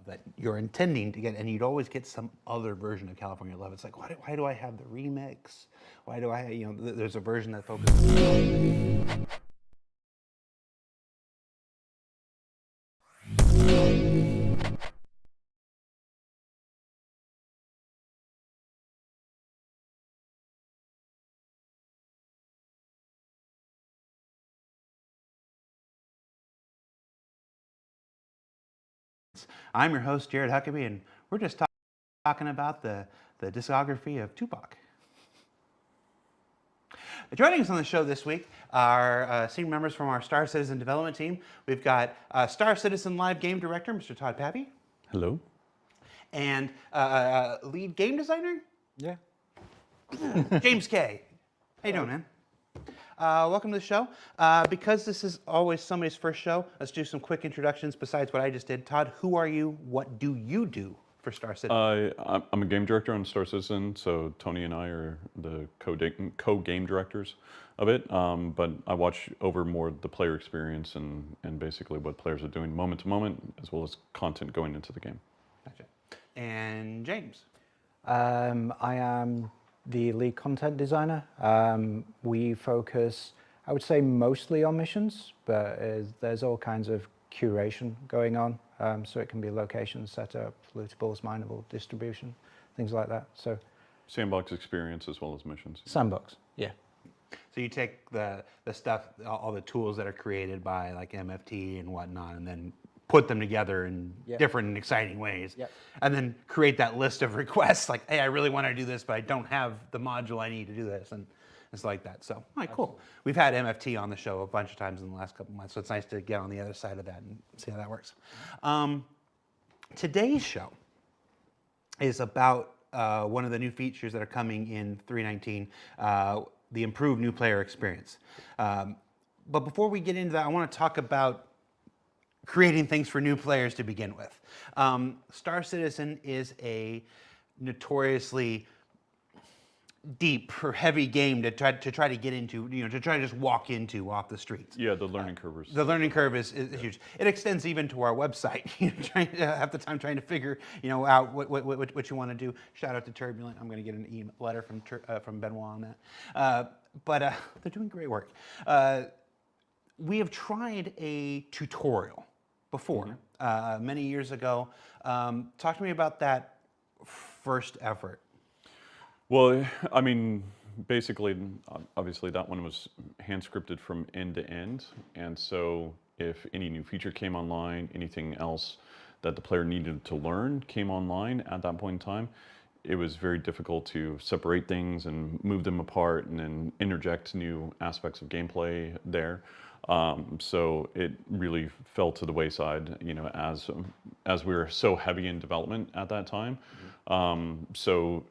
that you're intending to get, and you'd always get some other version of California Love. It's like, why do I have the remix? Why do I, there's a version that focuses. I'm your host, Jared Huckabee, and we're just talking about the discography of Tupac. Joining us on the show this week are senior members from our Star Citizen development team. We've got Star Citizen Live game director, Mr. Todd Pappy. Hello. And lead game designer? Yeah. James Kay. How you doing, man? Welcome to the show. Because this is always somebody's first show, let's do some quick introductions besides what I just did. Todd, who are you? What do you do for Star Citizen? I'm a game director on Star Citizen, so Tony and I are the co-game directors of it. But I watch over more the player experience and basically what players are doing moment to moment, as well as content going into the game. Gotcha. And James? I am the lead content designer. We focus, I would say, mostly on missions, but there's all kinds of curation going on. So it can be location setup, lootables, mineable, distribution, things like that. So Sandbox experience as well as missions. sandbox, yeah. So you take the stuff, all the tools that are created by like MFT and whatnot, and then put them together in different and exciting ways. Yep. And then create that list of requests like, hey, I really want to do this, but I don't have the module I need to do this. And it's like that. So, all right, cool. We've had MFT on the show a bunch of times in the last couple months, so it's nice to get on the other side of that and see how that works. Today's show is about one of the new features that are coming in 3.19, the improved new player experience. But before we get into that, I want to talk about creating things for new players to begin with. Star Citizen is a notoriously deep or heavy game to try to get into, to try to just walk into off the streets. Yeah, the learning curve is... The learning curve is huge. It extends even to our website. Half the time trying to figure, out what you want to do. Shout out to Turbulent. I'm going to get an letter from Benoit on that. But they're doing great work. We have tried a tutorial before, many years ago. Talk to me about that first effort. Well, I mean, basically, obviously that one was hand scripted from end to end. And so if any new feature came online, anything else that the player needed to learn came online at that point in time, it was very difficult to separate things and move them apart and then interject new aspects of gameplay there. So it really fell to the wayside, as we were so heavy in development at that time. So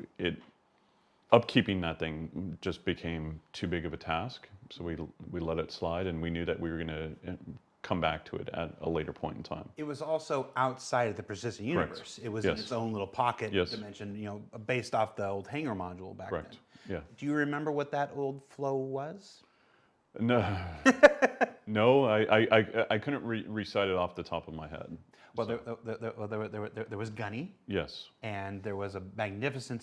upkeeping that thing just became too big of a task. So we let it slide, and we knew that we were going to come back to it at a later point in time. It was also outside of the persistent universe. Correct. It was in its own little pocket dimension, based off the old Hangar module back Correct. then. Yeah. Do you remember what that old flow was? No, no, I couldn't recite it off the top of my head. Well, there was Gunny. Yes. And there was a magnificent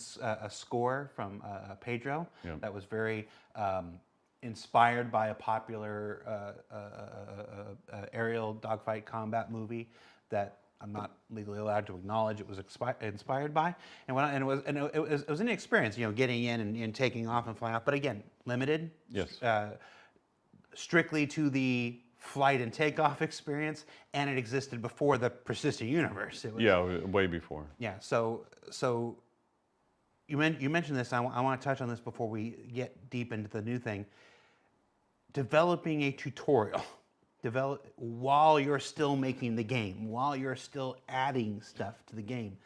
score from Pedro that was very inspired by a popular aerial dogfight combat movie that I'm not legally allowed to acknowledge it was inspired by, and it was an experience, getting in and taking off and flying off. But again, limited. Yes. Strictly to the flight and takeoff experience, and it existed before the persistent universe. It was, way before. Yeah. So you mentioned this. I want to touch on this before we get deep into the new thing. Developing a tutorial, while you're still making the game, while you're still adding stuff to the game,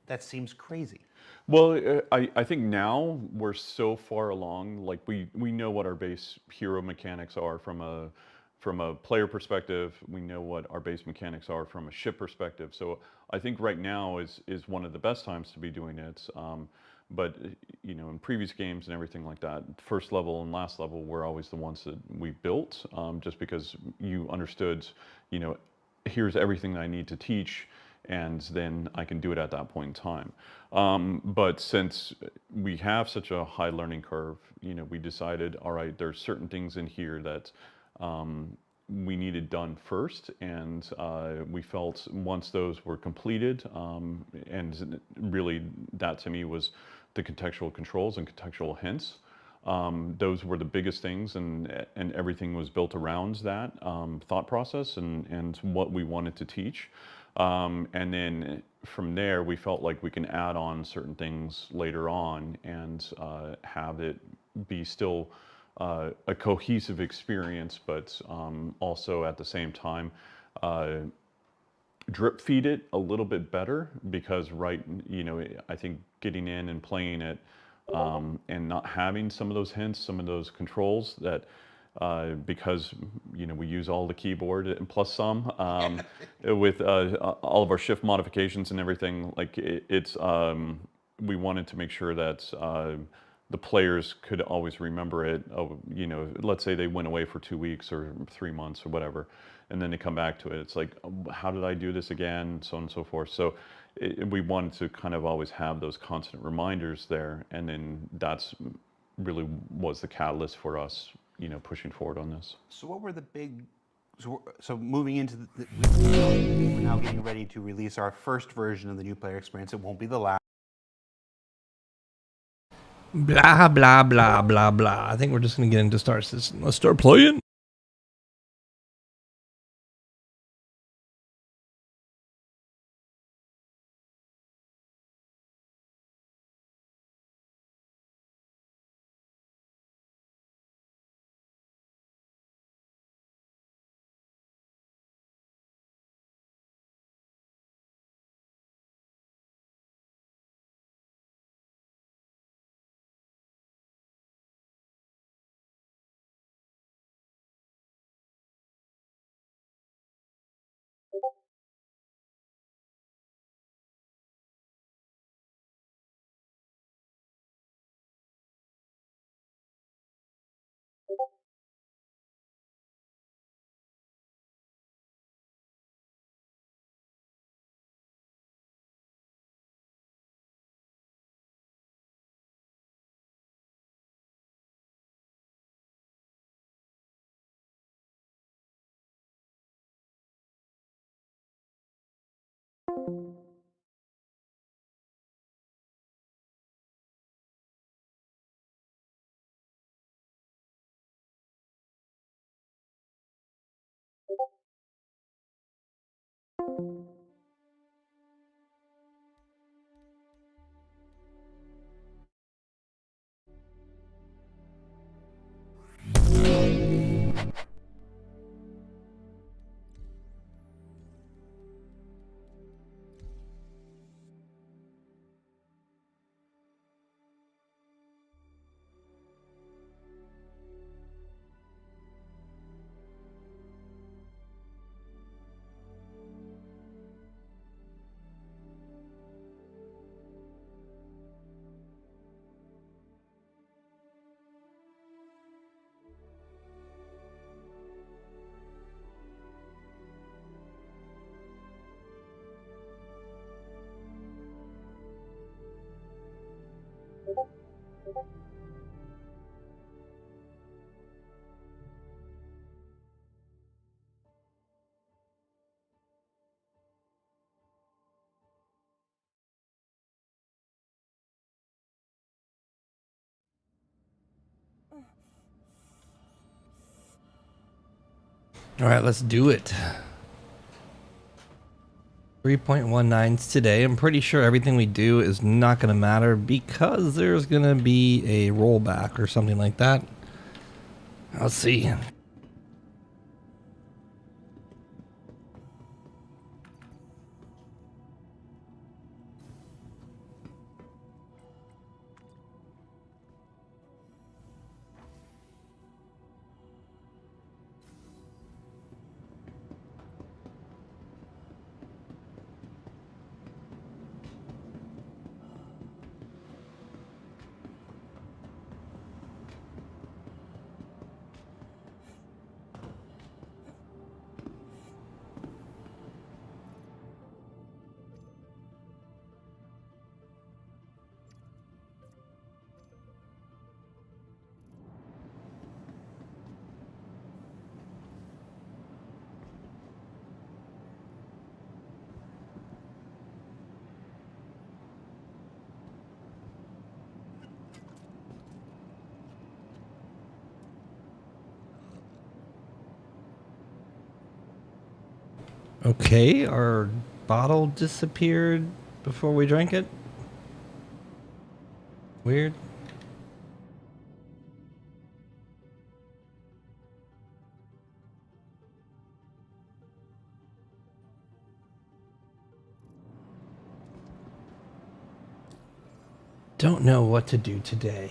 that seems crazy. Well, I think now we're so far along, like we know what our base hero mechanics are from a player perspective. We know what our base mechanics are from a ship perspective. So I think right now is one of the best times to be doing it. But in previous games and everything like that, first level and last level were always the ones that we built, just because you understood, here's everything that I need to teach. and then I can do it at that point in time. But since we have such a high learning curve, we decided, all right, there's certain things in here that we needed done first, and we felt once those were completed, and really that to me was the contextual controls and contextual hints. Those were the biggest things, and everything was built around that thought process and what we wanted to teach. And then from there, we felt like we can add on certain things later on and have it be still a cohesive experience, but also at the same time drip feed it a little bit better, because I think getting in and playing it and not having some of those hints, some of those controls that because we use all the keyboard and plus some with all of our shift modifications and everything, like it's we wanted to make sure that the players could always remember it. Let's say they went away for 2 weeks or 3 months or whatever, and then they come back to it. It's like, how did I do this again? So on and so forth. So we wanted to kind of always have those constant reminders there, and then that's really was the catalyst for us, pushing forward on this. So what were the big? So moving into we're now getting ready to release our first version of the new player experience. It won't be the last. Blah, blah, blah, blah, blah. I think we're just going to get into Star Citizen. Let's start playing. All right, let's do it. 3.19's today. I'm pretty sure everything we do is not going to matter because there's going to be a rollback or something like that. Let's see. Okay, our bottle disappeared before we drank it. Weird. Don't know what to do today.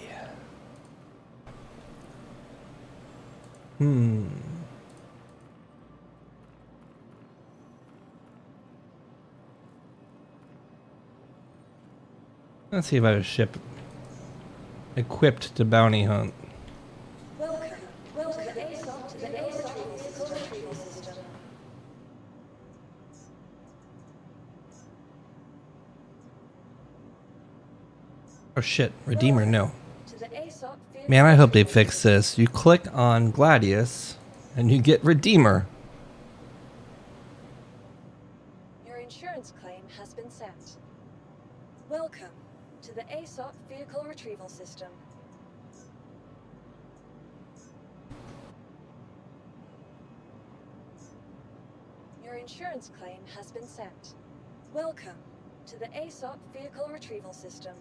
Let's see if I have a ship equipped to bounty hunt. Welcome to the ASOP retrieval system. Oh shit, Redeemer, no. To the ASOP vehicle Man, I hope they retrieval fix this. You click on Gladius and you get Redeemer. Your insurance claim has been sent. Welcome to the ASOP vehicle retrieval system. Your insurance claim has been sent. Welcome to the ASOP vehicle retrieval system.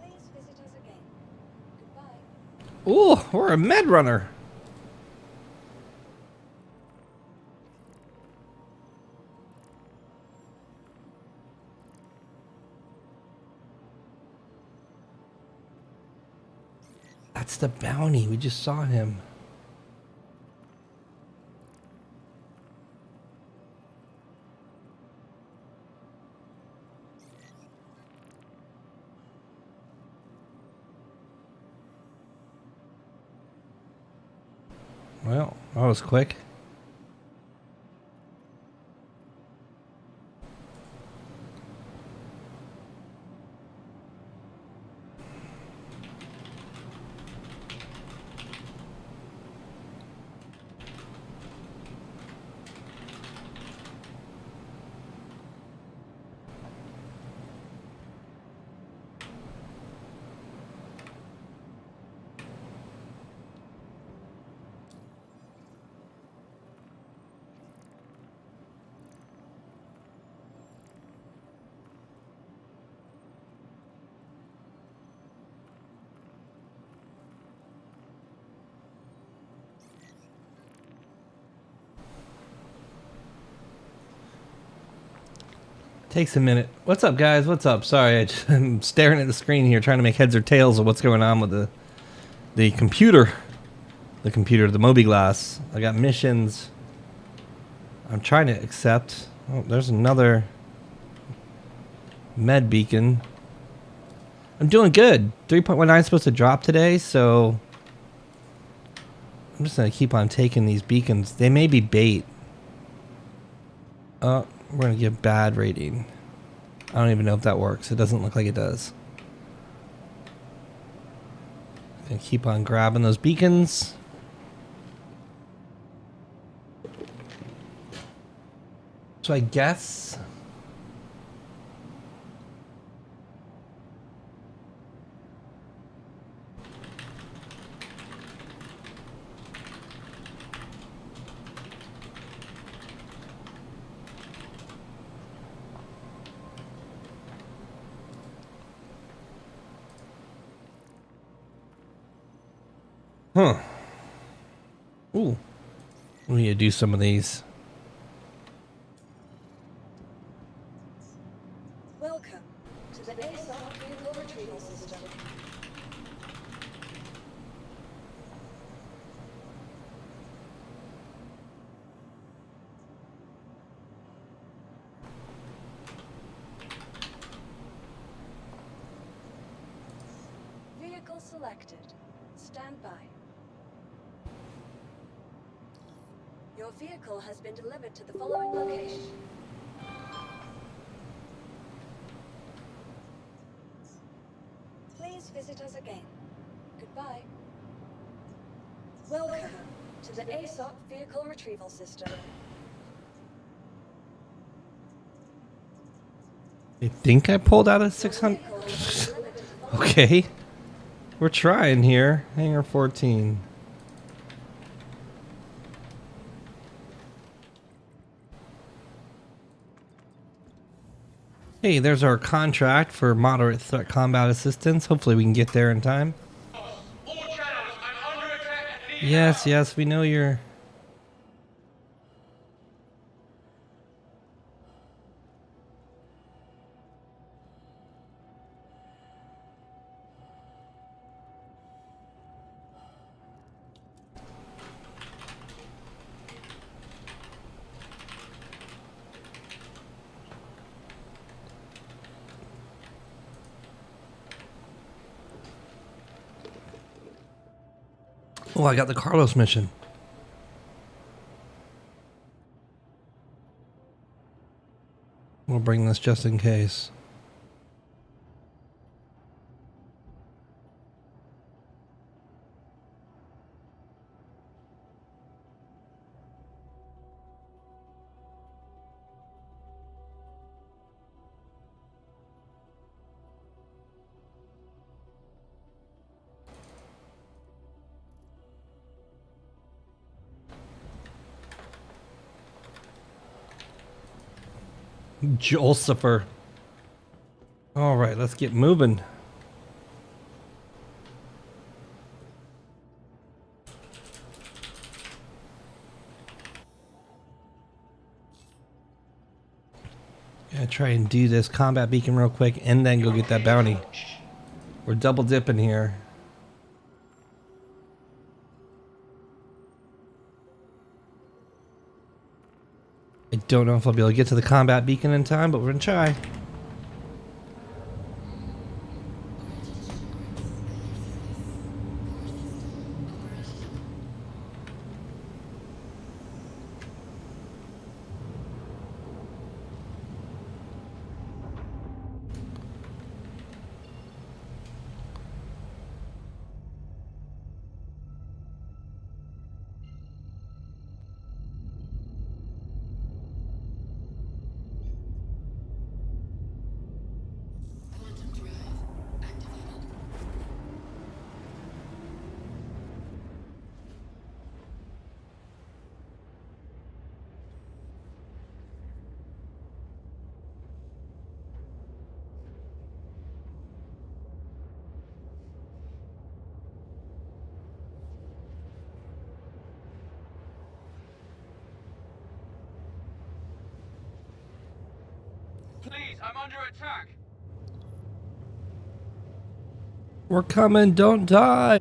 Please visit us again. Goodbye. Ooh, we're a med runner. That's the bounty. We just saw him. Well, that was quick. Takes a minute. What's up, guys? What's up? Sorry, I'm staring at the screen here, trying to make heads or tails of what's going on with the computer. The computer, the Moby-Glass. I got missions. I'm trying to accept. Oh, there's another med beacon. I'm doing good. 3.19 is supposed to drop today, so I'm just gonna keep on taking these beacons. They may be bait. We're gonna give bad rating. I don't even know if that works. It doesn't look like it does. Gonna keep on grabbing those beacons. So I guess ooh. We need to do some of these. Welcome to the ASOP vehicle retrieval system. Vehicle selected. Stand by. Your vehicle has been delivered to the following location. Please visit us again. Goodbye. Welcome to the ASOP vehicle retrieval system. I think I pulled out a 600. Vehicle has been delivered to the following Okay. We're trying here. Hangar 14. Hey, there's our contract for moderate threat combat assistance. Hopefully we can get there in time. Yes, yes, we know you're... Oh, I got the Carlos mission. We'll bring this just in case. Jolsifer. All right, let's get moving. Gonna try and do this combat beacon real quick and then go get that bounty. We're double dipping here. I don't know if I'll be able to get to the combat beacon in time, but we're gonna try. Please, I'm under attack. We're coming, don't die.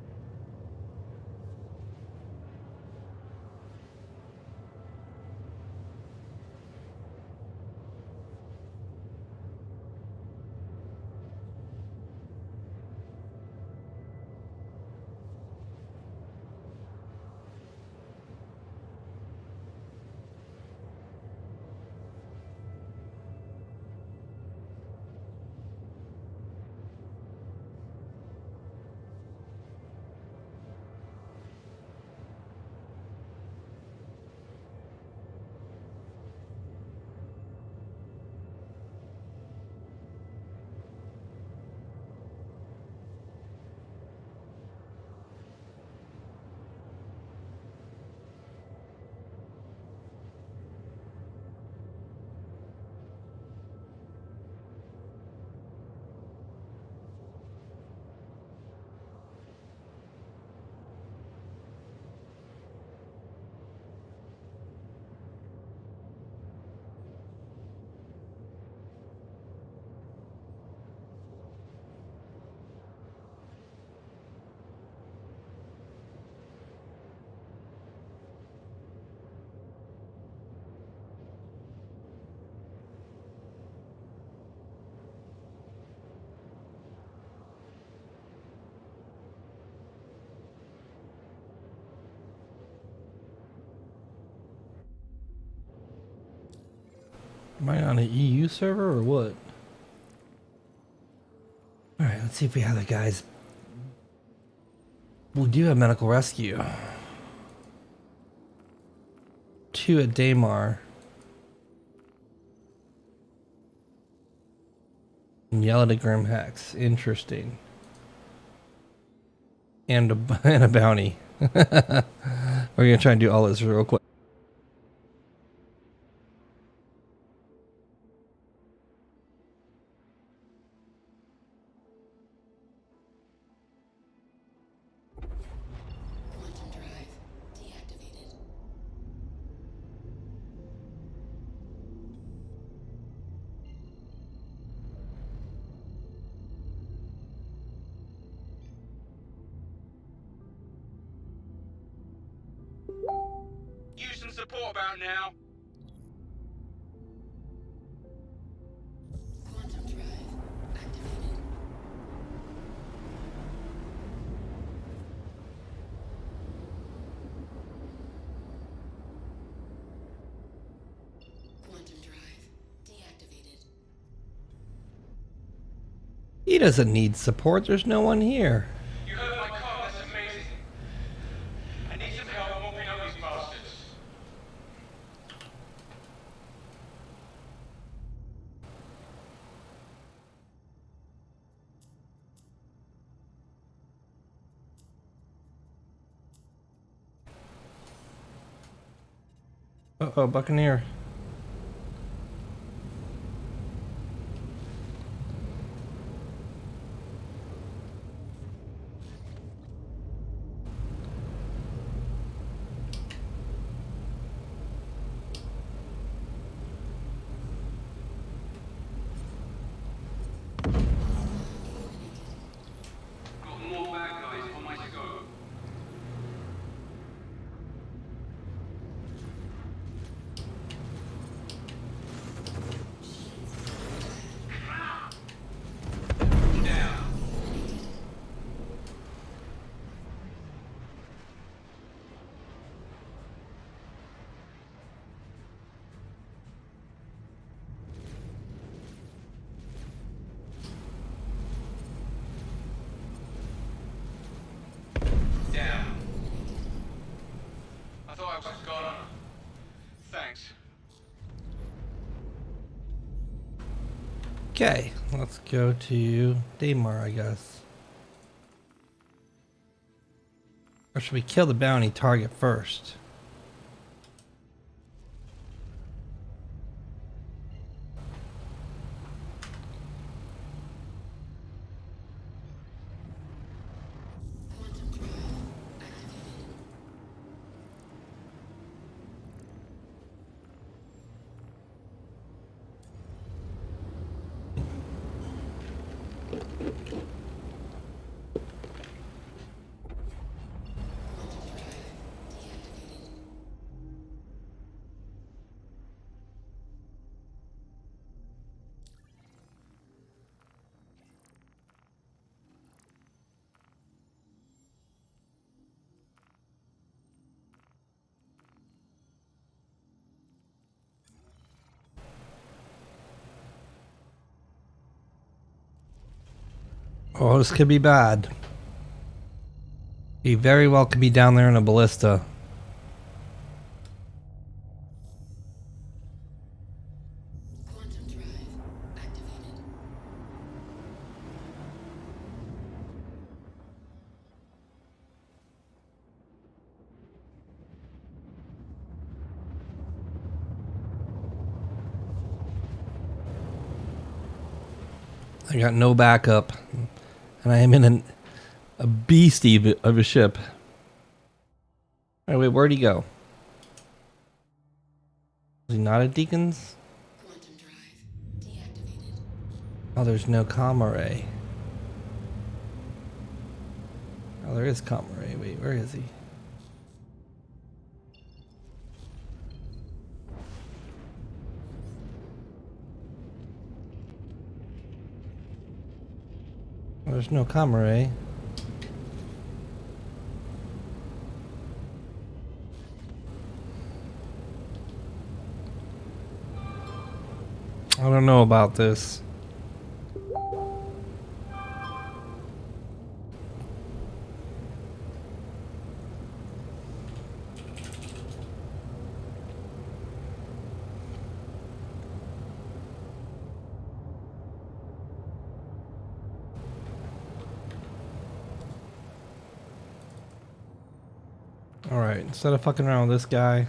Am I on an EU server or what? Alright, let's see if we have the guys. We do have medical rescue. 2 at Daymar. And Yellow to Grim Hex. Interesting. and and a bounty. We're gonna try and do all this real quick. Quantum drive deactivated. Use some support about now. Quantum drive activated. Quantum drive deactivated. He doesn't need support. There's no one here. You heard my call, that's amazing. I need some help mopping up these bastards. Uh-oh, Buccaneer. Got more bad guys on my to go. Down. Down. I thought I was gone. Thanks. Okay, let's go to Daymar, I guess. Or should we kill the bounty target first? Quantum drive activated. Quantum drive deactivated. Oh, this could be bad. He very well could be down there in a ballista. Quantum drive activated. I got no backup. And I am in a beastie of a ship. Alright, wait, where'd he go? Was he not at Deacon's? Quantum drive deactivated. Oh, there's no comm array. Oh, there is comm array. Wait, where is he? Oh, there's no comm array. I don't know about this. All right, instead of fucking around with this guy,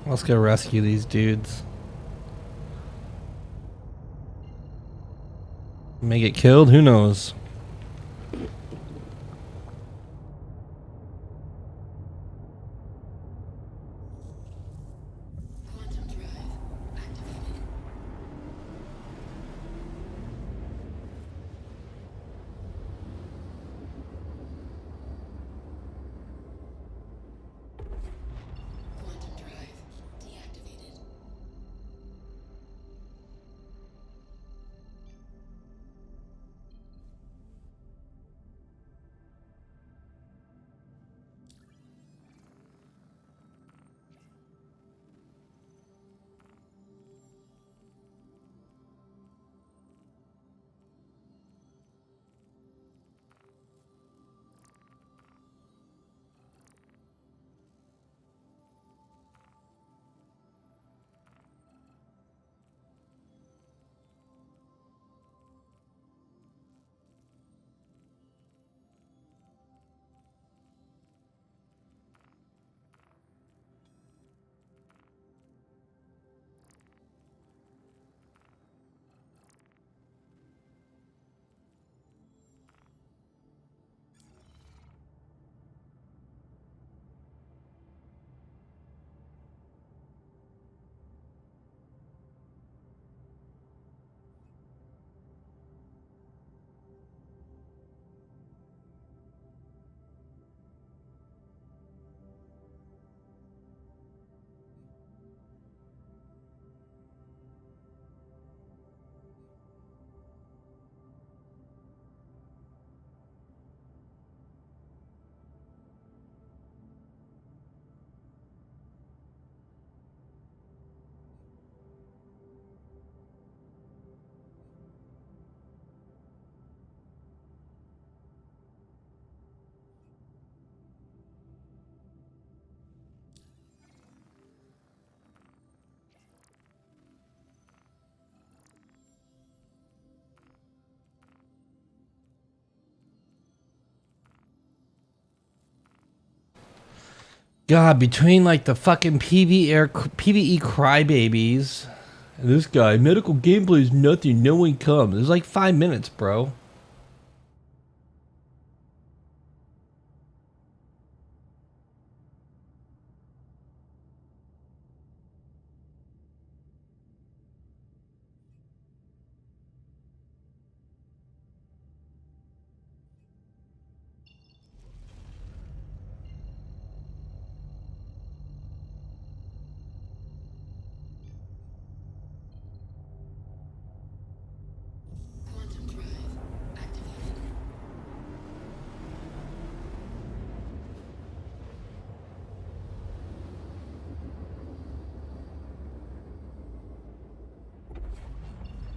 let's go rescue these dudes. May get killed, who knows? Quantum drive activated. Quantum drive deactivated. God, between like the fucking PVE crybabies and this guy, medical gameplay is nothing, no one comes. There's like 5 minutes, bro. Quantum drive activated.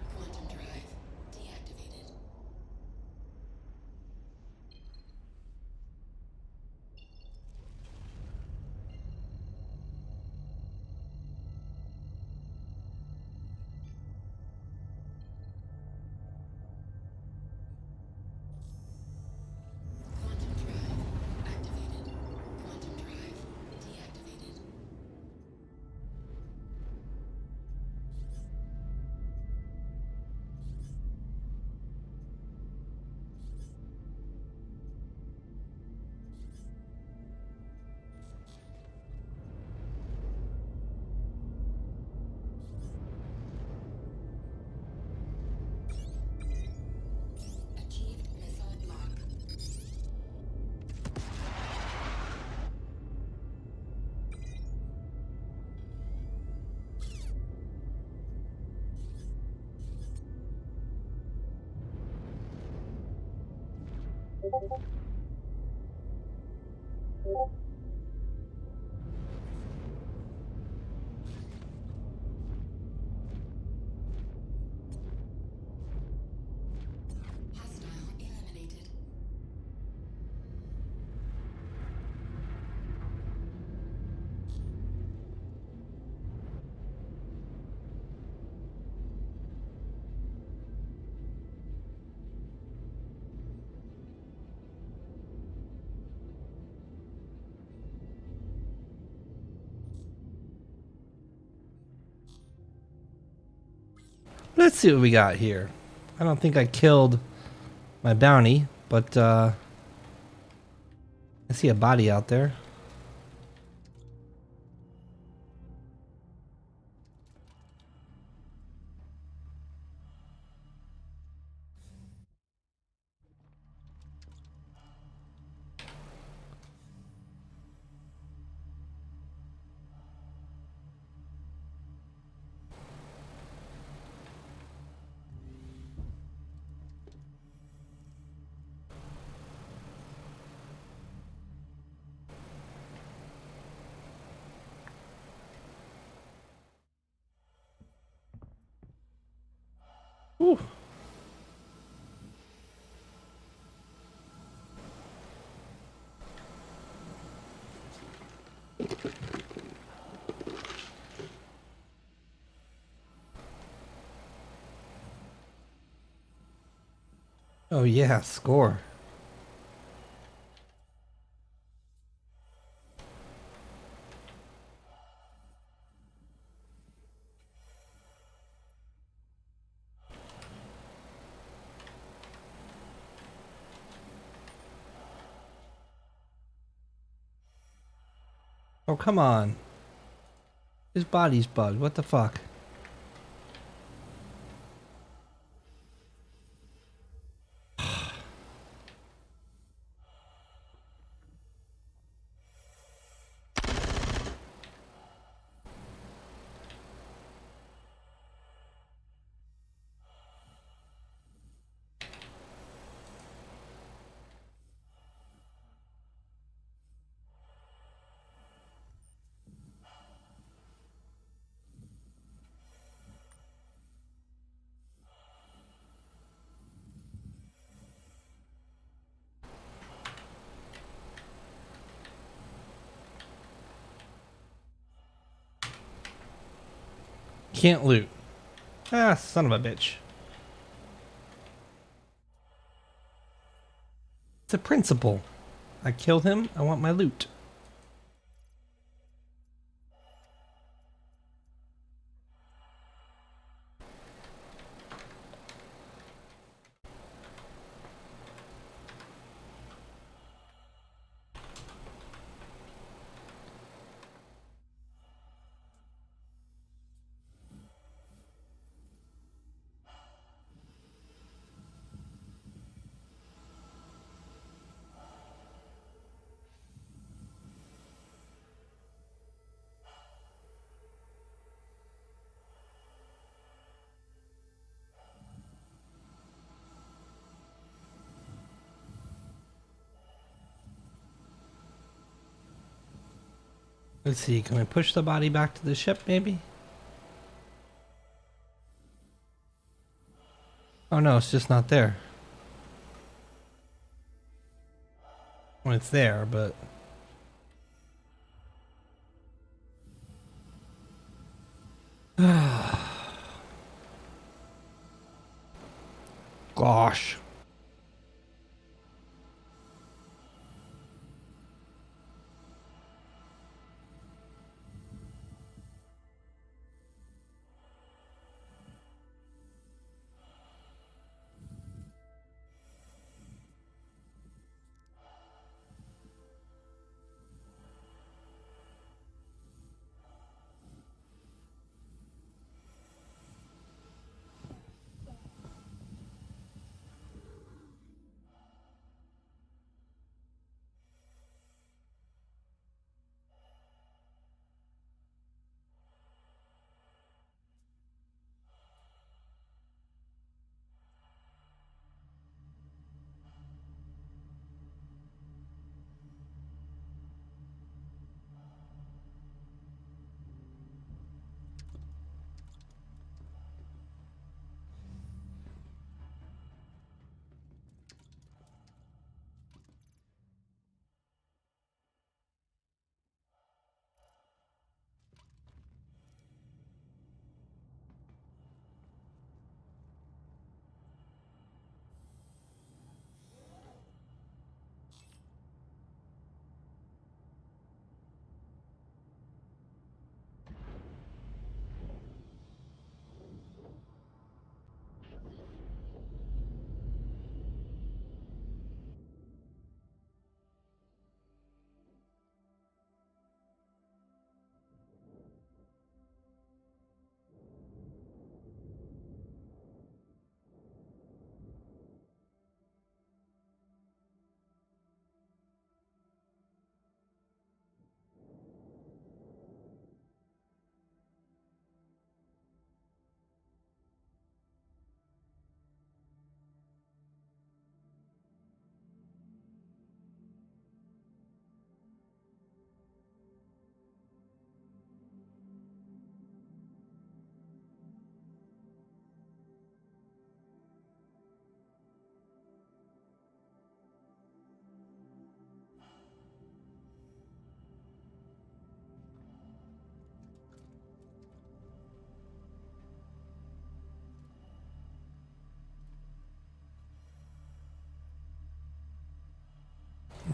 Quantum drive deactivated. Quantum drive activated. Quantum drive deactivated. Achieved missile lock. Hostile eliminated. Let's see what we got here. I don't think I killed my bounty, but I see a body out there. Ooh. Oh yeah, score. Oh, come on. His body's bugged. What the fuck? Can't loot. Ah, son of a bitch. It's a principle. I killed him. I want my loot. Let's see. Can we push the body back to the ship, maybe? Oh no, it's just not there. Well, it's there, but... Gosh.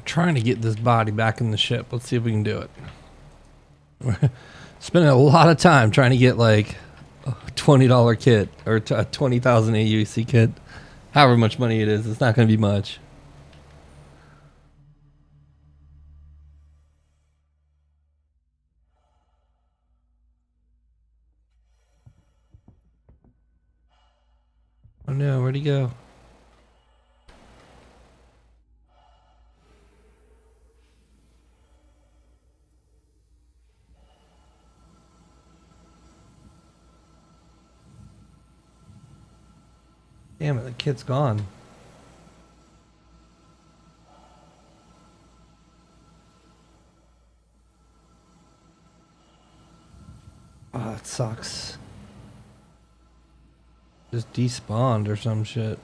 trying to get this body back in the ship. Let's see if we can do it. We're spending a lot of time trying to get like a $20 kit or a 20,000 AUC kit. However much money it is, it's not going to be much. Oh no, where'd he go? Damn it, the kid's gone. Oh, that sucks. Just despawned or some shit.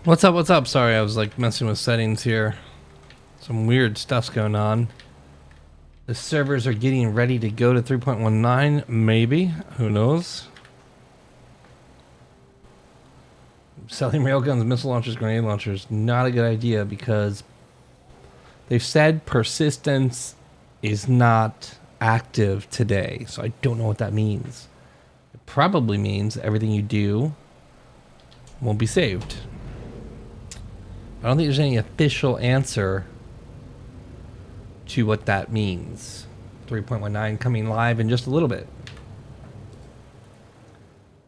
What's up? What's up? Sorry, I was like messing with settings here. Some weird stuff's going on. The servers are getting ready to go to 3.19, maybe. Who knows? Selling railguns, missile launchers, grenade launchers, not a good idea because they've said persistence is not active today. So I don't know what that means. It probably means everything you do won't be saved. I don't think there's any official answer to what that means. 3.19 coming live in just a little bit.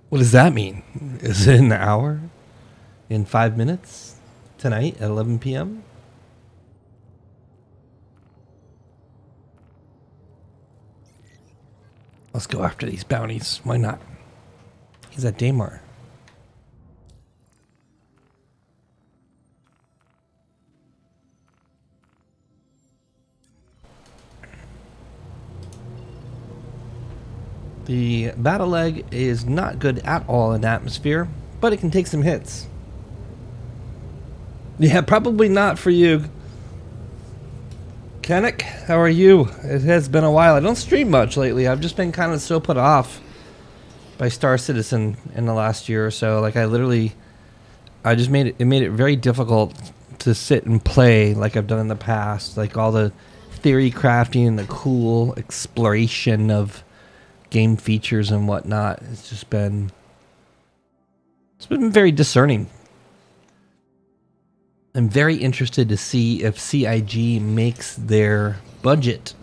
What does that mean? Is it an hour? In 5 minutes? Tonight at 11 p.m.? Let's go after these bounties. Why not? He's at Daymar. The battle leg is not good at all in atmosphere, but it can take some hits. Yeah, probably not for you. Kennick, how are you? It has been a while. I don't stream much lately. I've just been kind of so put off by Star Citizen in the last year or so. Like I just made it very difficult to sit and play like I've done in the past. Like all the theory crafting and the cool exploration of game features and whatnot. It's been very discerning. I'm very interested to see if CIG makes their budget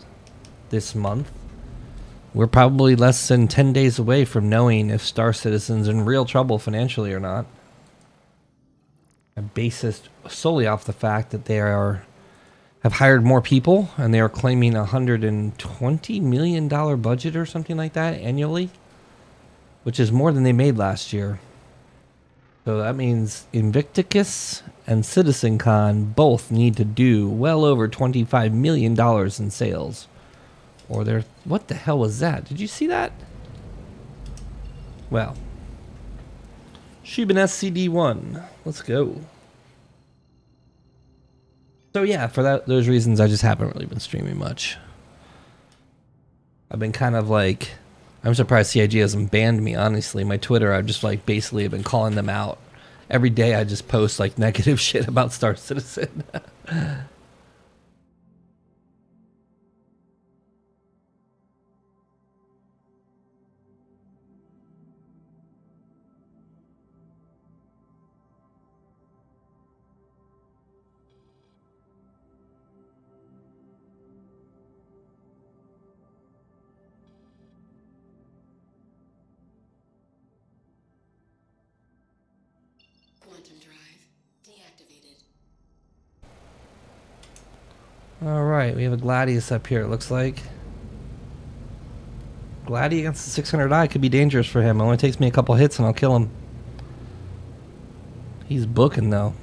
this month. We're probably less than 10 days away from knowing if Star Citizen's in real trouble financially or not. I base this solely off the fact that they have hired more people and they are claiming $120 million budget or something like that annually, which is more than they made last year. So that means Invicticus and CitizenCon both need to do well over $25 million in sales. Or they're... What the hell was that? Did you see that? Well. Shiban SCD1. Let's go. So yeah, for those reasons, I just haven't really been streaming much. I've been kind of like... I'm surprised CIG hasn't banned me, honestly. My Twitter, I've just like basically have been calling them out. Every day I just post like negative shit about Star Citizen. Quantum drive deactivated. Alright, we have a Gladius up here, it looks like. Gladi against the 600i could be dangerous for him. It only takes me a couple hits and I'll kill him. He's booking though.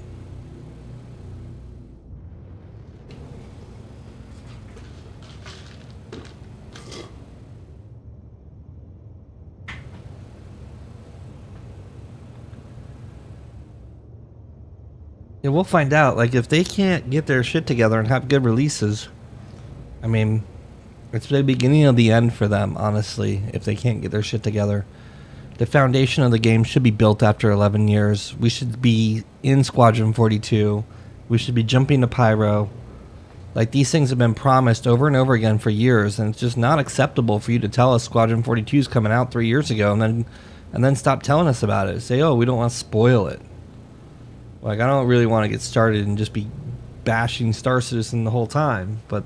Yeah, we'll find out. Like, if they can't get their shit together and have good releases, I mean, it's the beginning of the end for them, honestly, if they can't get their shit together. The foundation of the game should be built after 11 years. We should be in Squadron 42. We should be jumping to Pyro. Like, these things have been promised over and over again for years, and it's just not acceptable for you to tell us Squadron 42 is coming out 3 years ago and then stop telling us about it. Say, oh, we don't want to spoil it. Like, I don't really want to get started and just be bashing Star Citizen the whole time, but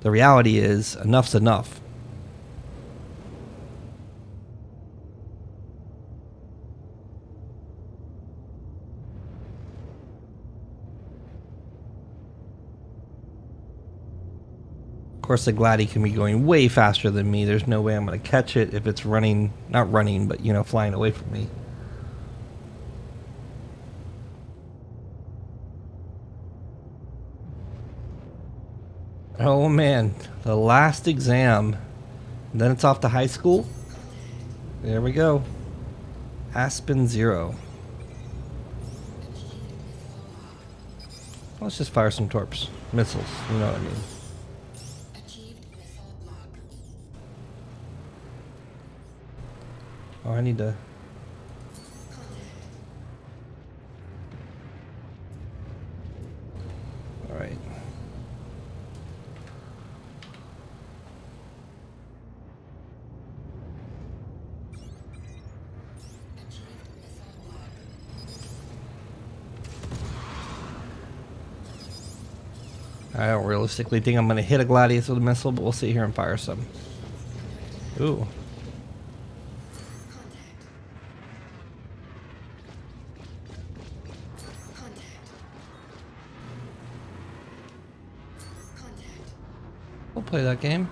the reality is, enough's enough. Of course, the Gladi can be going way faster than me. There's no way I'm going to catch it if it's running, not running, but, you know, flying away from me. Oh man, the last exam. Then it's off to high school. There we go. Aspen 0. Let's just fire some torps. Missiles, you know what I mean. Achieved missile lock. Oh, I need to... Alright. I don't realistically think I'm going to hit a Gladius with a missile, but we'll sit here and fire some. Ooh. We'll play that game.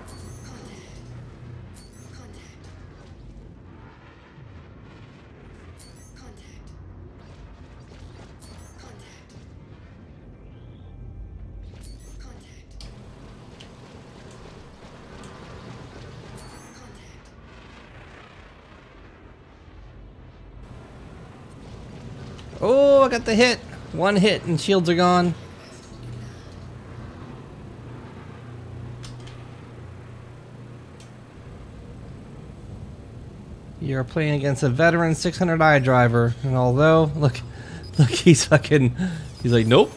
Oh, I got the hit. One hit and shields are gone. You're playing against a veteran 600i driver, and although look, he's like, nope.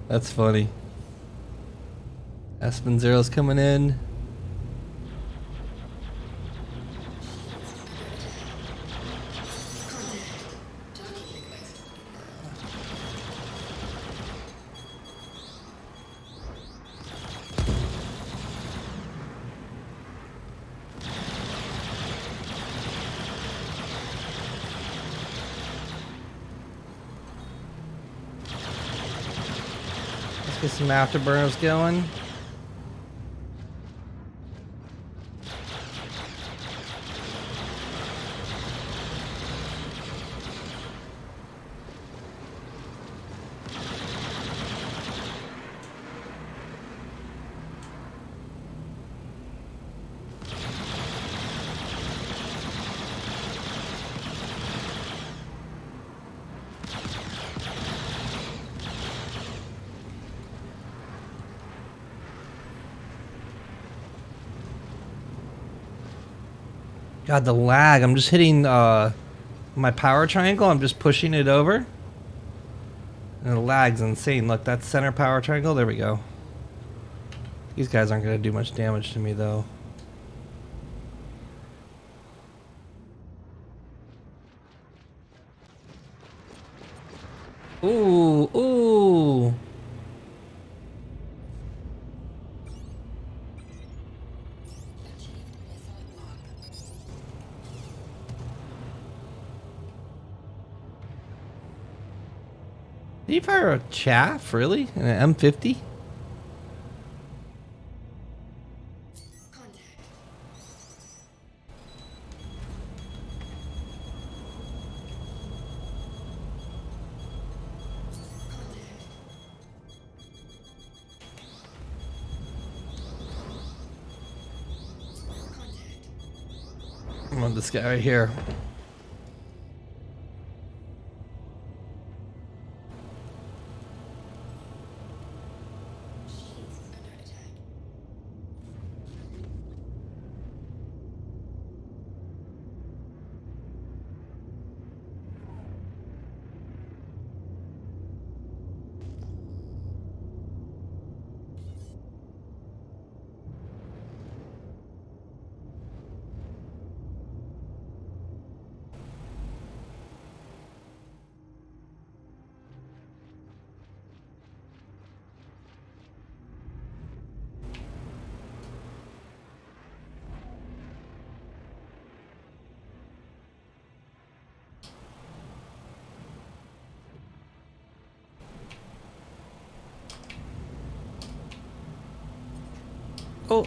That's funny. Aspen Zero's coming in. Let's get some afterburners going. God, the lag. I'm just hitting my power triangle. I'm just pushing it over. And the lag's insane. Look, that's center power triangle. There we go. These guys aren't going to do much damage to me, though. Ooh, ooh. Did you fire a chaff, really? And an M50? I want this guy right here. Oh.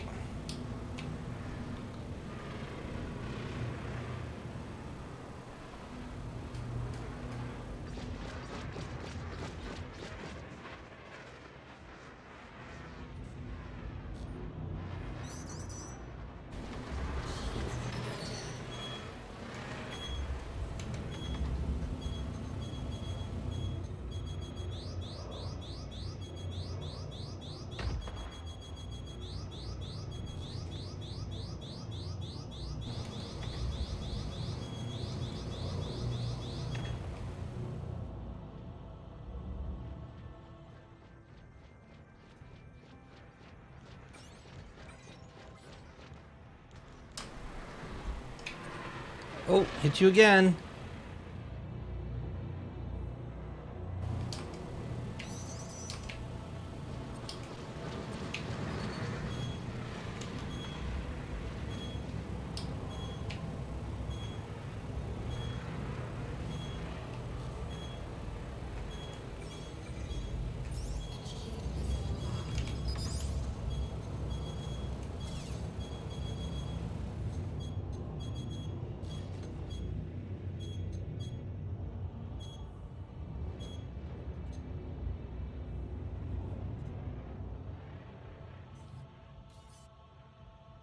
Oh, hit you again.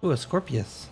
Ooh, a Scorpius.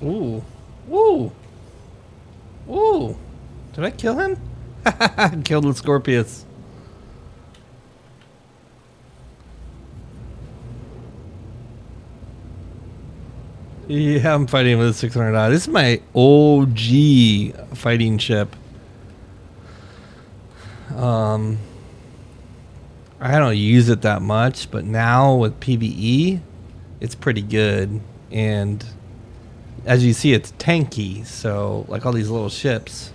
Ooh. Ooh. Ooh. Did I kill him? Killed the Scorpius. Yeah, I'm fighting with a 600i. This is my OG fighting ship. I don't use it that much, but now with PvE, it's pretty good. And as you see, it's tanky. So like all these little ships.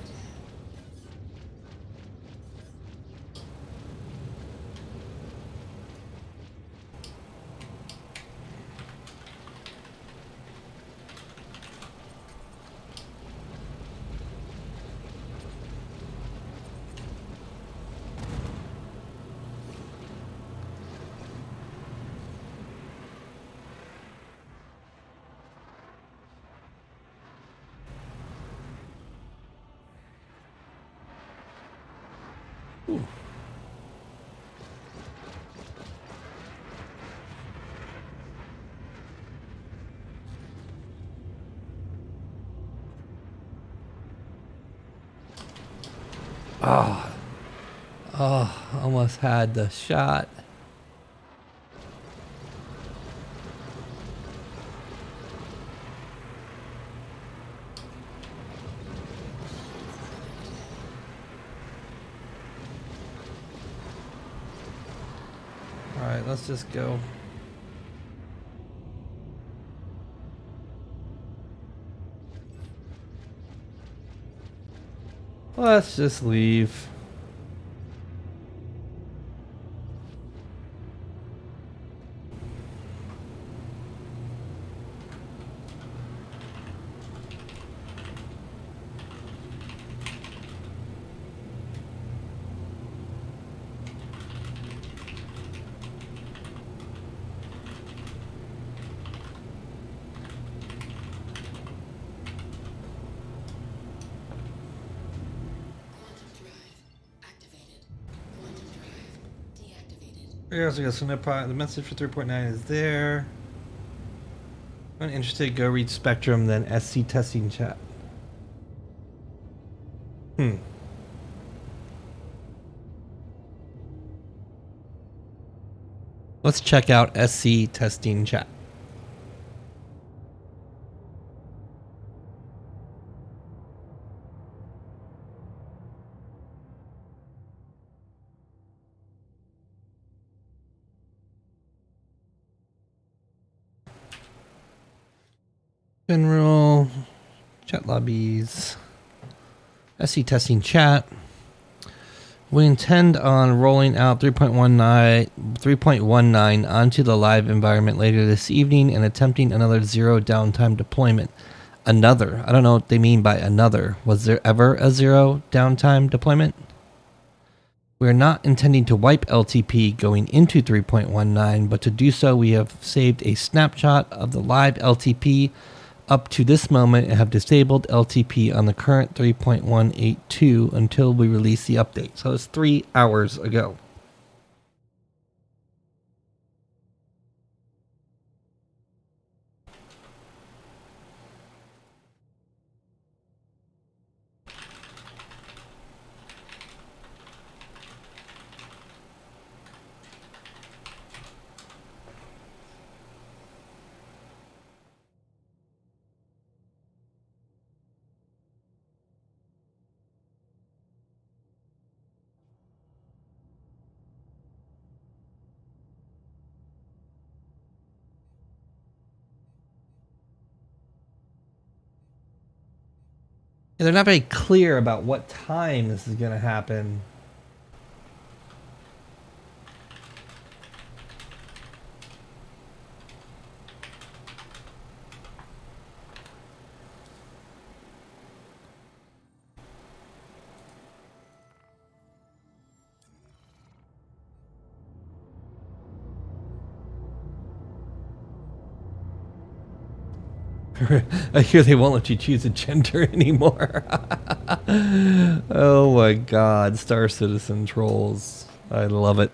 Oh, almost had the shot. All right, let's just go. Let's just leave. Quantum drive activated. Quantum drive deactivated. Here's a Snipbot. The message for 3.9 is there. When interested, go read Spectrum, then SC testing chat. Let's check out SC testing chat. General chat lobbies. SC testing chat. We intend on rolling out 3.19 onto the live environment later this evening and attempting another zero downtime deployment. Another. I don't know what they mean by another. Was there ever a zero downtime deployment? We are not intending to wipe LTP going into 3.19, but to do so we have saved a snapshot of the live LTP up to this moment and have disabled LTP on the current 3.182 until we release the update. So it's 3 hours ago. Yeah, they're not very clear about what time this is going to happen. I hear they won't let you choose a gender anymore. Oh my god, Star Citizen trolls. I love it.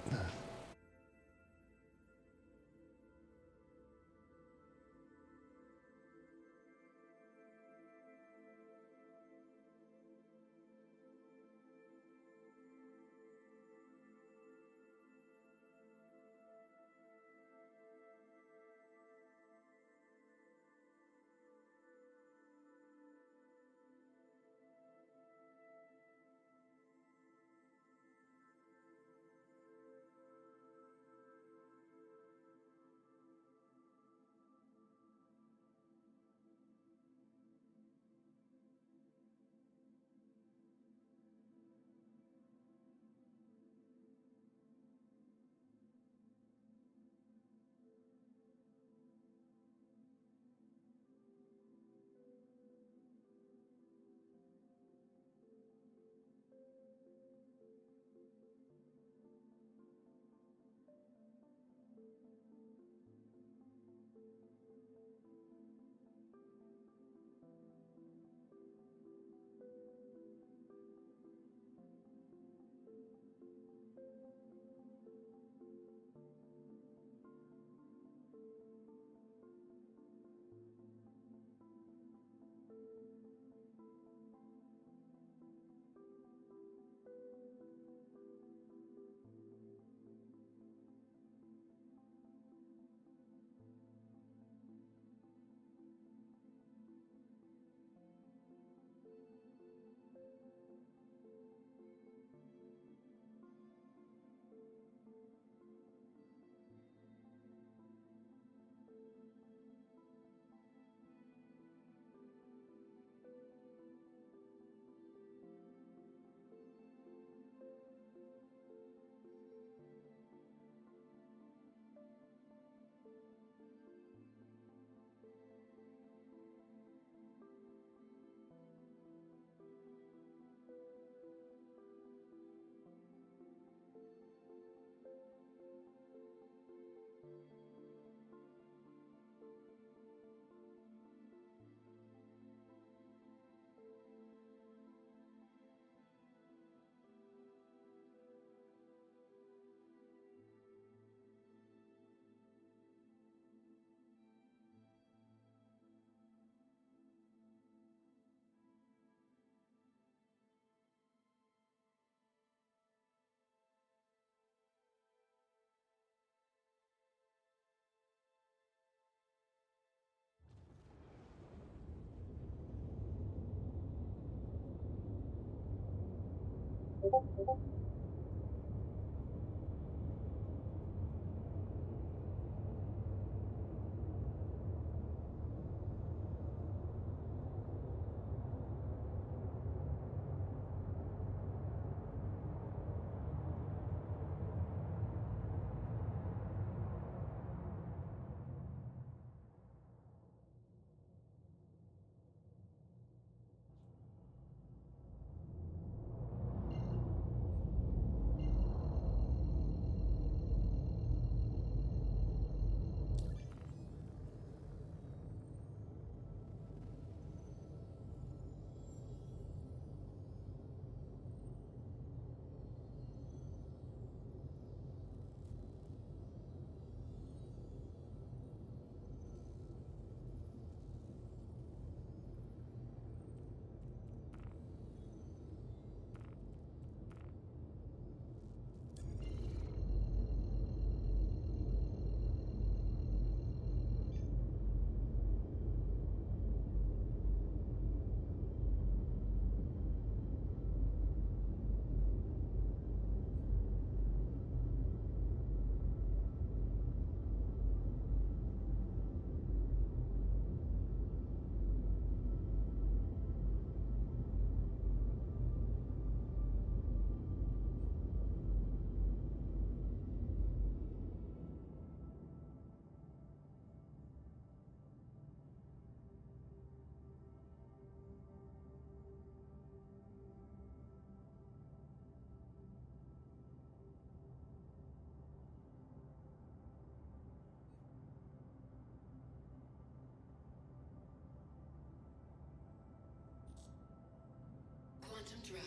Quantum drive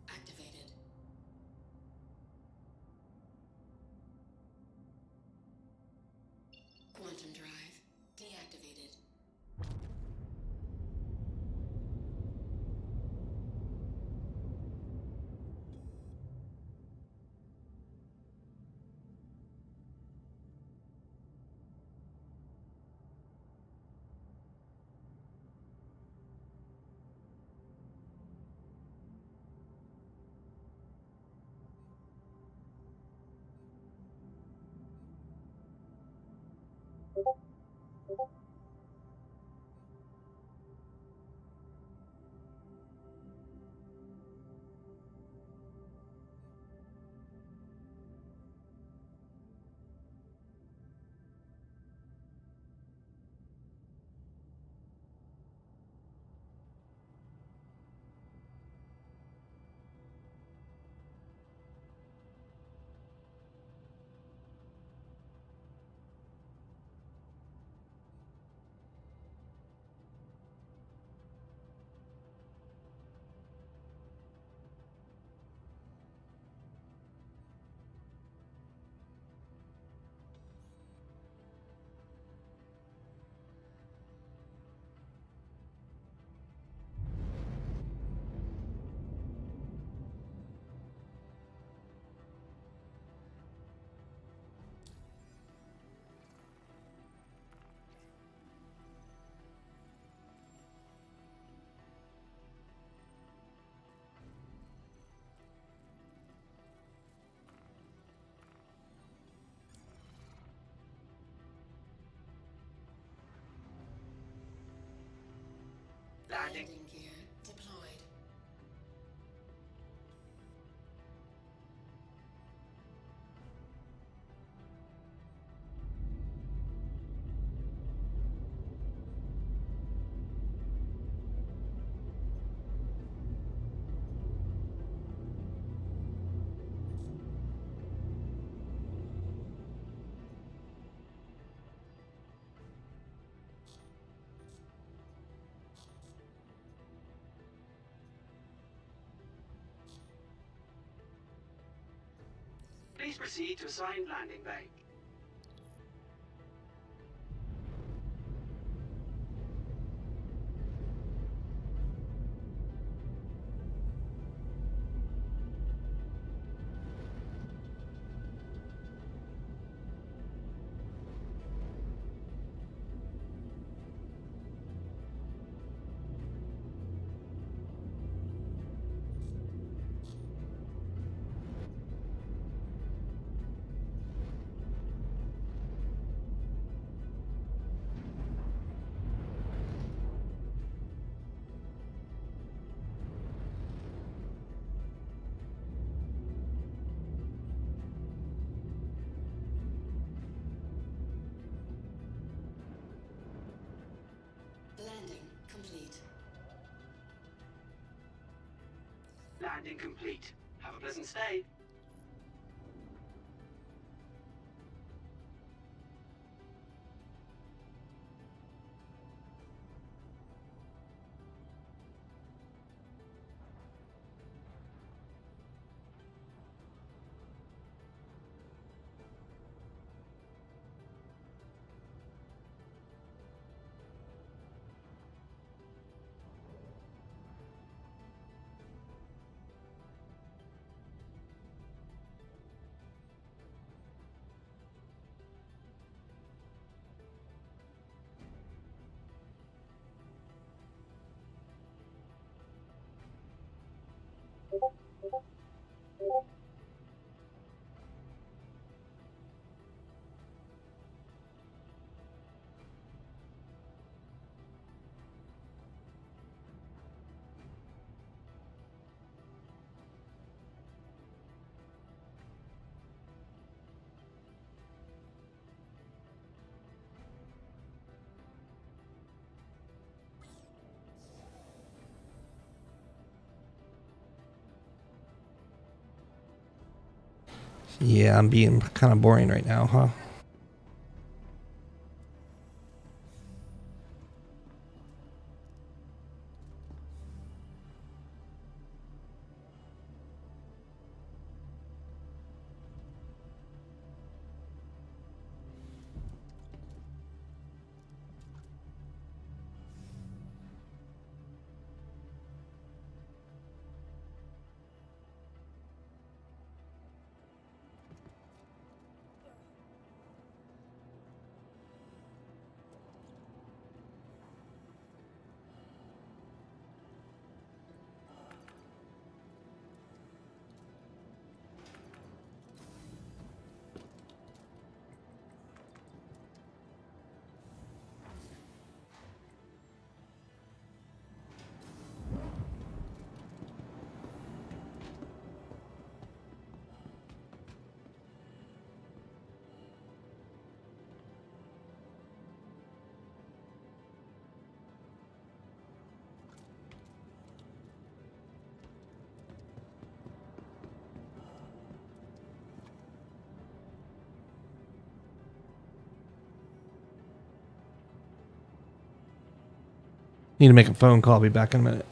activated. Quantum drive deactivated. Landing gear deployed. Please proceed to assigned landing bay. Landing complete. Have a pleasant stay. Yeah, I'm being kind of boring right now, huh? Need to make a phone call. I'll be back in a minute.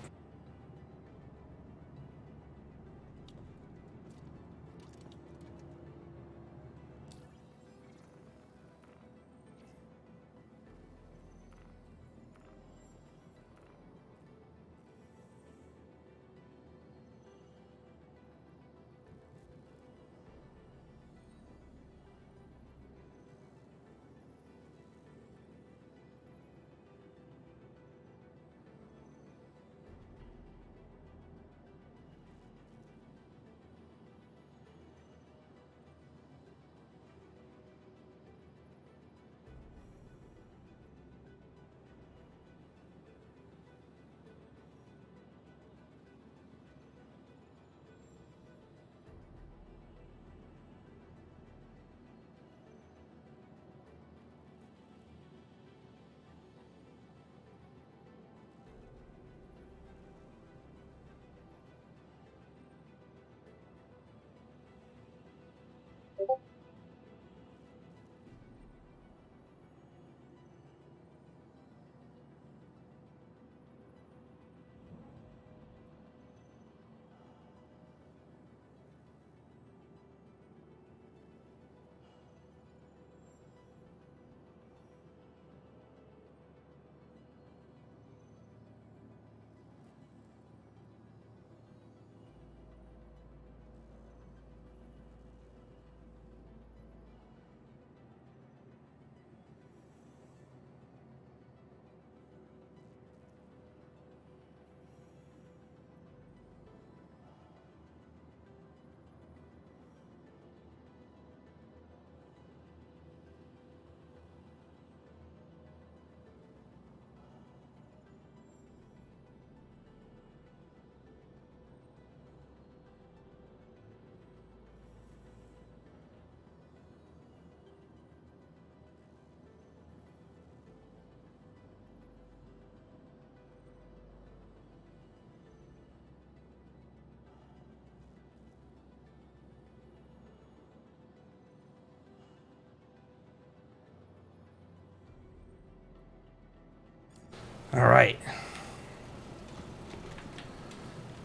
All right.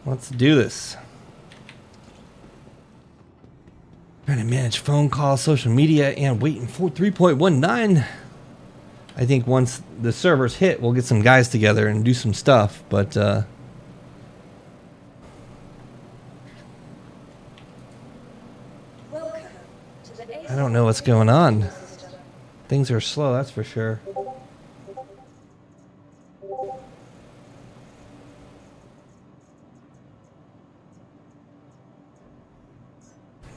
Let's do this. Trying to manage phone calls, social media, and waiting for 3.19. I think once the servers hit, we'll get some guys together and do some stuff, but Welcome to the I don't know what's going on. Things are slow, that's for sure.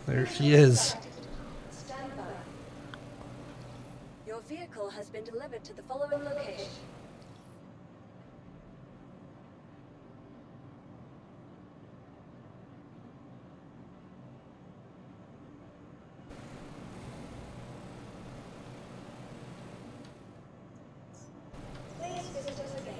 There she is. Stand by. Your vehicle has been delivered to the following location. Please visit us again.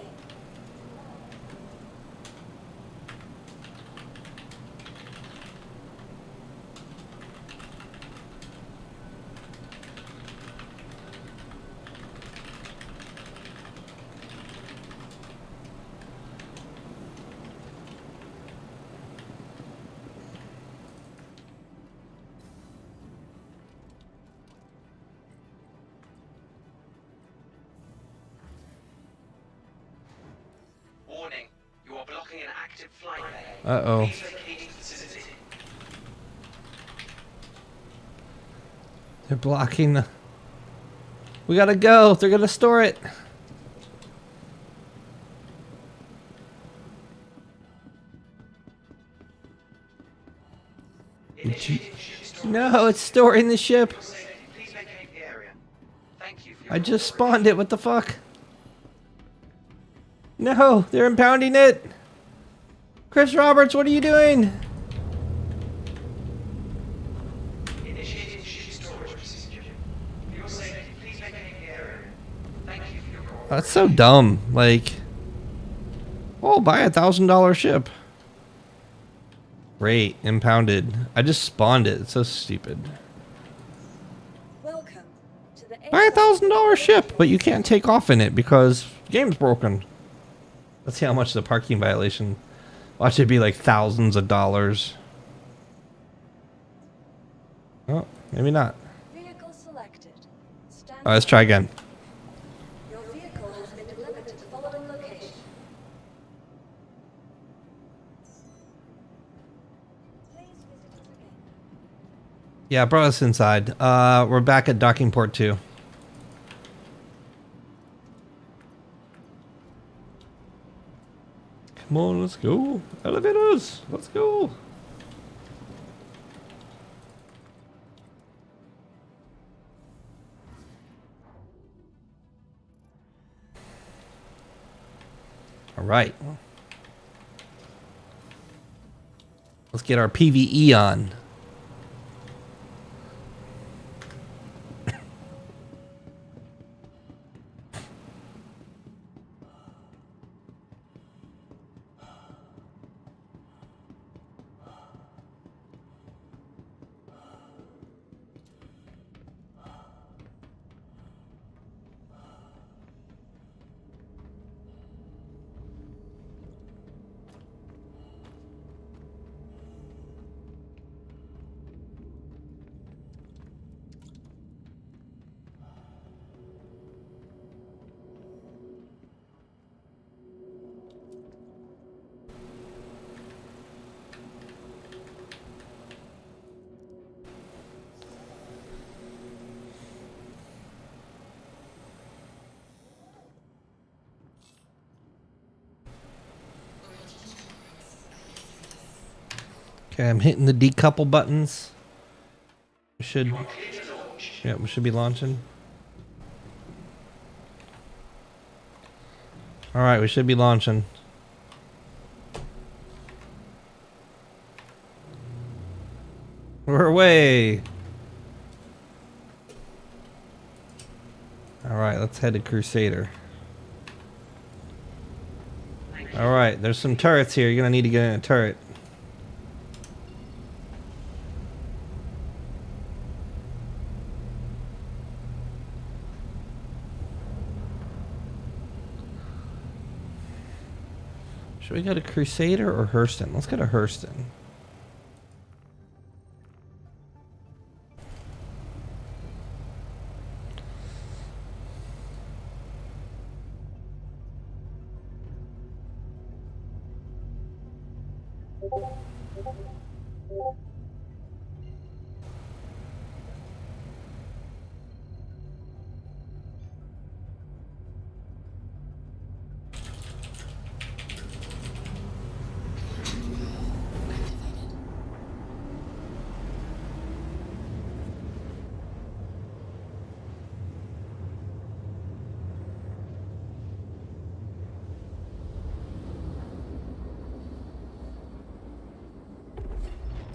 Warning, you are blocking an active flight bay. Uh-oh. Please vacate the facility. They're blocking the... We gotta go. They're gonna store it. No, it's storing the ship. Please vacate the area. Thank you for your I just spawned it. What the fuck? No, they're impounding it. Chris Roberts, what are you doing? initiating ship storage procedure. For your safety, please vacate the area. Thank you for your call. That's so dumb. Like, oh, buy $1,000 ship. Great, impounded. I just spawned it. It's so stupid. Welcome to the Buy $1,000 ship, but you can't take off in it because the game's broken. Let's see how much the parking violation. Watch it be like thousands of dollars. Oh, maybe not. Vehicle selected. Stand All right, let's try again. Your vehicle has been delivered to the following location. Please visit us again. Yeah, brought us inside. We're back at docking port 2. Come on, let's go. Elevators, let's go. All right. Let's get our PvE on. Okay, I'm hitting the decouple buttons. We should, yeah, we should be launching. All right, we should be launching. We're away. All right, let's head to Crusader. All right, there's some turrets here. You're gonna need to get in a turret. Should we go to Crusader or Hurston? Let's go to Hurston.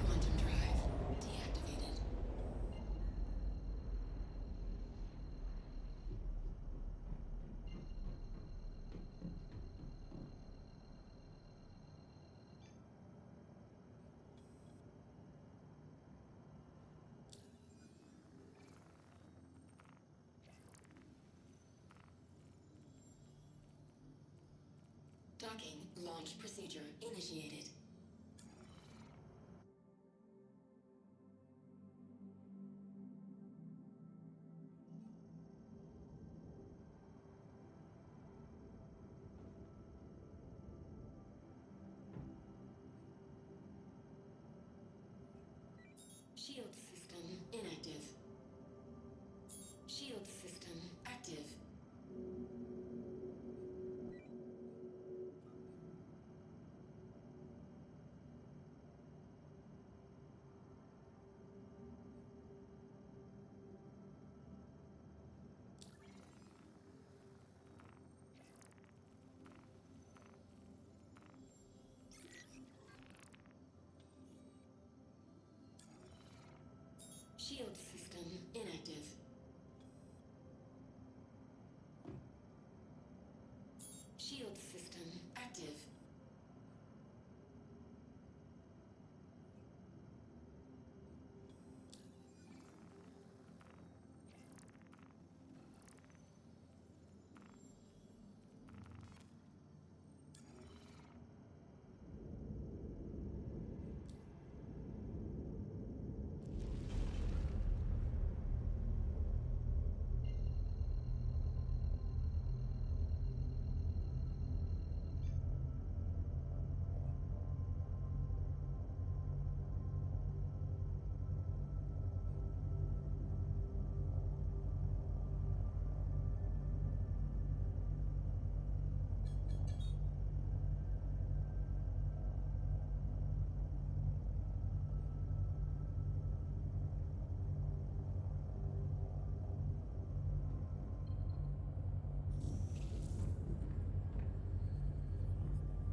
Quantum drive deactivated. Docking launch procedure initiated. Shield system inactive. Shield system active. Shield system inactive. Shield system active.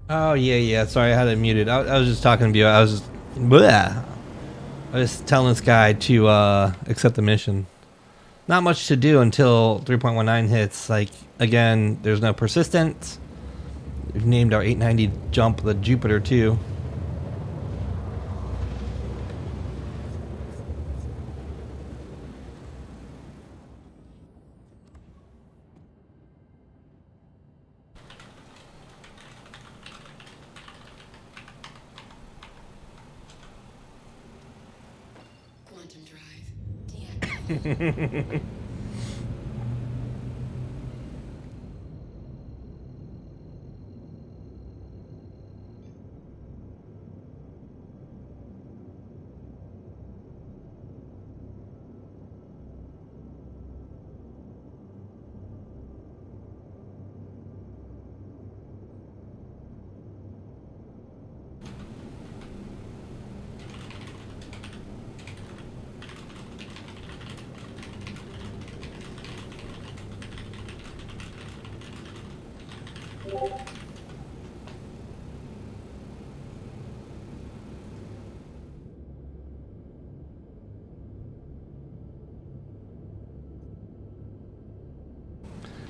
Oh yeah. Sorry, I had it muted. I was just talking to you. I was just, bleh. I was just telling this guy to accept the mission. Not much to do until 3.19 hits. Like again, there's no persistence. We've named our 890 jump the Jupiter too. Quantum drive deactivated.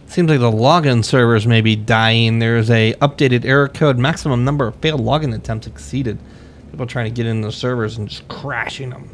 Seems like the login servers may be dying. There's a updated error code. Maximum number of failed login attempts exceeded. People trying to get into the servers and just crashing them.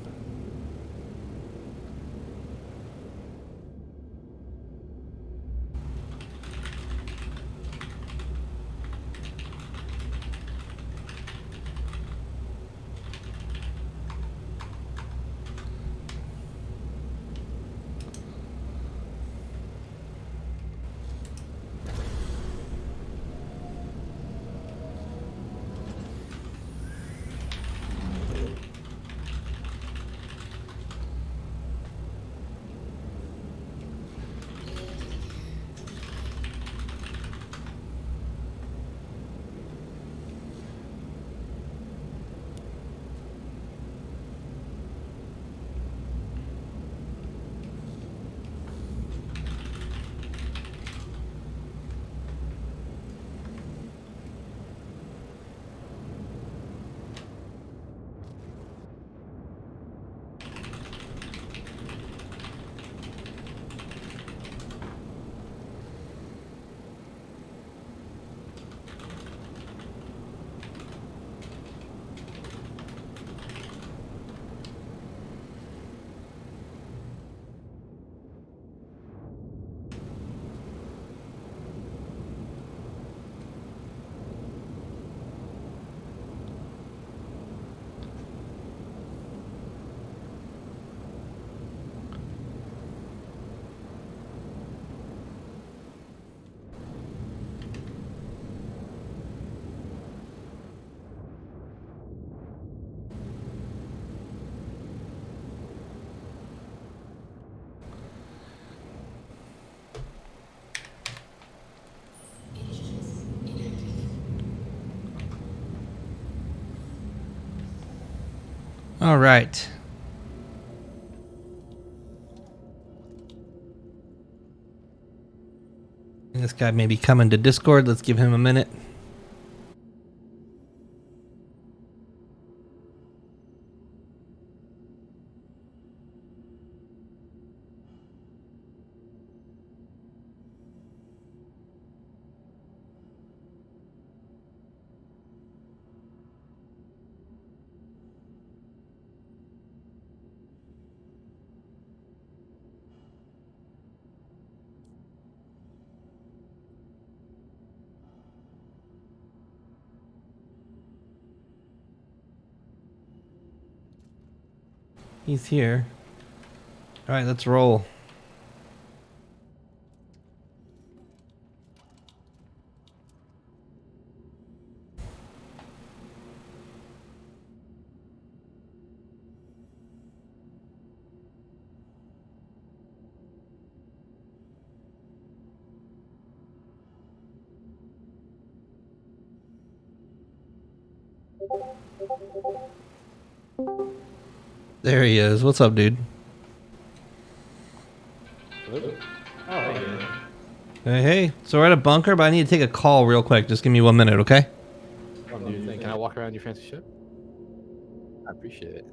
All right. This guy may be coming to Discord. Let's give him a minute. He's here. All right, let's roll. There he is. What's up, dude? Hey. So we're at a bunker, but I need to take a call real quick. Just give me 1 minute, okay? Do you think? Can I walk around your fancy ship? I appreciate it.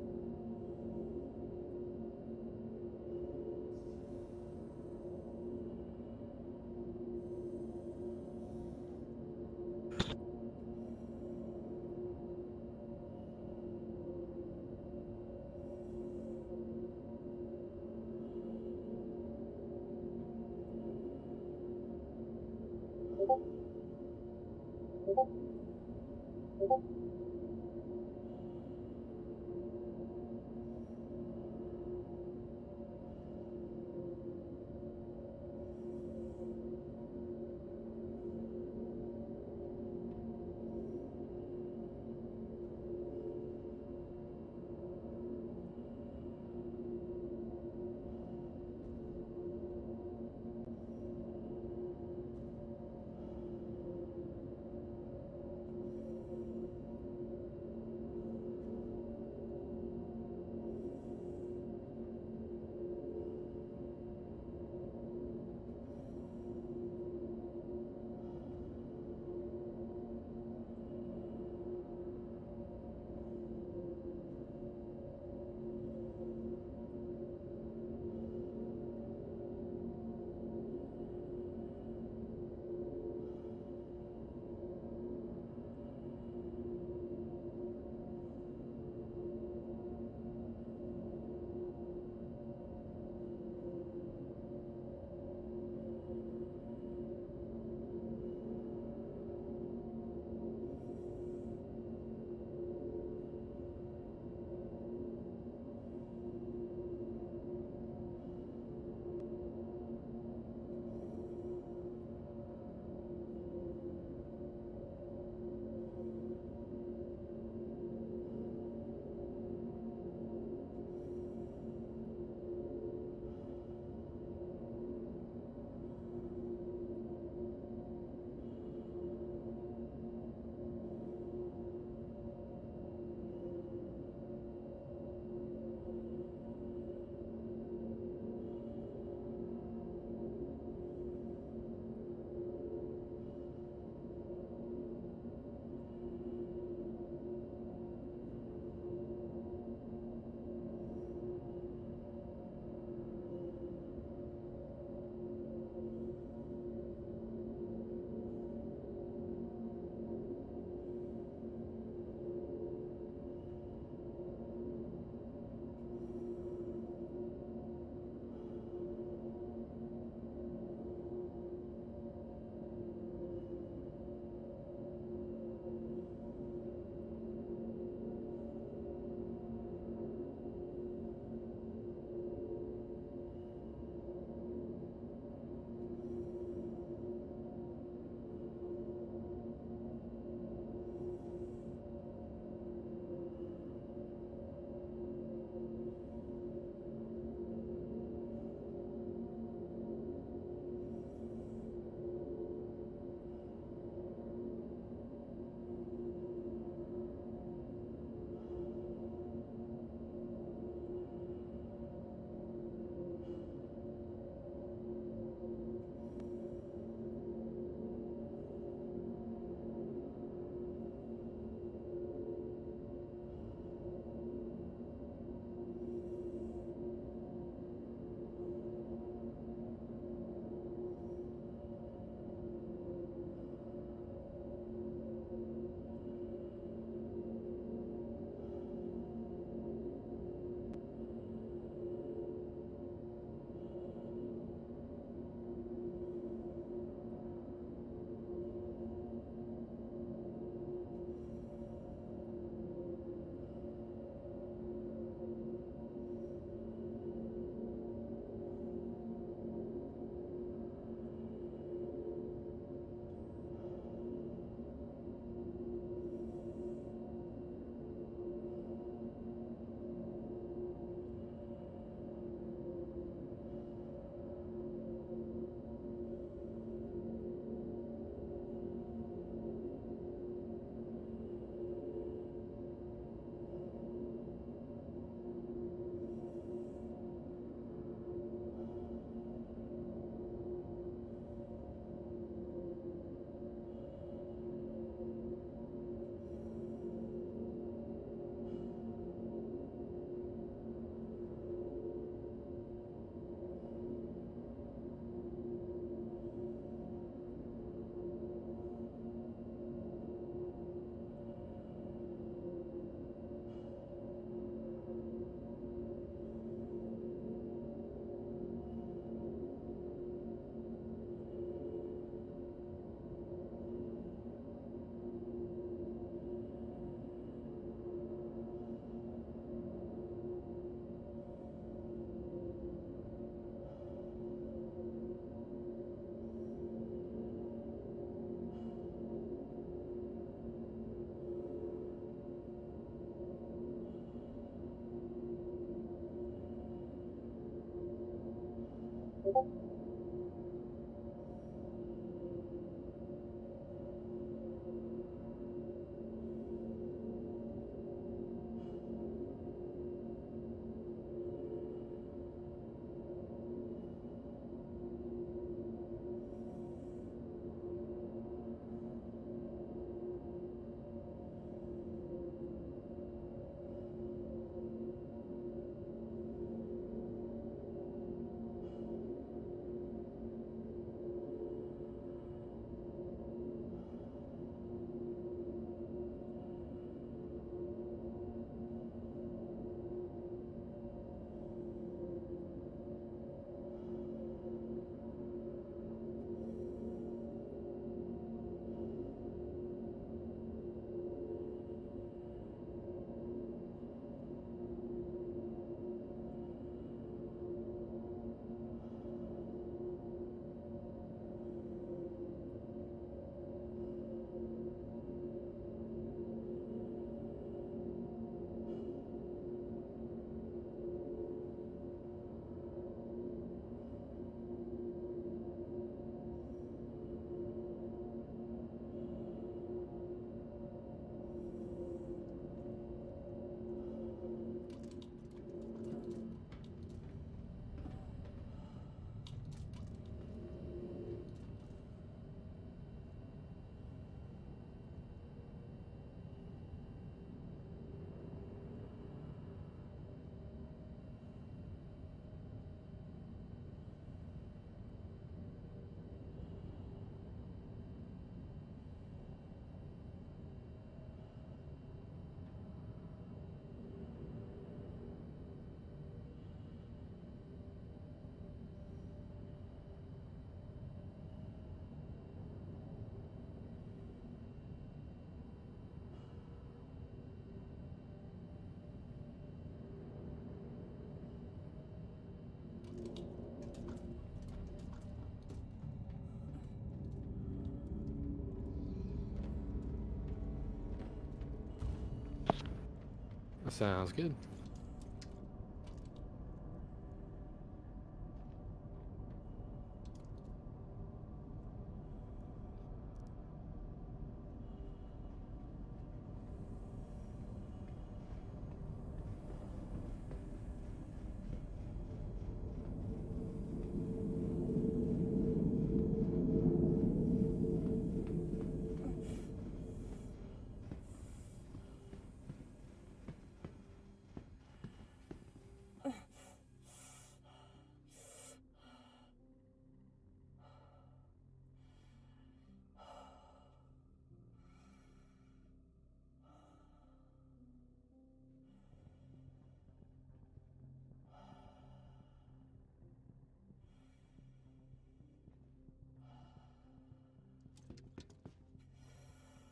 That sounds good.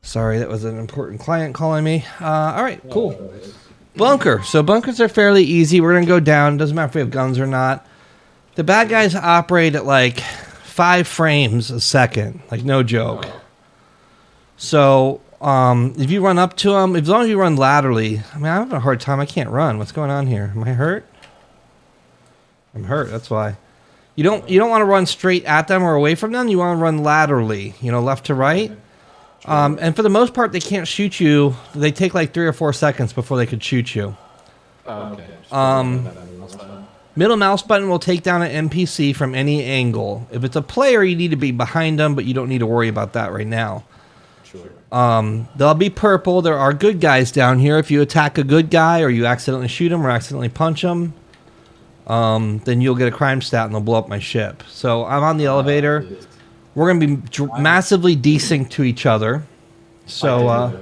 Sorry, that was an important client calling me. All right, cool. Bunker. So bunkers are fairly easy. We're going to go down. Doesn't matter if we have guns or not. The bad guys operate at like 5 frames a second. Like, no joke. So if you run up to them, as long as you run laterally. I mean, I'm having a hard time. I can't run. What's going on here? Am I hurt? I'm hurt. That's why. You don't want to run straight at them or away from them. You want to run laterally, left to right. And for the most part, they can't shoot you. They take like 3 or 4 seconds before they could shoot you. Okay. Middle mouse button will take down an NPC from any angle. If it's a player, you need to be behind them, but you don't need to worry about that right now. Sure. They'll be purple. There are good guys down here. If you attack a good guy or you accidentally shoot him or accidentally punch him, then you'll get a crime stat and they'll blow up my ship. So I'm on the elevator. We're going to be massively desync to each other. So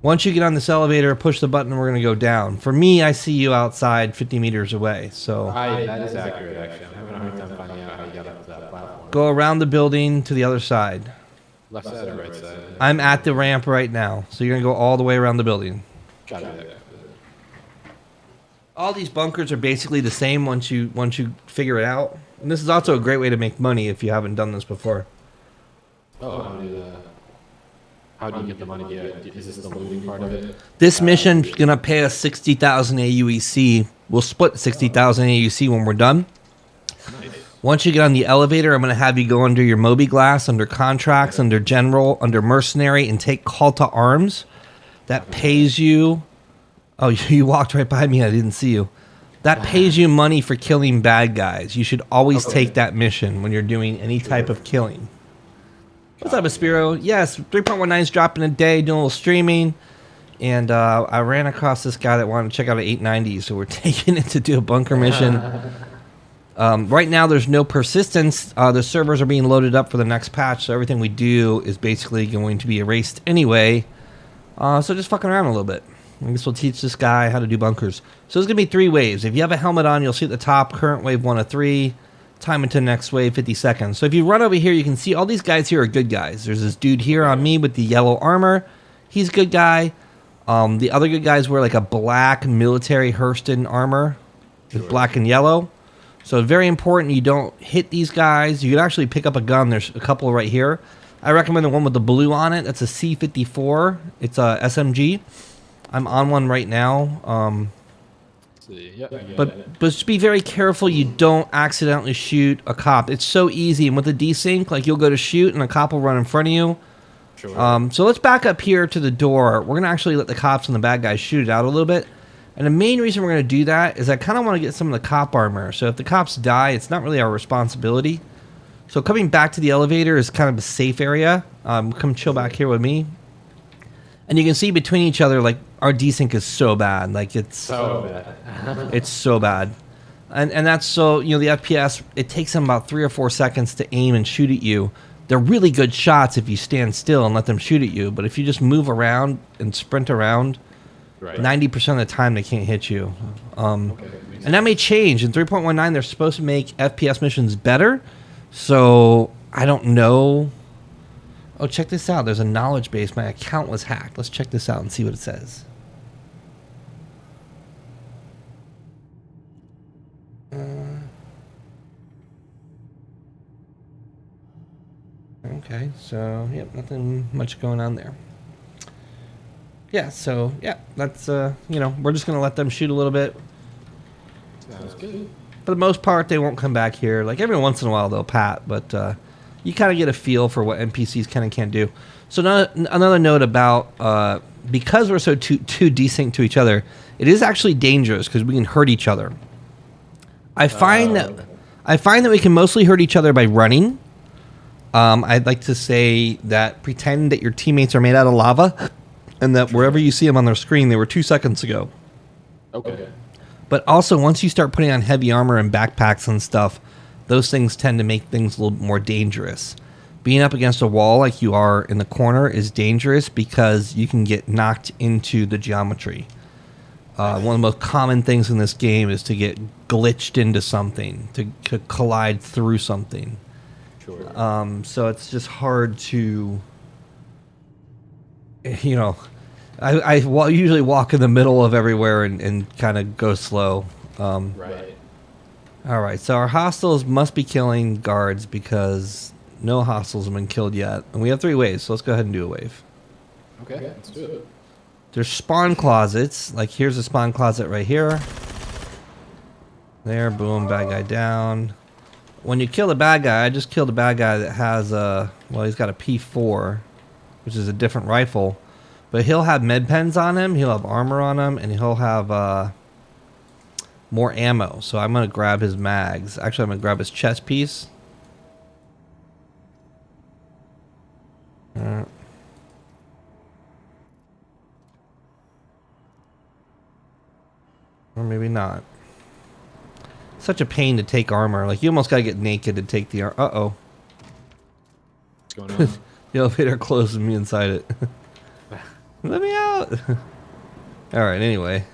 once you get on this elevator, push the button and we're going to go down. For me, I see you outside 50 meters away. So That is accurate, actually. I'm having a hard time finding out how you got up to that platform. go around the building to the other side. Left side or right side? I'm at the ramp right now. So you're going to go all the way around the building. Got it. All these bunkers are basically the same once you figure it out. And this is also a great way to make money if you haven't done this before. Oh, how do you get the money? Is this the looting part of it? This mission's gonna pay us 60,000 AUEC. We'll split 60,000 AUEC when we're done. Once you get on the elevator, I'm going to have you go under your Moby Glass, under contracts, under general, under mercenary, and take call to arms. That pays you. Oh, you walked right by me. I didn't see you. That pays you money for killing bad guys. You should always take that mission when you're doing any type of killing. What's up, Aspiro? Yes, 3.19 is dropping a day, doing a little streaming. And I ran across this guy that wanted to check out an 890, so we're taking it to do a bunker mission. Right now, there's no persistence. The servers are being loaded up for the next patch, so everything we do is basically going to be erased anyway. So just fucking around a little bit. I guess we'll teach this guy how to do bunkers. So there's going to be 3 waves. If you have a helmet on, you'll see at the top, current wave 1 of 3. Time into next wave, 50 seconds. So if you run over here, you can see all these guys here are good guys. There's this dude here on me with the yellow armor. He's a good guy. The other good guys wear like a black military Hurston armor with black and yellow. So very important you don't hit these guys. You can actually pick up a gun. There's a couple right here. I recommend the one with the blue on it. That's a C54. It's a SMG. I'm on one right now. But just be very careful you don't accidentally shoot a cop. It's so easy. And with the desync, like you'll go to shoot and a cop will run in front of you. So let's back up here to the door. We're going to actually let the cops and the bad guys shoot it out a little bit. And the main reason we're going to do that is I kind of want to get some of the cop armor. So if the cops die, it's not really our responsibility. So coming back to the elevator is kind of a safe area. Come chill back here with me. And you can see between each other, like, our desync is so bad. Like, it's so bad. It's so bad. And that's so, you know, the FPS, it takes them about 3 or 4 seconds to aim and shoot at you. They're really good shots if you stand still and let them shoot at you. But if you just move around and sprint around, 90% of the time they can't hit you. And that may change. In 3.19, they're supposed to make FPS missions better. So, I don't know. Oh, check this out. There's a knowledge base. My account was hacked. Let's check this out and see what it says. Okay, so, yep, nothing much going on there. Yeah, so, yeah, that's, you know, we're just going to let them shoot a little bit. Sounds good. For the most part, they won't come back here. Like, every once in a while, they'll pat, but you kind of get a feel for what NPCs can and can't do. So another note about, because we're so too desync to each other, it is actually dangerous because we can hurt each other. I find that we can mostly hurt each other by running. I'd like to say that pretend that your teammates are made out of lava and that wherever you see them on their screen, they were 2 seconds ago. Okay. But also, once you start putting on heavy armor and backpacks and stuff, those things tend to make things a little more dangerous. Being up against a wall like you are in the corner is dangerous because you can get knocked into the geometry. One of the most common things in this game is to get glitched into something, to collide through something. Sure. So it's just hard to, you know, I usually walk in the middle of everywhere and kind of go slow. Right. All right, so our hostiles must be killing guards because no hostiles have been killed yet. And we have 3 waves, so let's go ahead and do a wave. Okay, let's do it. There's spawn closets. Like, here's a spawn closet right here. There, boom, bad guy down. When you kill the bad guy, I just killed a bad guy that has a, well, he's got a P4, which is a different rifle. But he'll have med pens on him, he'll have armor on him, and he'll have more ammo. So I'm going to grab his mags. Actually, I'm going to grab his chest piece. Or maybe not. Such a pain to take armor. Like, you almost got to get naked to take the armor. Uh-oh. What's going on? The elevator closes me inside it. Let me out. Alright, anyway.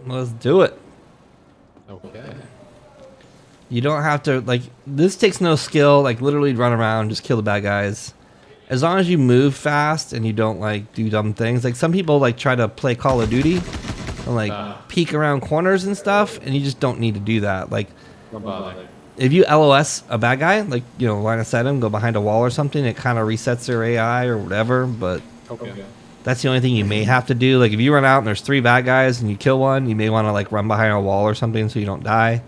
Let's do it. Okay. You don't have to, like, this takes no skill. Like, literally run around, just kill the bad guys. As long as you move fast and you don't, like, do dumb things. Like, some people, like, try to play Call of Duty and, like, peek around corners and stuff, and you just don't need to do that. Like, if you LOS a bad guy, like, you know, line of sight him, go behind a wall or something, it kind of resets their AI or whatever, but That's the only thing you may have to do. Like if you run out and there's 3 bad guys and you kill one, you may want to like run behind a wall or something so you don't die.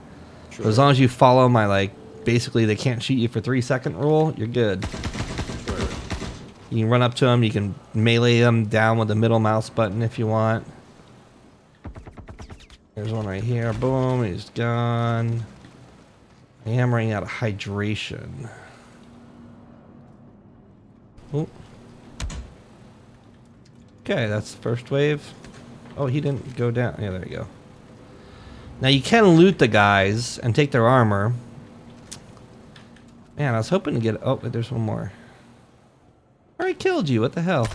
Sure. But as long as you follow my like basically they can't shoot you for 3-second rule, you're good. Sure. You can run up to them, you can melee them down with the middle mouse button if you want. There's one right here. Boom, he's gone. I am running out of hydration. Oh. Okay, that's the first wave. Oh, he didn't go down. Yeah, there you go. Now you can loot the guys and take their armor. Man, I was hoping to get... Oh, there's one more. I already killed you. What the hell?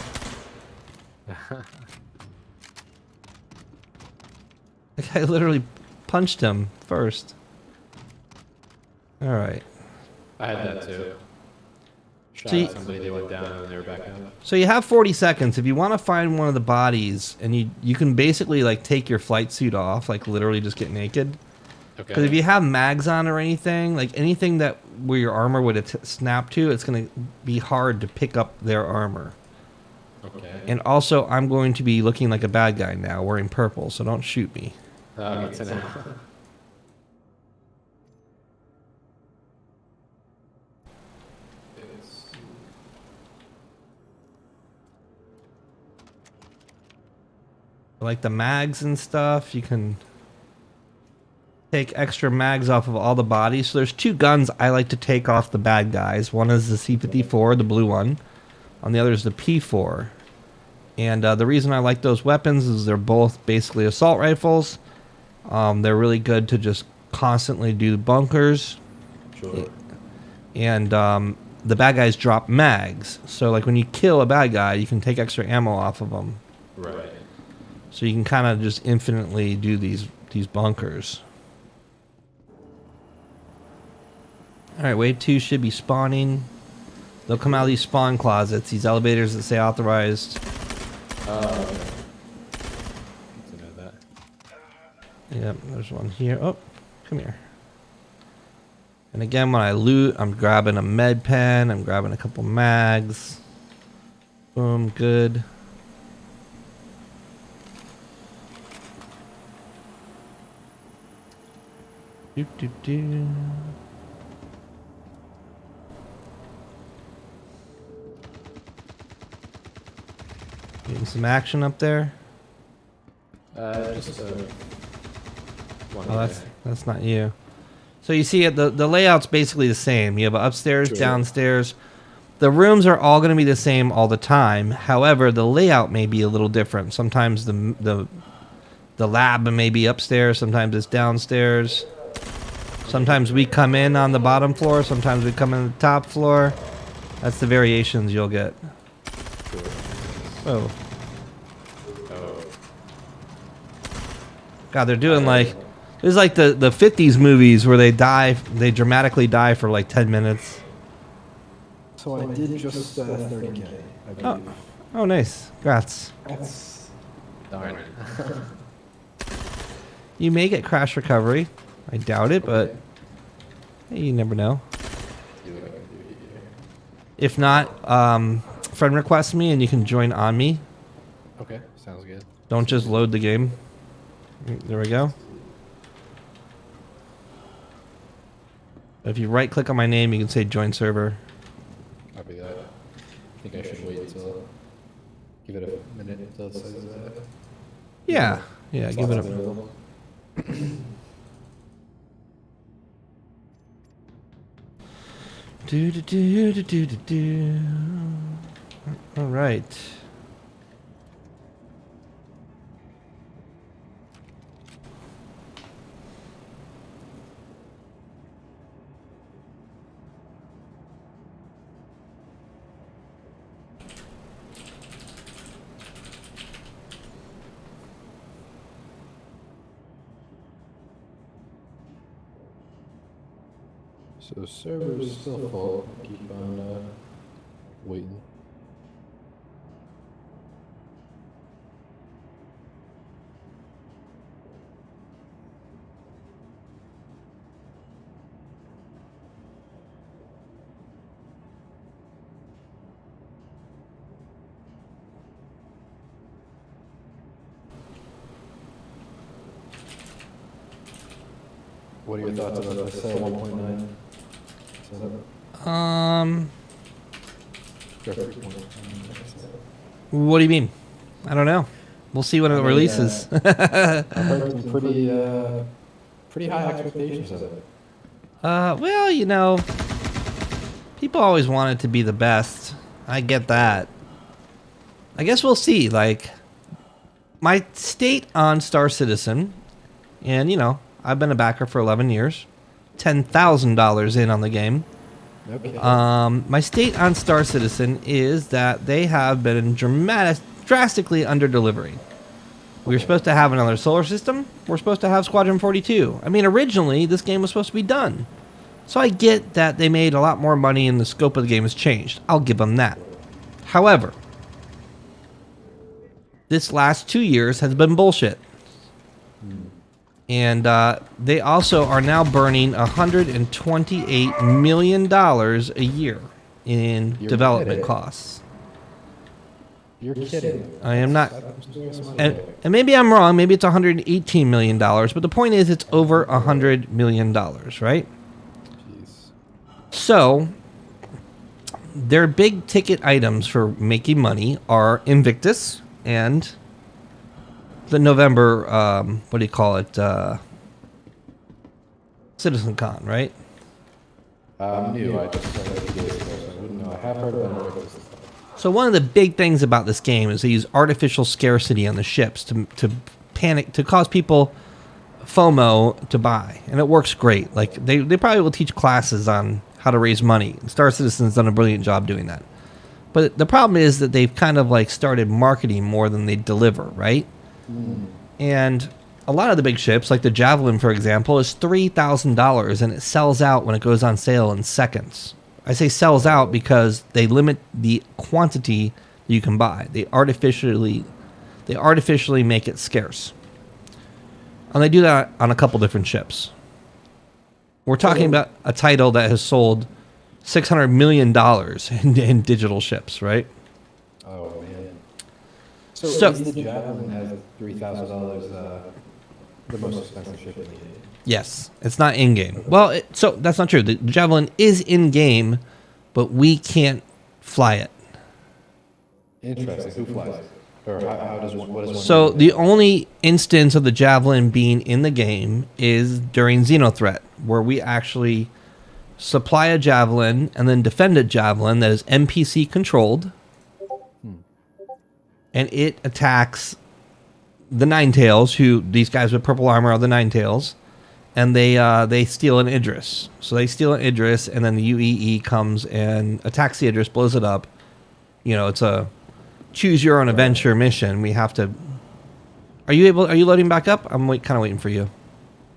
The guy literally punched him first. Alright. I had that too. Shot So you- at somebody, they went down and they were back up. So you have 40 seconds. If you want to find one of the bodies, and you can basically like take your flight suit off, like literally just get naked. Because if Okay. you have mags on or anything, like anything that where your armor would snap to, it's going to be hard to pick up their armor. Okay. And also, I'm going to be looking like a bad guy now, wearing purple, so don't shoot me. Good to know. Like the mags and stuff, you can take extra mags off of all the bodies. So there's 2 guns I like to take off the bad guys. One is the C-54, the blue one. On the other is the P4. And the reason I like those weapons is they're both basically assault rifles. They're really good to just constantly do bunkers. Sure. And the bad guys drop mags. So like when you kill a bad guy, you can take extra ammo off of them. Right. So you can kind of just infinitely do these bunkers. Alright, wave 2 should be spawning. They'll come out of these spawn closets, these elevators that say authorized. Good to know that. Yep, there's one here. Oh, come here. And again, when I loot, I'm grabbing a med pen, I'm grabbing a couple mags. Boom, good. Do, do, do. Getting some action up there. Just one Oh, guy. that's not you. So you see, the layout's basically the same. You have upstairs, Sure. downstairs. The rooms are all going to be the same all the time. However, the layout may be a little different. Sometimes the lab may be upstairs. Sometimes it's downstairs. Sometimes we come in on the bottom floor. Sometimes we come in on the top floor. That's the variations you'll get. Oh. Oh. God, they're doing like... This is like the 50s movies where they dramatically die for like 10 minutes. So I did just 30K, I believe. Oh, nice. Congrats. That's Darn. You may get crash recovery. I doubt it, but hey, you never know. See what I can do here. If not, friend request me and you can join on me. Okay, sounds good. Don't just load the game. There we go. If you right click on my name, you can say join server. Copy that. I think I should wait until... Give it a minute until it says that. Yeah, give it a... available. Do do do do do do do. All right. So server's still full. Keep on waiting. What are your thoughts about the Cell 1.9 setup? Or 3.9 setup? What do you mean? I don't know. We'll see when it releases. I've heard some pretty high expectations of it. Well, you know, people always want it to be the best. I get that. I guess we'll see. Like, my state on Star Citizen, and, you know, I've been a backer for 11 years, $10,000 in on the game. Okay. My state on Star Citizen is that they have been drastically under-delivering. We were supposed to have another solar system. We're supposed to have Squadron 42. I mean, originally, this game was supposed to be done. So I get that they made a lot more money and the scope of the game has changed. I'll give them that. However, this last 2 years has been bullshit. And they also are now burning $128 million a year in development costs. You're kidding. I am not. And maybe I'm wrong. Maybe it's $118 million. But the point is, it's over $100 million, right? Jeez. So, their big ticket items for making money are Invictus and the November, what do you call it? CitizenCon, right? I'm new. I just started 2 days ago, so I wouldn't know. I have heard about Invictus. So one of the big things about this game is they use artificial scarcity on the ships to panic, to cause people FOMO to buy, and it works great. Like they probably will teach classes on how to raise money. Star Citizen's done a brilliant job doing that. But the problem is that they've kind of like started marketing more than they deliver, right? And a lot of the big ships, like the Javelin, for example, is $3,000, and it sells out when it goes on sale in seconds. I say sells out because they limit the quantity you can buy. They artificially make it scarce. And they do that on a couple different ships. We're talking about a title that has sold $600 million in digital ships, right? Oh, man. So is the Javelin has $3,000 the most expensive ship in the game? Yes, it's not in-game. Well, so that's not true. The Javelin is in-game, but we can't fly it. Interesting. Who flies it? Or how does one? What does one? So do? the only instance of the Javelin being in the game is during Xenothreat, where we actually supply a Javelin and then defend a Javelin that is NPC controlled, and it attacks the Ninetails, who these guys with purple armor are the Ninetails, and they steal an Idris. So they steal an Idris, and then the UEE comes and attacks the Idris, blows it up. You know, it's a choose your own adventure mission. We have to. Are you loading back up? I'm kind of waiting for you.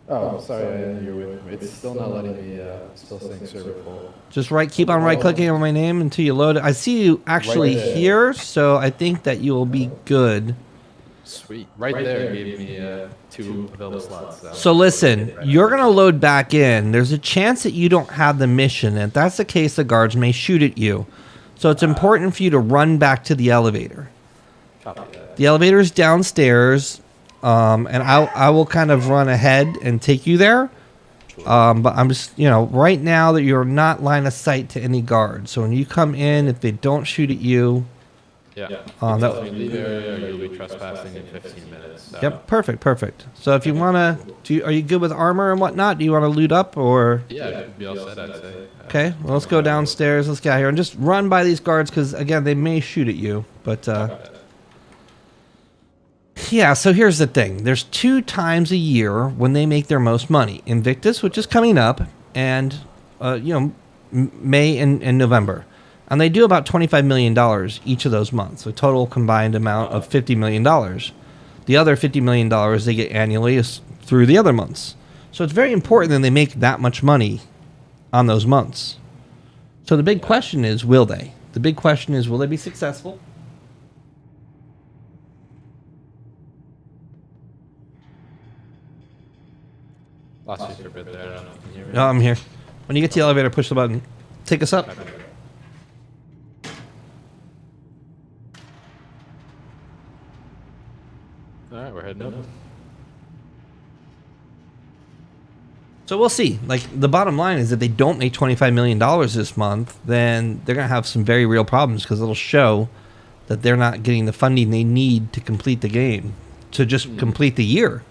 Oh, sorry, I didn't hear you with me. It's still not letting me. Still saying server full. Just keep on right clicking on my name until you load it. I see you actually Right there. here, so I think that you will be good. Sweet. Right there gave me 2 available slots. So listen, you're going to load back in. There's a chance that you don't have the mission. And if that's the case, the guards may shoot at you. So it's important for you to run back to the elevator. Copy that. The elevator is downstairs, and I will kind of run ahead and take you there. But I'm just, right now that you're not line of sight to any guards. So when you come in, if they don't shoot at you... Yeah. that, Leave area, or you'll be trespassing in 15 minutes. So. Yep, perfect. So if you want to, are you good with armor and whatnot? Do you want to loot up or? Yeah, it'd be all set, I'd say. Okay, well, let's go downstairs. Let's get out here and just run by these guards because again, they may shoot at you. But yeah. So here's the thing: there's 2 times a year when they make their most money: Invictus, which is coming up, and May and November. And they do about $25 million each of those months, a total combined amount of $50 million. The other $50 million they get annually is through the other months. So it's very important that they make that much money on those months. So the big question is, will they? The big question is, will they be successful? Lost you for a bit there. I don't know. Can you hear me? No, I'm here. When you get to the elevator, push the button. Take us up. All right, we're heading up. So we'll see. Like, the bottom line is, if they don't make $25 million this month, then they're going to have some very real problems, because it'll show that they're not getting the funding they need to complete the game, to just complete the year.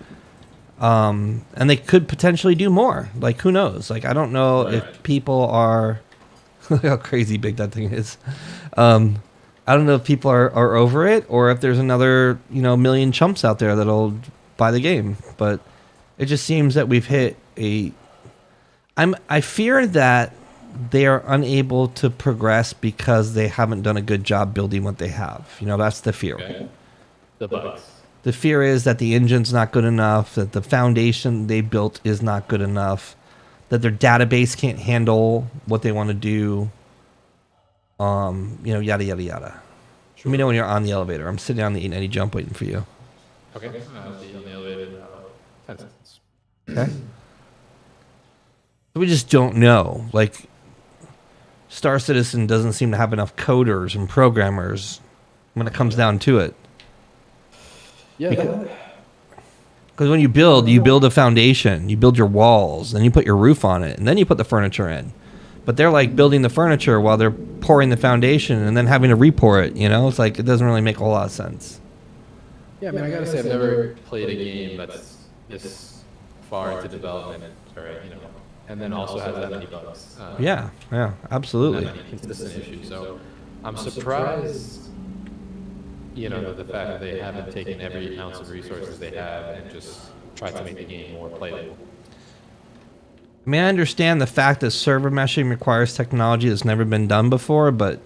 And they could potentially do more. Like, who knows? Like, I don't know if people are... Look how crazy big that thing is. I don't know if people are over it, or if there's another, million chumps out there that'll buy the game. But it just seems that we've hit I fear that they are unable to progress because they haven't done a good job building what they have. That's the fear. Okay. The bugs. The fear is that the engine's not good enough, that the foundation they built is not good enough, that their database can't handle what they want to do. Yada, yada, yada. Let me know when you're on the elevator. I'm sitting on the 890 jump waiting for you. Okay. I'll be on the elevator in 10 seconds. Okay. We just don't know. Like, Star Citizen doesn't seem to have enough coders and programmers when it comes down to it. Yeah. Because when you build a foundation, you build your walls, then you put your roof on it, and then you put the furniture in. But they're like building the furniture while they're pouring the foundation and then having to re-pour it, It's like, it doesn't really make a whole lot of sense. Yeah, I mean, I gotta say, I've never played a game that's this far into development, and then also has that many bugs. Yeah, absolutely. That many consistent issues. So I'm surprised, the fact that they haven't taken every ounce of resources they have and just tried to make the game more playable. I mean, I understand the fact that server meshing requires technology that's never been done before, but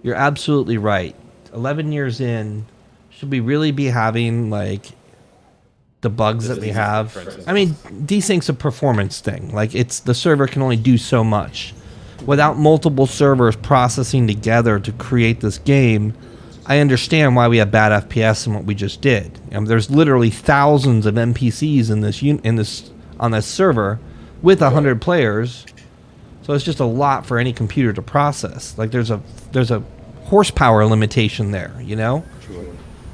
you're absolutely right. 11 years in, should we really be having, like, the bugs that we have? I mean, desync's a performance thing. Like, the server can only do so much. Without multiple servers processing together to create this game, I understand why we have bad FPS and what we just did. There's literally thousands of NPCs on this server with 100 players, so it's just a lot for any computer to process. Like, there's a horsepower limitation there, Sure.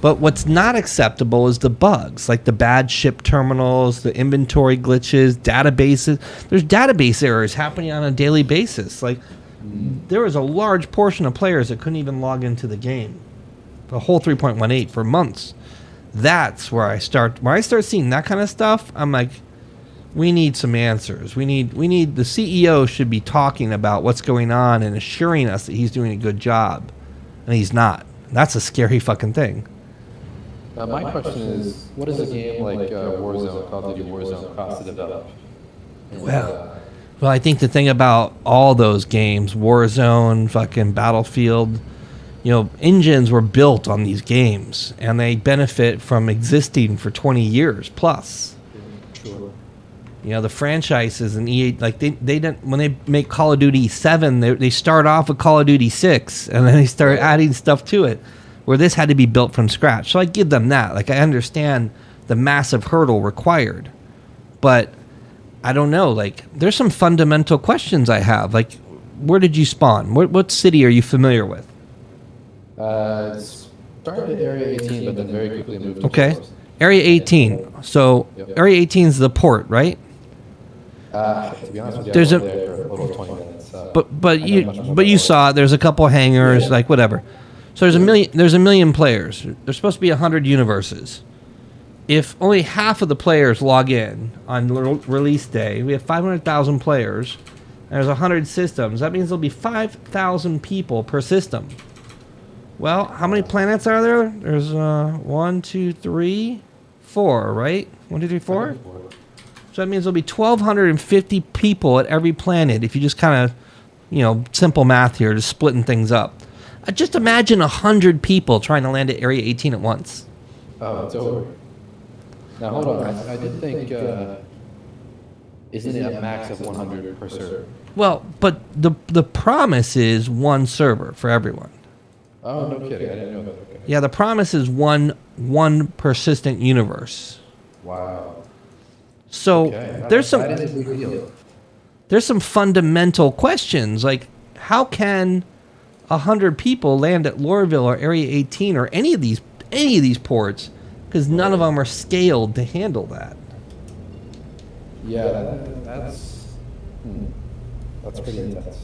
But what's not acceptable is the bugs, like the bad ship terminals, the inventory glitches, databases. There's database errors happening on a daily basis. Like, there was a large portion of players that couldn't even log into the game, the whole 3.18 for months. That's where I start seeing that kind of stuff. I'm like, we need some answers. We need the CEO should be talking about what's going on and assuring us that he's doing a good job, and he's not. That's a scary fucking thing. My question is, what does a game like Warzone, Call of Duty Warzone, cost to develop? Well, I think the thing about all those games, Warzone, fucking Battlefield, engines were built on these games, and they benefit from existing for 20 years plus. Sure. The franchises and EA, like they don't, when they make Call of Duty 7, they start off with Call of Duty 6, and then they start adding stuff to it, where this had to be built from scratch. So I give them that. Like, I understand the massive hurdle required, but I don't know. Like, there's some fundamental questions I have. Like, where did you spawn? What city are you familiar with? Started at Area 18, but then very quickly moved to Okay. Forest. Area 18. So Yep. Area 18 is the port, right? To be honest with you, There's I a- was there for a little 20 minutes. But I know much more about you it. saw it. There's a couple hangars, Yeah. like whatever. So there's a million players. There's supposed to be 100 universes. If only half of the players log in on release day, we have 500,000 players, and there's 100 systems. That means there'll be 5,000 people per system. Well, how many planets are there? There's 1, 2, 3, 4, right? 1, 2, 3, 4. So that means there'll be 1,250 people at every planet if you just kind of, simple math here, just splitting things up. Just imagine 100 people trying to land at Area 18 at once. Oh, it's over. Now, hold on. I did think, isn't it a max of 100 per server? Well, but the promise is one server for everyone. Oh, no kidding. I didn't know that. Okay. Yeah, the promise is one persistent universe. Wow. So Okay. there's That is a big deal. there's some fundamental questions, like how can 100 people land at Lorville or Area 18 or any of these ports, because none of them are scaled to handle that. Yeah, that's pretty intense.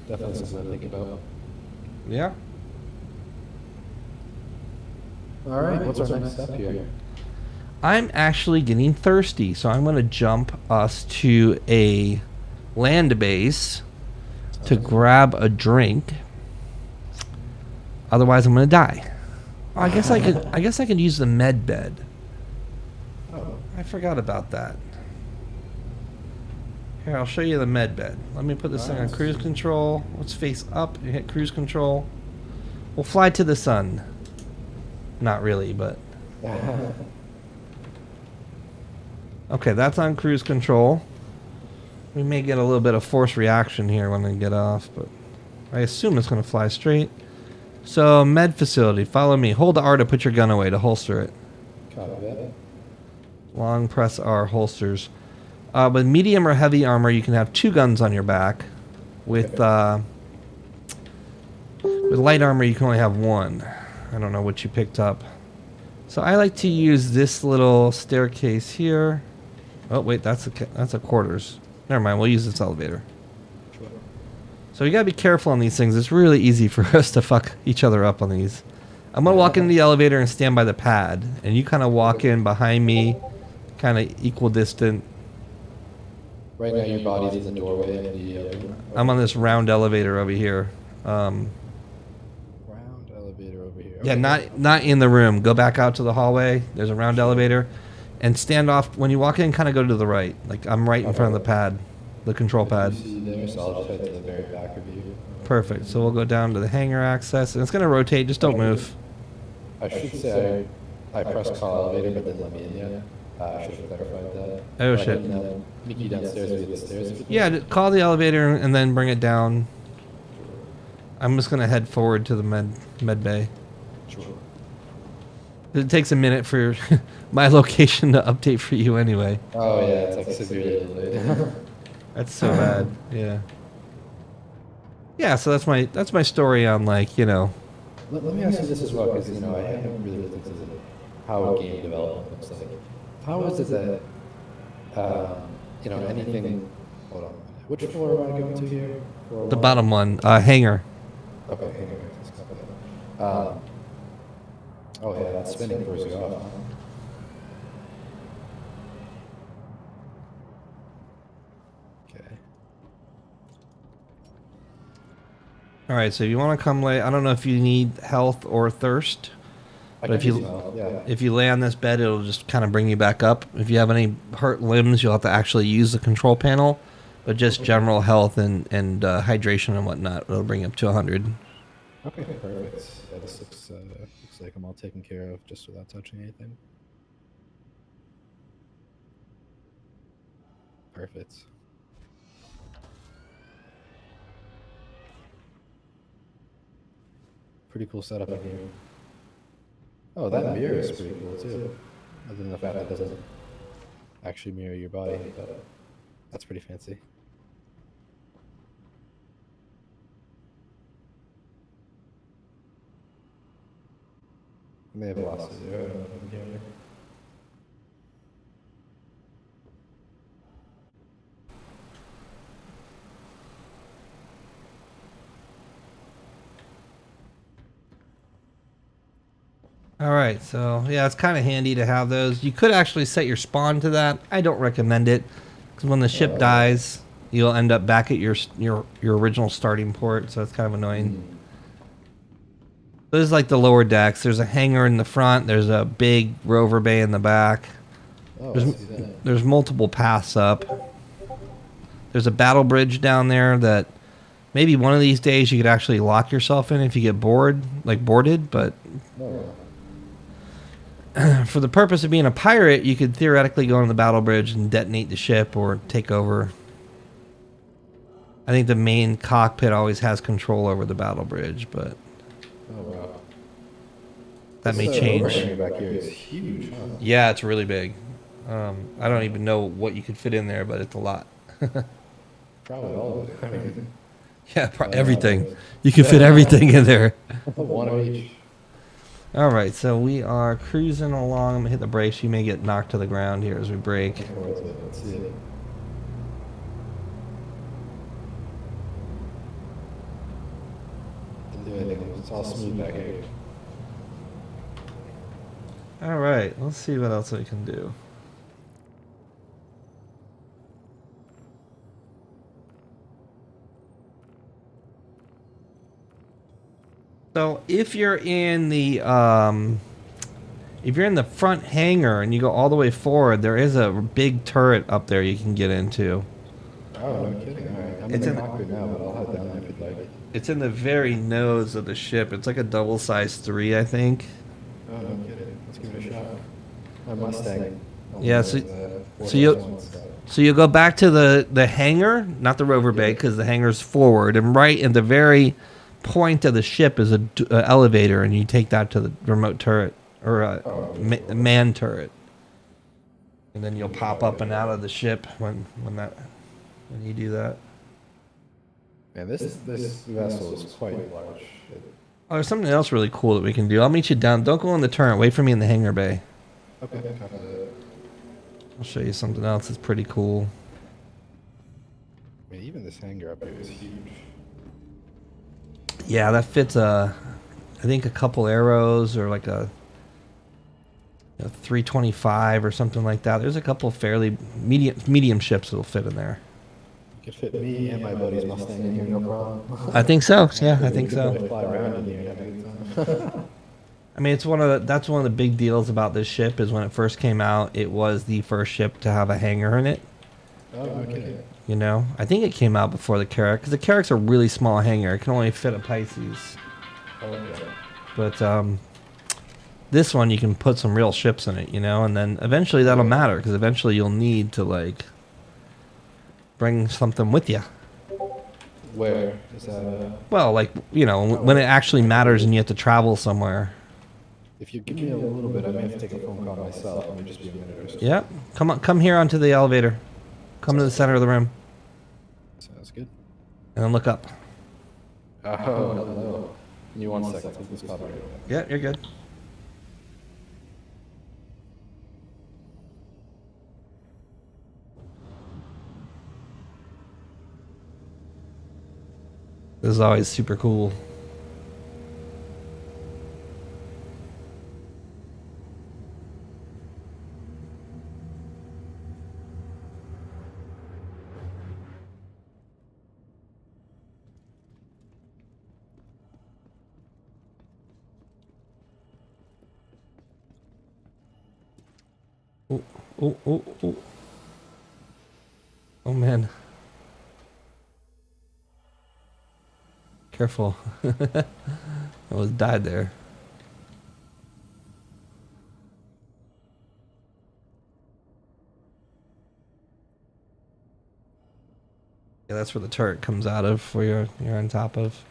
Definitely something to think about. Yeah. All right, what's our next step here? I'm actually getting thirsty, so I'm going to jump us to a land base to grab a drink. Otherwise, I'm going to die. Oh, I guess I could use the med bed. Oh, I forgot about that. Here, I'll show you the med bed. Let me put this thing on cruise control. Let's face up and hit cruise control. We'll fly to the sun. Not really, but... Okay, that's on cruise control. We may get a little bit of force reaction here when I get off, but I assume it's going to fly straight. So, med facility, follow me. Hold R to put your gun away to holster it. copy that. Long press R holsters. With medium or heavy armor, you can have 2 guns on your back. With light armor, you can only have 1. I don't know what you picked up. So I like to use this little staircase here. Oh wait, that's a quarters. Never mind, we'll use this elevator. Sure. So you gotta be careful on these things. It's really easy for us to fuck each other up on these. I'm gonna walk into the elevator and stand by the pad, and you kind of walk in behind me, kind of equal distant. Right now your body's in the doorway of the I'm on this round elevator over here. round elevator over here. Yeah, Okay. not in the room. Go back out to the hallway. There's a round elevator, and stand off when you walk in. Kind of go to the right. Like I'm right in front of the pad, the control pad. You see there, so I'll just head to the very back of you. Perfect. So we'll go down to the hangar access, and it's gonna rotate. Just don't move. I should say I pressed call elevator, but didn't let me in yet. I should have clarified that. Oh, But I shit. can, meet you downstairs via the stairs. if you Yeah, want. call the elevator and then bring it down. I'm just gonna head forward to the med bay. Sure. It takes a minute for my location to update for you anyway. Oh yeah, it's like severely delayed. That's so bad. Yeah. Yeah. So that's my story on, like, you know. Let me ask you this as well, because you know I haven't really looked into how game development looks like. How is it that you know anything? Hold on. Which floor am I going to here? Floor The one? bottom one, hangar. Okay, hang on. Let's copy that. Oh yeah, that's spinning throws you off. Huh? Okay. All right. So you want to come lay? I don't know if you need health or thirst. I But if can you- smell, yeah. If you lay on this bed, it'll just kind of bring you back up. If you have any hurt limbs, you'll have to actually use the control panel. But just general health and hydration and whatnot, it'll bring you up to 100. Okay, perfect. Yeah, this looks like I'm all taken care of just without touching anything. Perfect. Pretty cool setup in here. Oh, that mirror is pretty cool too. Other than the fact that it doesn't actually mirror your body, but that's pretty fancy. They have lots to do. I don't know if I'm here. All right, so yeah, it's kind of handy to have those. You could actually set your spawn to that. I don't recommend it because when the ship dies, you'll end up back at your original starting port, so it's kind of annoying. This is like the lower decks. There's a hangar in the front. There's a big rover bay in the back. Oh, There's, I see that. there's multiple paths up. There's a battle bridge down there that maybe one of these days you could actually lock yourself in if you get bored, like boarded, but No. for the purpose of being a pirate, you could theoretically go on the battle bridge and detonate the ship or take over. I think the main cockpit always has control over the battle bridge, but Oh wow. that may This, change. overhang back here is huge, huh? Yeah, it's really big. I don't even know what you could fit in there, but it's a lot. Probably all of it. I mean, Yeah, everything. You can fit everything in there. One of each. All right, so we are cruising along. I'm gonna hit the brakes. You may get knocked to the ground here as we brake. Let's see it. Didn't do anything. It's all smooth back here. All right, let's see what else we can do. So if you're in the front hangar and you go all the way forward, there is a big turret up there you can get into. Oh, no kidding. All right. I'm in the cockpit now, but I'll head down there if you'd like. It's in the very nose of the ship. It's like a double-sized 3, I think. Oh, no kidding. Let's give it a shot. My Mustang. Yeah, so you'll go back to the hangar, not the rover bay, because the hangar's forward, and right in the very point of the ship is a elevator, and you take that to the remote turret or a man turret, and then you'll pop up and out of the ship when you do that. Man, this vessel is quite large. Oh, there's something else really cool that we can do. I'll meet you down. Don't go in the turret. Wait for me in the hangar bay. Okay. I'll show you something else that's pretty cool. I mean, even this hangar up here is huge. Yeah, that fits I think a couple arrows or like a 325 or something like that. There's a couple fairly medium ships that'll fit in there. You could fit me and my buddy's Mustang in here, no problem. I think so. Yeah, I think so. Fly around in here and have a good time. I mean, that's one of the big deals about this ship is when it first came out, it was the first ship to have a hangar in it. Oh, okay. You know, I think it came out before the Carrack, because the Carrack's a really small hangar. It can only fit a Pisces. Okay. But this one, you can put some real ships in it, you know, and then eventually that'll matter, because eventually you'll need to, like, bring something with you. Where is that? Well, like, you know, when it actually matters and you have to travel somewhere. If you give me a little bit, I may have to take a phone call myself. It may just be a minute or so. Yep. Come here onto the elevator. Come to the center of the room. Sounds good. And then look up. Oh, hello. Give me 1 second. Take this pop right away. Yeah, you're good. This is always super cool. Oh. Oh, man. Careful. I almost died there. Yeah, that's where the turret comes out of, where you're on top of.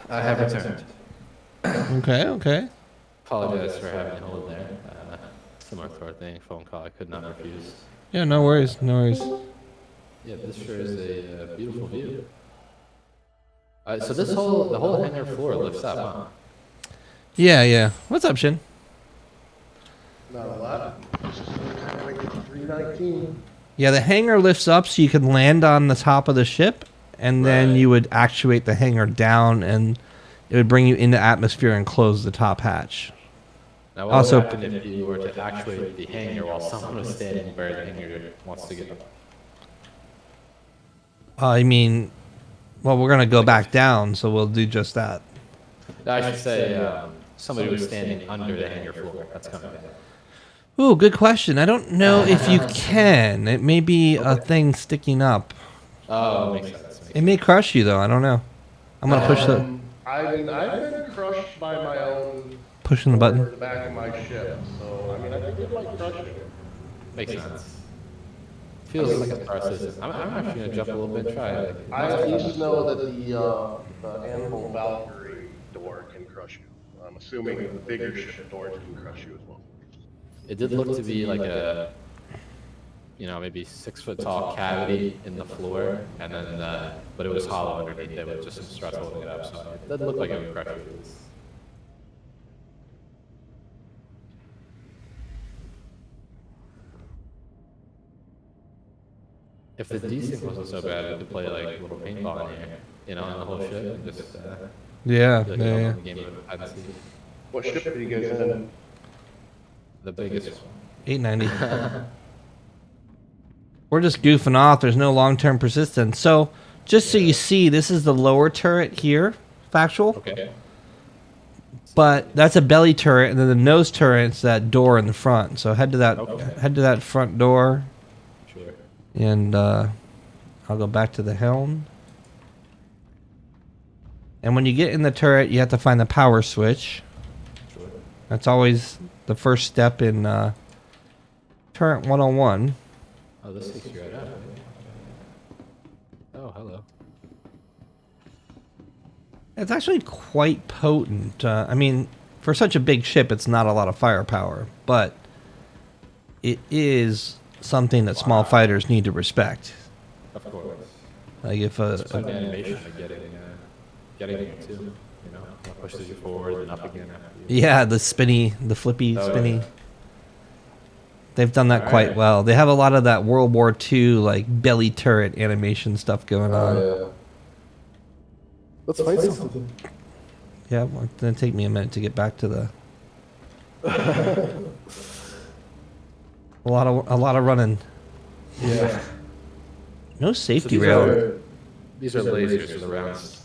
I have returned. Okay. Apologize for having to hold there. Similar Thor thing, phone call I could not refuse. Yeah, no worries, no worries. Yeah, this sure is a beautiful view. So the whole hangar floor lifts up, huh? Yeah, yeah. What's up, Shin? Not a lot. Just kind of like 319. Yeah, the hangar lifts up so you can land on the top of the ship, and then you would actuate the hangar down, and it would bring you into atmosphere and close the top hatch. Now, what Also- would happen if you were to actuate the hangar while someone was standing where the hangar wants to go? I mean, well, we're gonna go back down, so we'll do just that. I should say somebody was standing under the hangar floor. That's kind of bad. Ooh, good question. I don't know if you can. It may be a thing sticking up. Oh, makes sense. It may crush you, though. I don't know. I'm gonna push the I mean, I've been crushed by my own pushing the button. the back of my ship, so I mean, I think it might crush it. Makes sense. Feels like a process. I'm actually gonna jump a little bit and try it. I used to know that the Anvil Valkyrie door can crush you. I'm assuming the bigger ship doors can crush you as well. It did look to be like a, maybe 6 foot tall cavity in the floor, and then, but it was hollow underneath it with just some struts holding it up, so it did look like it would crush you. If the desync wasn't so bad, we could play like a little paintball in here, in the whole ship, and just Yeah, feel like yeah, yeah. the game of hide and seek. What ship are you guys in? The biggest one. 890. We're just goofing off. There's no long-term persistence. So, just so you see, this is the lower turret here, factual. Okay. But that's a belly turret, and then the nose turret's that door in the front. So head to that front door, Sure. and I'll go back to the helm. And when you get in the turret, you have to find the power switch. Sure. That's always the first step in Turret 101. Oh, this takes you right out. Oh, hello. It's actually quite potent. I mean, for such a big ship, it's not a lot of firepower, but it is something that small fighters need to respect. Of course. Like if It's like the animation of getting it too. It pushes you forward and up again after you. yeah, the flippy, Oh, spinny. yeah. They've done that quite Alright. well. They have a lot of that World War II like belly turret animation stuff going on. Yeah. Let's fight something. Yeah, well, it's gonna take me a minute to get back to the. a lot of running. Yeah. No safety these rail. These are lasers for the rounds.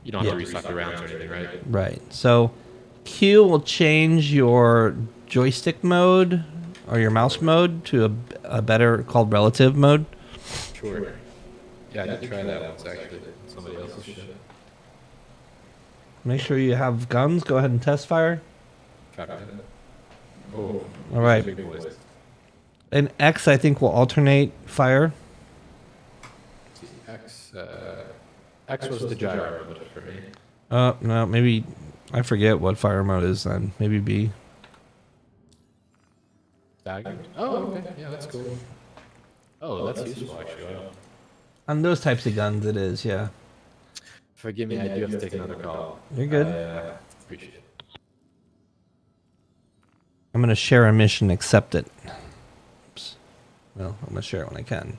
You don't have to restock the rounds or anything, right? Right. So Q will change your joystick mode or your mouse mode to a better called relative mode. Sure. Yeah, I did try that once actually. Somebody else's ship. Make sure you have guns. Go ahead and test fire. Tried that. Oh. All right. Big boys. And X, I think, will alternate fire. X was the gyro mode for me. No, maybe I forget what fire mode is then. Maybe B. Dagger? Oh, okay. Yeah, that's cool. Oh, that's useful actually. Wow. On those types of guns, it is. Yeah. Forgive me, I do have to take another call. You're good. Appreciate it. I'm gonna share a mission. Accept it. Oops. Well, I'm gonna share it when I can.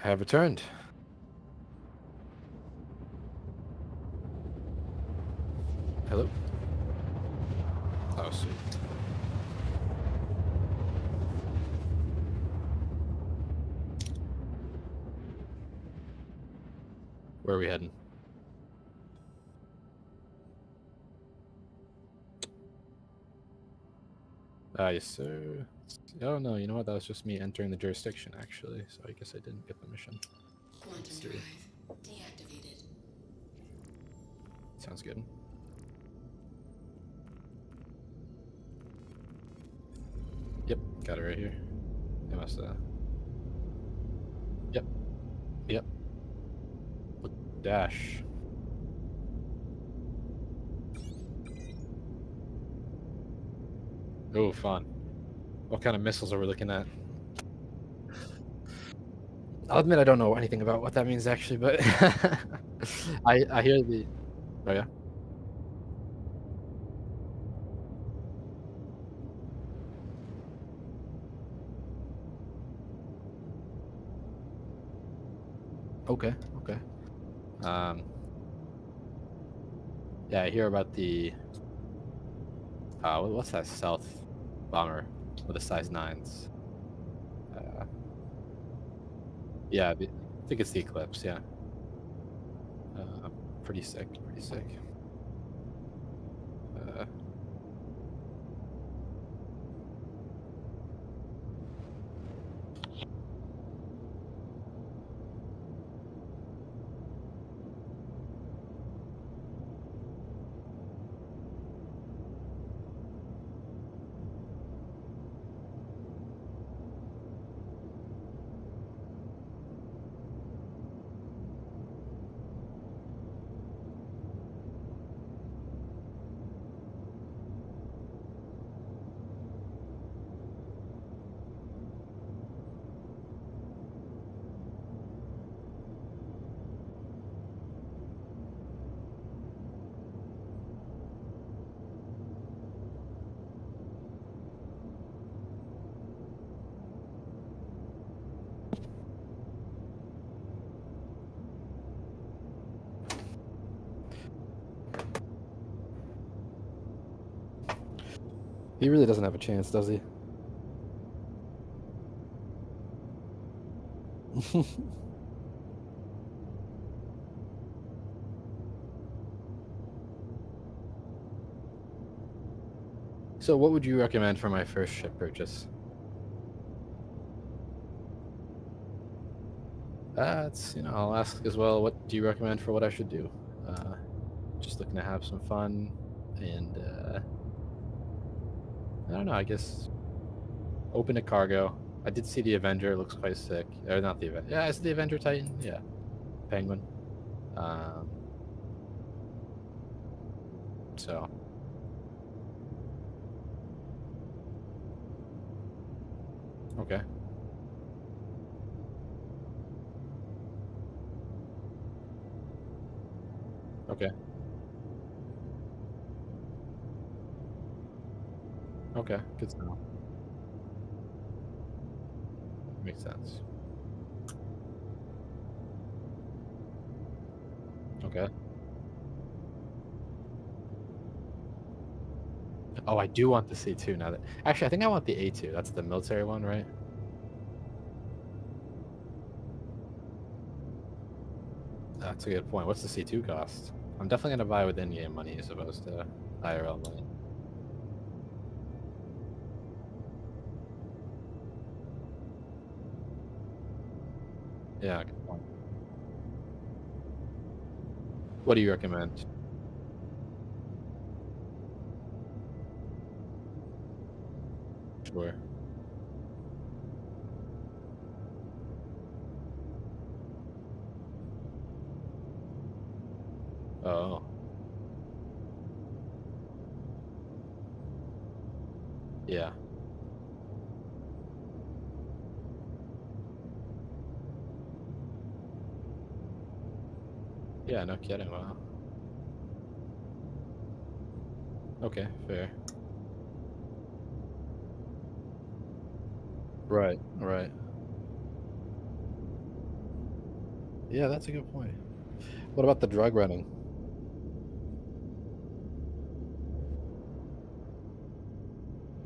have returned. Hello? Oh, sweet. Where are we heading? Yes, sir. Oh, no, you know what? That was just me entering the jurisdiction, actually. So I guess I didn't get the mission. Quantum drive deactivated. Sounds good. Yep, got it right here. I must, Yep. Yep. Look, dash. Oh, fun. What kind of missiles are we looking at? I'll admit I don't know anything about what that means actually, but I hear the. Oh yeah. Okay. Okay. Yeah, I hear about the. What's that stealth bomber with a size 9s? Yeah, I think it's the Eclipse. Yeah. Pretty sick. Pretty sick. He really doesn't have a chance, does he? So what would you recommend for my first ship purchase? I'll ask as well, what do you recommend for what I should do? Just looking to have some fun and, I don't know, I guess open a cargo. I did see the Avenger, it looks quite sick. Or not the Avenger. Yeah, it's the Avenger Titan. Yeah. Penguin. So. Okay. Okay. Okay, good to know. Makes sense. Okay. Oh, I do want the C2 now that. Actually, I think I want the A2. That's the military one, right? That's a good point. What's the C2 cost? I'm definitely gonna buy with in-game money as opposed to IRL money. Yeah, good point. What do you recommend? Sure. Oh. Yeah. Yeah, no kidding. Wow. Okay, fair. Right, right. Yeah, that's a good point. What about the drug running?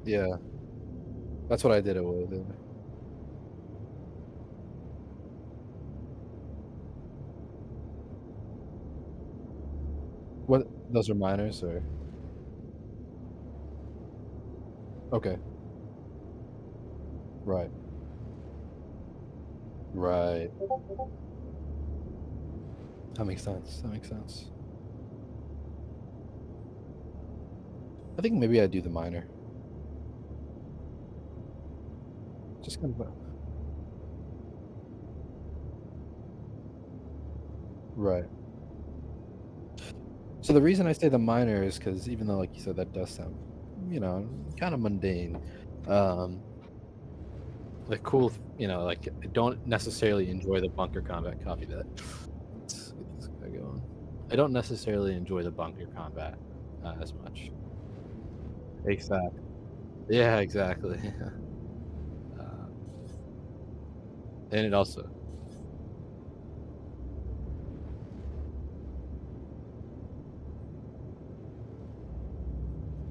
Yeah, that's what I did it with. What? Those are minors, or okay, right, right. That makes sense. That makes sense. I think maybe I do the minor. Just kind of right. So the reason I say the minor is because even though, like you said, that does sound, kind of mundane. Um, the cool, like I don't necessarily enjoy the bunker combat. Copy that. Let's get this guy going. I don't necessarily enjoy the bunker combat as much. Exactly. Yeah, exactly. And it also,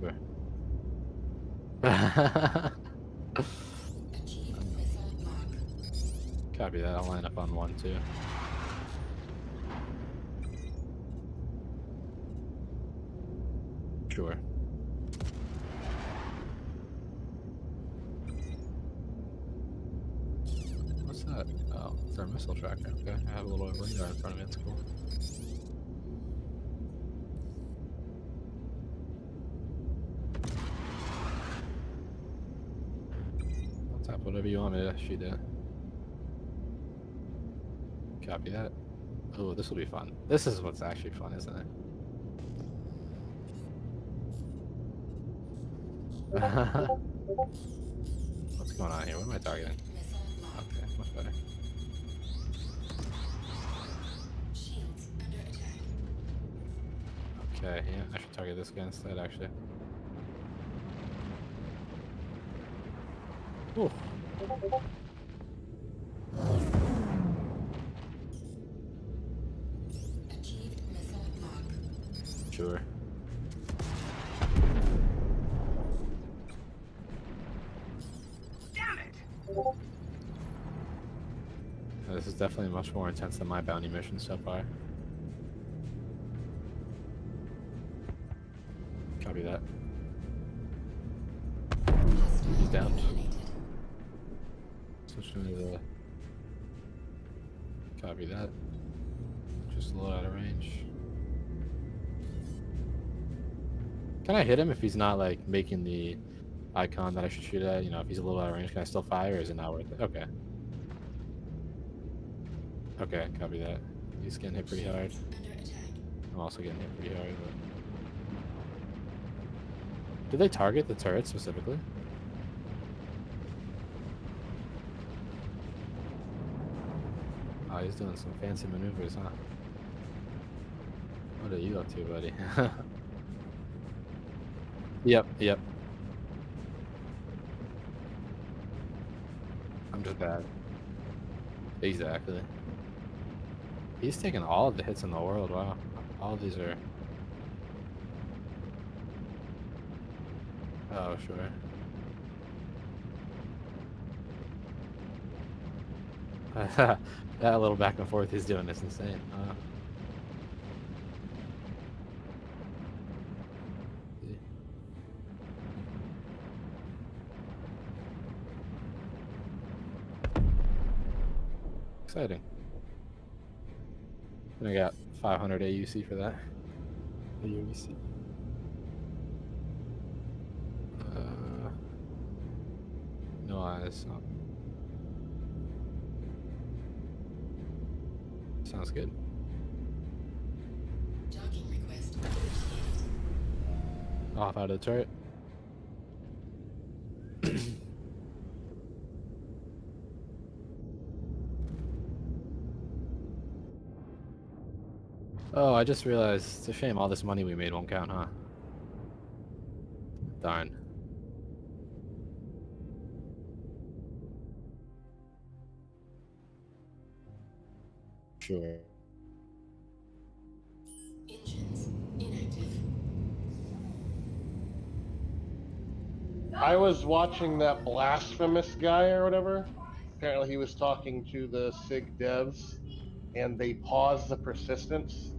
sure. Copy that. I'll line up on 1 too. Sure. What's that? Oh, it's our missile tracker. Okay, I have a little radar in front of me. That's cool. I'll tap whatever you want me to shoot at. Copy that. Oh, this will be fun. This is what's actually fun, isn't it? What's going on here? What am I targeting? Okay, much better. Okay, yeah, I should target this guy instead, actually. Ooh. Sure. Damn it! This is definitely much more intense than my bounty mission so far. Copy that. He's down. Switch to the. Copy that. Just a little out of range. Can I hit him if he's not like making the icon that I should shoot at? If he's a little out of range, can I still fire, or is it not worth it? Okay. Okay, copy that. He's getting hit pretty hard. I'm also getting hit pretty hard. But... Did they target the turret specifically? Oh, he's doing some fancy maneuvers, huh? What are you up to, buddy? Yep. I'm just bad. Exactly. He's taking all of the hits in the world, wow. All of these are... Oh, sure. That little back and forth he's doing is insane. Exciting. And I got 500 AUC for that. AUC. No eyes. Oh. Sounds good. Docking request. Off out of the turret. Oh, I just realized it's a shame all this money we made won't count, huh? Darn. Sure. Engines inactive. I was watching that blasphemous guy or whatever. Apparently, he was talking to the SIG devs, and they paused the persistence.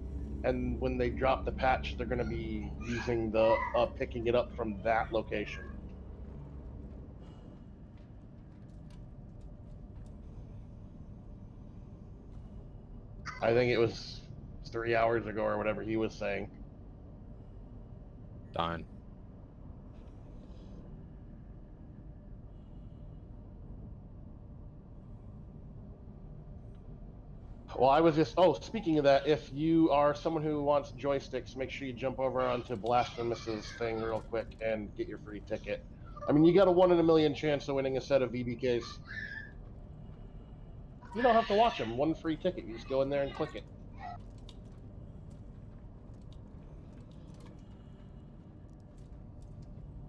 And when they drop the patch, they're going to be using the picking it up from that location. I think it was 3 hours ago or whatever he was saying. Darn. Well, I was just. Oh, speaking of that, if you are someone who wants joysticks, make sure you jump over onto Blasphemous's thing real quick and get your free ticket. I mean, you got a 1 in a million chance of winning a set of VBKs. You don't have to watch them. One free ticket. You just go in there and click it.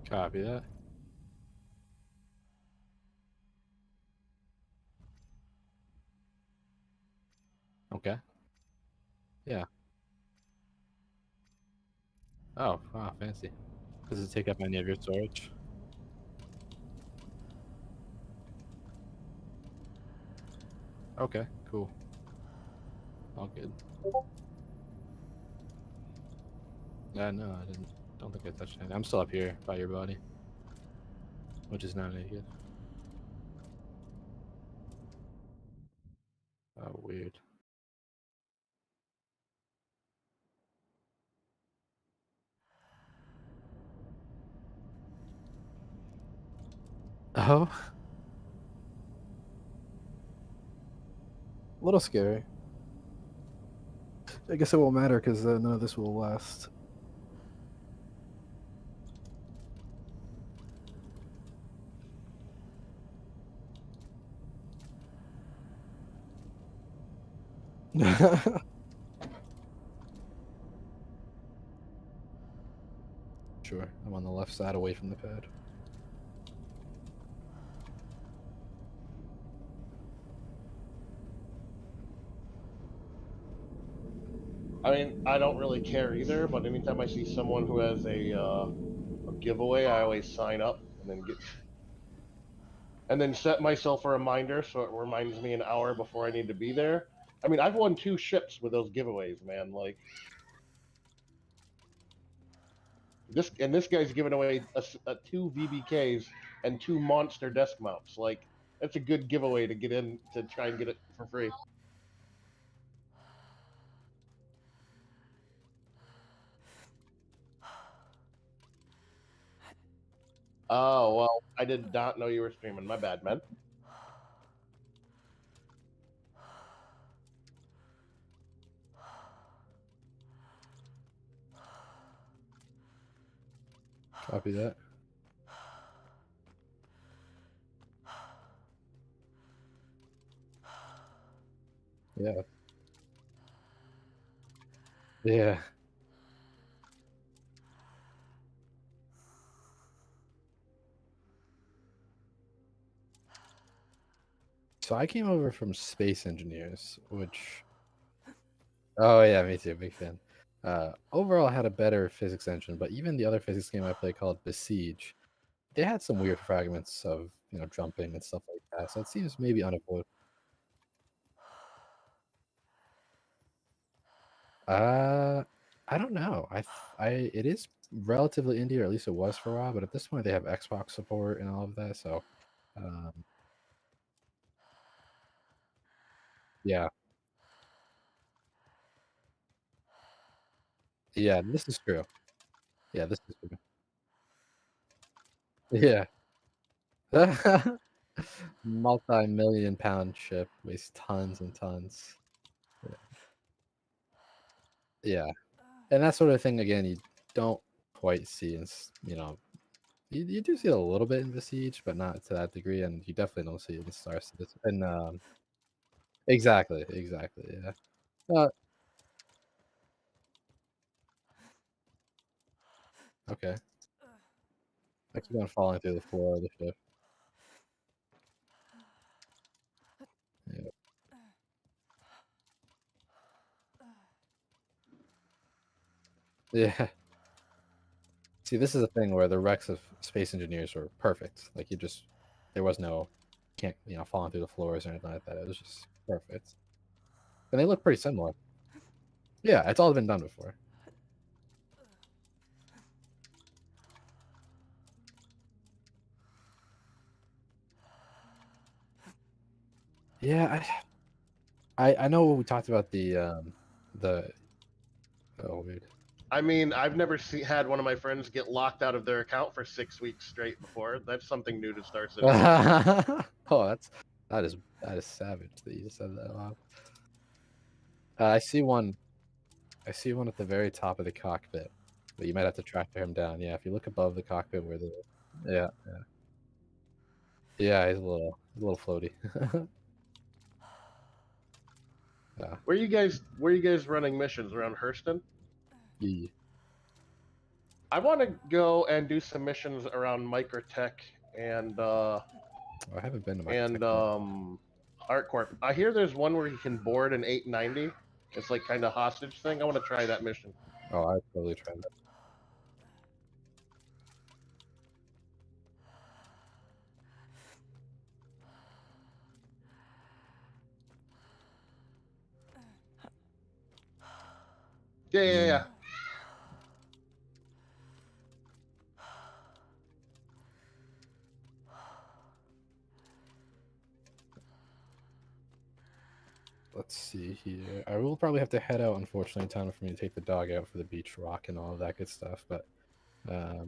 Copy that. Okay. Yeah. Oh, wow, fancy. Does it take up any of your storage? Okay, cool. All good. Yeah, no, I didn't. Don't think I touched it. I'm still up here by your body, which is not naked. Oh, weird. Oh. A little scary. I guess it won't matter because none of this will last. Sure, I'm on the left side away from the pad. I mean, I don't really care either, but anytime I see someone who has a giveaway, I always sign up and then set myself a reminder so it reminds me an hour before I need to be there. I mean, I've won 2 ships with those giveaways, man. Like this guy's giving away 2 VBKs and 2 monster desk mounts. Like that's a good giveaway to get in to try and get it for free. Oh, well, I did not know you were streaming. My bad, man. Copy that. Yeah. Yeah. So I came over from Space Engineers, which... Oh yeah, me too, big fan. Overall, I had a better physics engine, but even the other physics game I played called Besiege, they had some weird fragments of, jumping and stuff like that, so it seems maybe unavoidable. I don't know. It is relatively indie, or at least it was for a while, but at this point they have Xbox support and all of that, so yeah. Yeah, this is true. Yeah, this is true. Yeah. Multi-million pound ship weighs tons and tons. Yeah. And that sort of thing, again, you don't quite see in, you do see it a little bit in Besiege, but not to that degree, and you definitely don't see it in Star Citizen. And exactly, yeah. Okay. I keep on falling through the floor of the ship. Yeah. Yeah. See, this is a thing where the wrecks of Space Engineers were perfect. Like there was no, can't falling through the floors or anything like that. It was just perfect, and they look pretty similar. Yeah, it's all been done before. Yeah, I know we talked about the oh weird. I mean, I've never had one of my friends get locked out of their account for 6 weeks straight before. That's something new to Star Citizen. Oh, that is savage that you just said that loud. I see one at the very top of the cockpit, but you might have to track him down. Yeah, if you look above the cockpit where the yeah, he's a little floaty. Yeah. Where you guys running missions around Hurston? Yeah. I want to go and do some missions around Microtech and I haven't been to Microtech. and ArtCorp. I hear there's one where you can board an 890. It's like kind of hostage thing. I want to try that mission. Oh, I'd totally try that. Yeah. Let's see here. I will probably have to head out, unfortunately, in time for me to take the dog out for the beach rock and all of that good stuff. But yeah,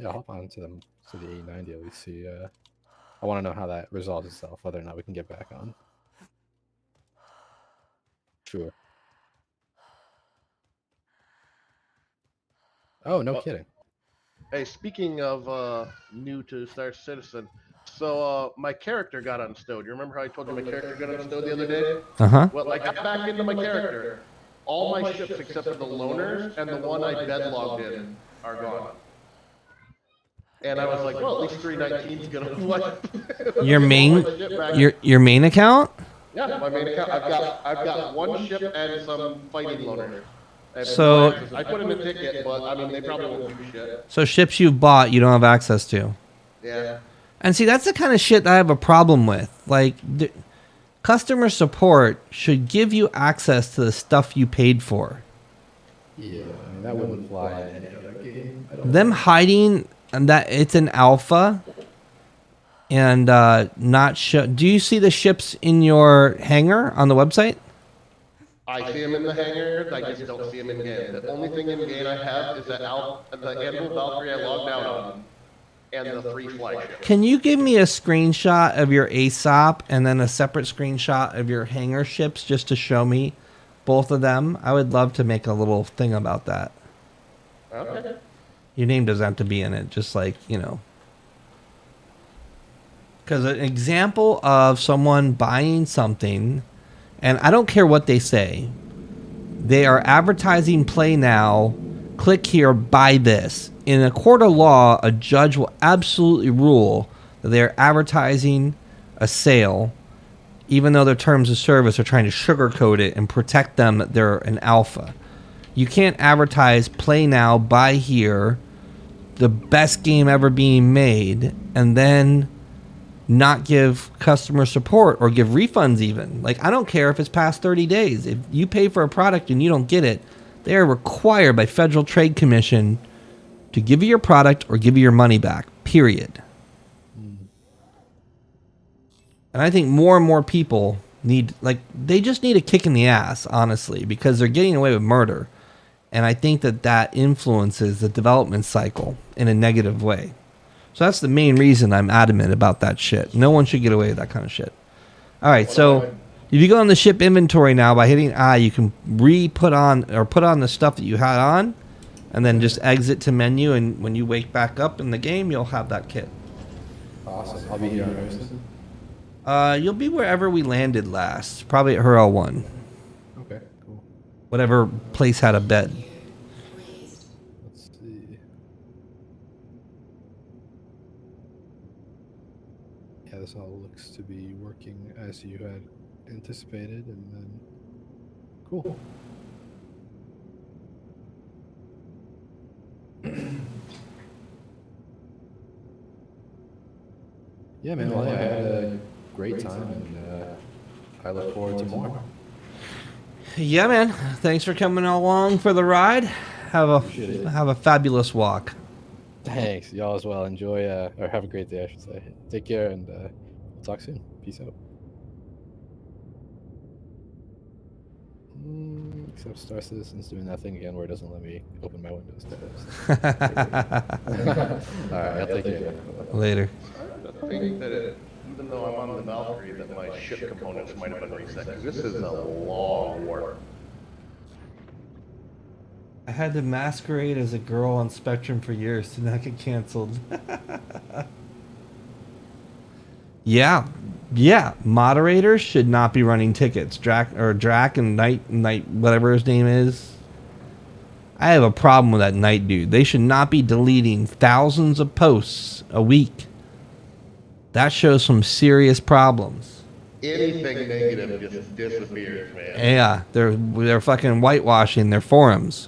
I'll hop on to the 890 at least. See, I want to know how that resolves itself, whether or not we can get back on. Sure. Oh, no kidding. Hey, speaking of new to Star Citizen, so my character got unstowed. You remember how I told you my character got unstowed the other day? Uh-huh. Well, I got back into my character. All my ships except for the loners and the one I bed logged in are gone. And I was like, well, at least 319's gonna what? Your main your main account? Yeah, my main account. I've got one ship and some fighting loners. So I put in a ticket, but I mean they probably won't do shit. So ships you've bought you don't have access to. Yeah. And see, that's the kind of shit that I have a problem with. Like, customer support should give you access to the stuff you paid for. Yeah, I mean, that wouldn't fly in any other game. Them hiding that it's an alpha and not show. Do you see the ships in your hangar on the website? I see him in the hangar. I just don't see him in game. The only thing in game I have is the Anvil Valkyrie I logged out on, and the 3 flagship. Can you give me a screenshot of your ASOP and then a separate screenshot of your hangar ships just to show me both of them? I would love to make a little thing about that. Okay. Your name doesn't have to be in it, just like, you know. Because an example of someone buying something, and I don't care what they say, they are advertising Play Now, click here, buy this. In a court of law, a judge will absolutely rule that they are advertising a sale, even though their terms of service are trying to sugarcoat it and protect them that they're an alpha. You can't advertise Play Now, buy here, the best game ever being made, and then not give customer support or give refunds even. Like, I don't care if it's past 30 days. If you pay for a product and you don't get it, they are required by Federal Trade Commission to give you your product or give you your money back, period. And I think more and more people need, like, they just need a kick in the ass, honestly, because they're getting away with murder. And I think that that influences the development cycle in a negative way. So that's the main reason I'm adamant about that shit. No one should get away with that kind of shit. All right, so if you go on the ship inventory now by hitting I, you can put on the stuff that you had on, and then just exit to menu, and when you wake back up in the game, you'll have that kit. Awesome. I'll be here on Thursday. You'll be wherever we landed last, probably at Hurl 1. Okay, cool. Whatever place had a bed. Let's see. Yeah, this all looks to be working as you had anticipated, and then cool. Yeah, man. Well, I had a great time, and I look forward to more. Yeah, man. Thanks for coming along for the ride. Have a fabulous walk. Thanks, y'all as well. Enjoy, or have a great day, I should say. Take care, and we'll talk soon. Peace out. Except Star Citizen's doing that thing again where it doesn't let me open my Windows tabs. All right, I'll take care. Later. I think that even though I'm on the Valkyrie, that my ship components might have been reset. 'Cause this is a long war. I had to masquerade as a girl on Spectrum for years to not get canceled. Yeah. Moderators should not be running tickets. Drac and Knight, whatever his name is. I have a problem with that Knight dude. They should not be deleting thousands of posts a week. That shows some serious problems. Anything negative just disappears, man. Yeah, they're fucking whitewashing their forums.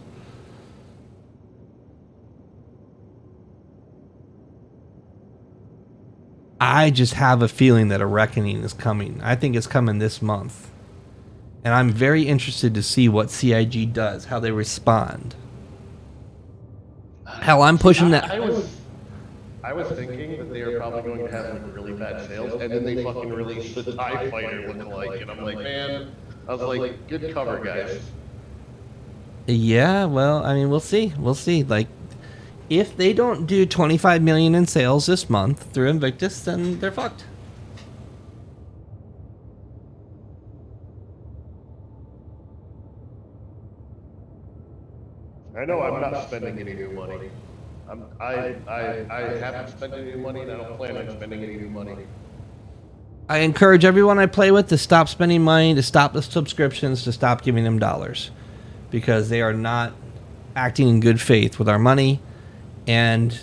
I just have a feeling that a reckoning is coming. I think it's coming this month. And I'm very interested to see what CIG does, how they respond. Hell, I'm pushing that. I was thinking that they were probably going to have like really bad sales, and then they fucking released the TIE Fighter lookalike, and I'm like, man, I was like, good cover, guys. Yeah, well, I mean, we'll see. We'll see. Like, if they don't do 25 million in sales this month through Invictus, then they're fucked. I know I'm not spending any new money. I haven't spent any new money, and I don't plan on spending any new money. I encourage everyone I play with to stop spending money, to stop the subscriptions, to stop giving them dollars. Because they are not acting in good faith with our money. And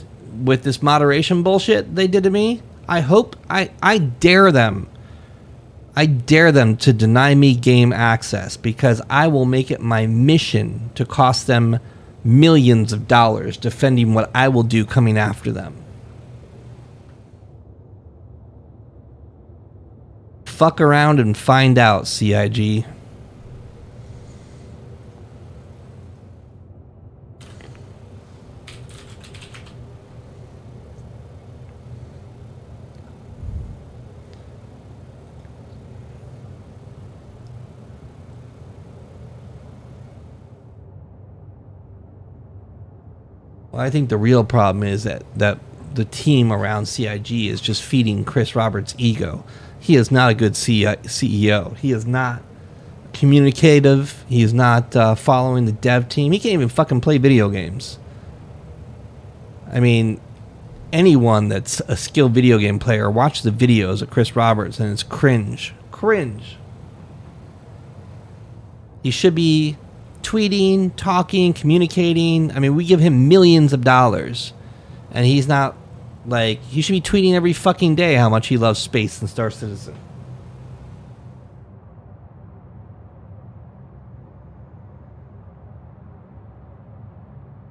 with this moderation bullshit they did to me, I dare them. I dare them to deny me game access, because I will make it my mission to cost them millions of dollars defending what I will do coming after them. Fuck around and find out, CIG. Well, I think the real problem is that the team around CIG is just feeding Chris Roberts' ego. He is not a good CEO. He is not communicative. He is not following the dev team. He can't even fucking play video games. I mean, anyone that's a skilled video game player, watch the videos of Chris Roberts and it's cringe. Cringe. He should be tweeting, talking, communicating. I mean, we give him millions of dollars, and he's not, like, he should be tweeting every fucking day how much he loves space and Star Citizen.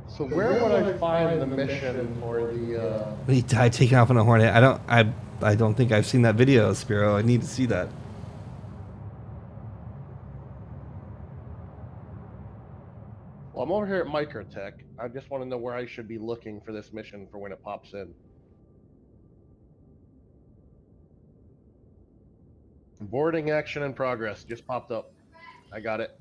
So where would I find the mission for the? He died taking off on a Hornet. I don't think I've seen that video, Spiro. I need to see that. Well, I'm over here at Microtech. I just want to know where I should be looking for this mission for when it pops in. Boarding action in progress. Just popped up. I got it.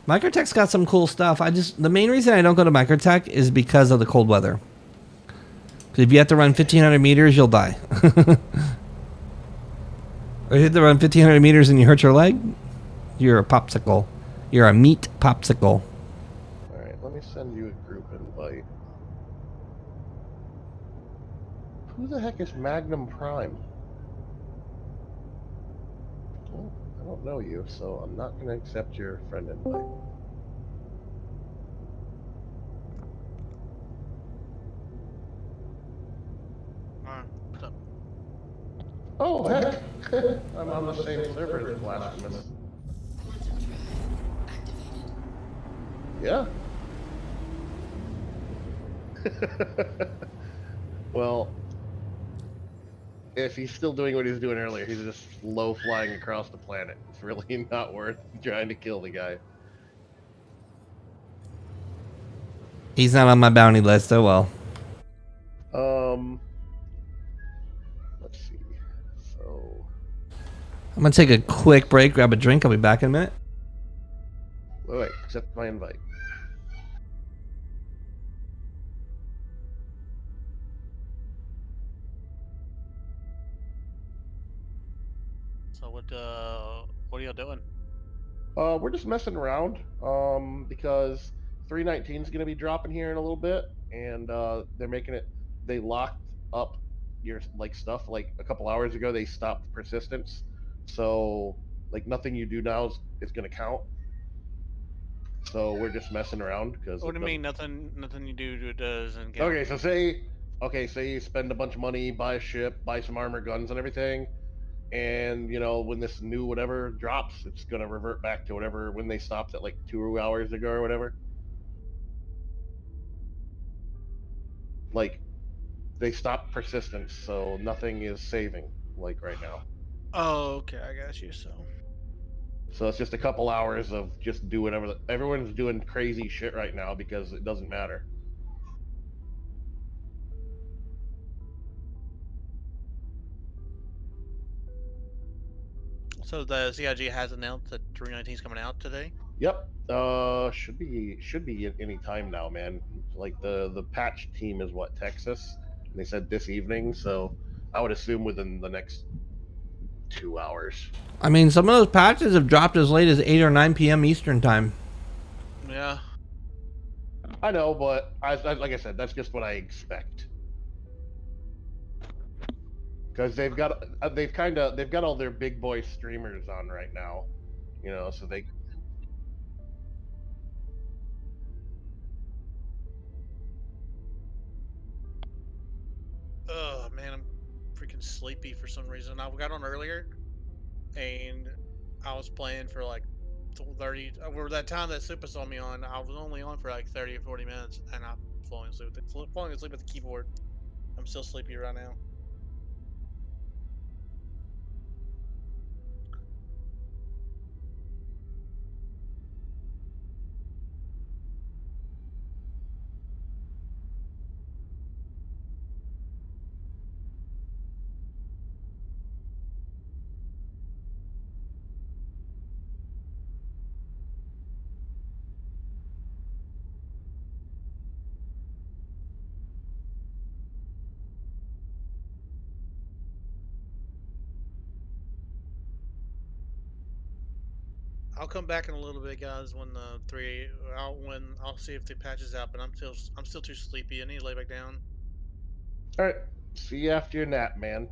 Microtech's got some cool stuff. The main reason I don't go to Microtech is because of the cold weather. If you have to run 1,500 meters, you'll die. Or you have to run 1,500 meters and you hurt your leg, you're a popsicle. You're a meat popsicle. Alright, let me send you a group invite. Who the heck is Magnum Prime? Well, I don't know you, so I'm not going to accept your friend invite. Oh, heck! I'm on the same server as Blasphemous. Quantum drive activated. Yeah. Well, if he's still doing what he was doing earlier, he's just low flying across the planet. It's really not worth trying to kill the guy. He's not on my bounty list. Oh well. Let's see. So, I'm gonna take a quick break, grab a drink. I'll be back in a minute. wait, accept my invite. So what are y'all doing? We're just messing around. Because 319 is going to be dropping here in a little bit, and they're making it. They locked up your like stuff like a couple hours ago. They stopped persistence, so like nothing you do now is going to count. So we're just messing around because. What do you mean nothing you do doesn't count? Okay, so say you spend a bunch of money, buy a ship, buy some armor, guns, and everything, and you know when this new whatever drops, it's gonna revert back to whatever when they stopped at like 2 hours ago or whatever. Like they stopped persistence, so nothing is saving like right now. Oh, okay, I got you. So it's just a couple hours of just do whatever. Everyone's doing crazy shit right now because it doesn't matter. So the CIG has announced that 319 is coming out today. Yep. Should be at any time now, man. Like the patch team is what, Texas? And they said this evening, so I would assume within the next 2 hours. I mean, some of those patches have dropped as late as 8 or 9 p.m. Eastern time. Yeah. I know, but like I said, that's just what I expect. Because they've got all their big boy streamers on right now, you know, so they. Oh man, I'm freaking sleepy for some reason. I got on earlier, and I was playing for like 30. Over that time that Super saw me on, I was only on for like 30 or 40 minutes, and I'm falling asleep. Falling asleep at the keyboard. I'm still sleepy right now. I'll come back in a little bit, guys. When the I'll see if the patch is out. But I'm still too sleepy. I need to lay back down. All right. See you after your nap, man.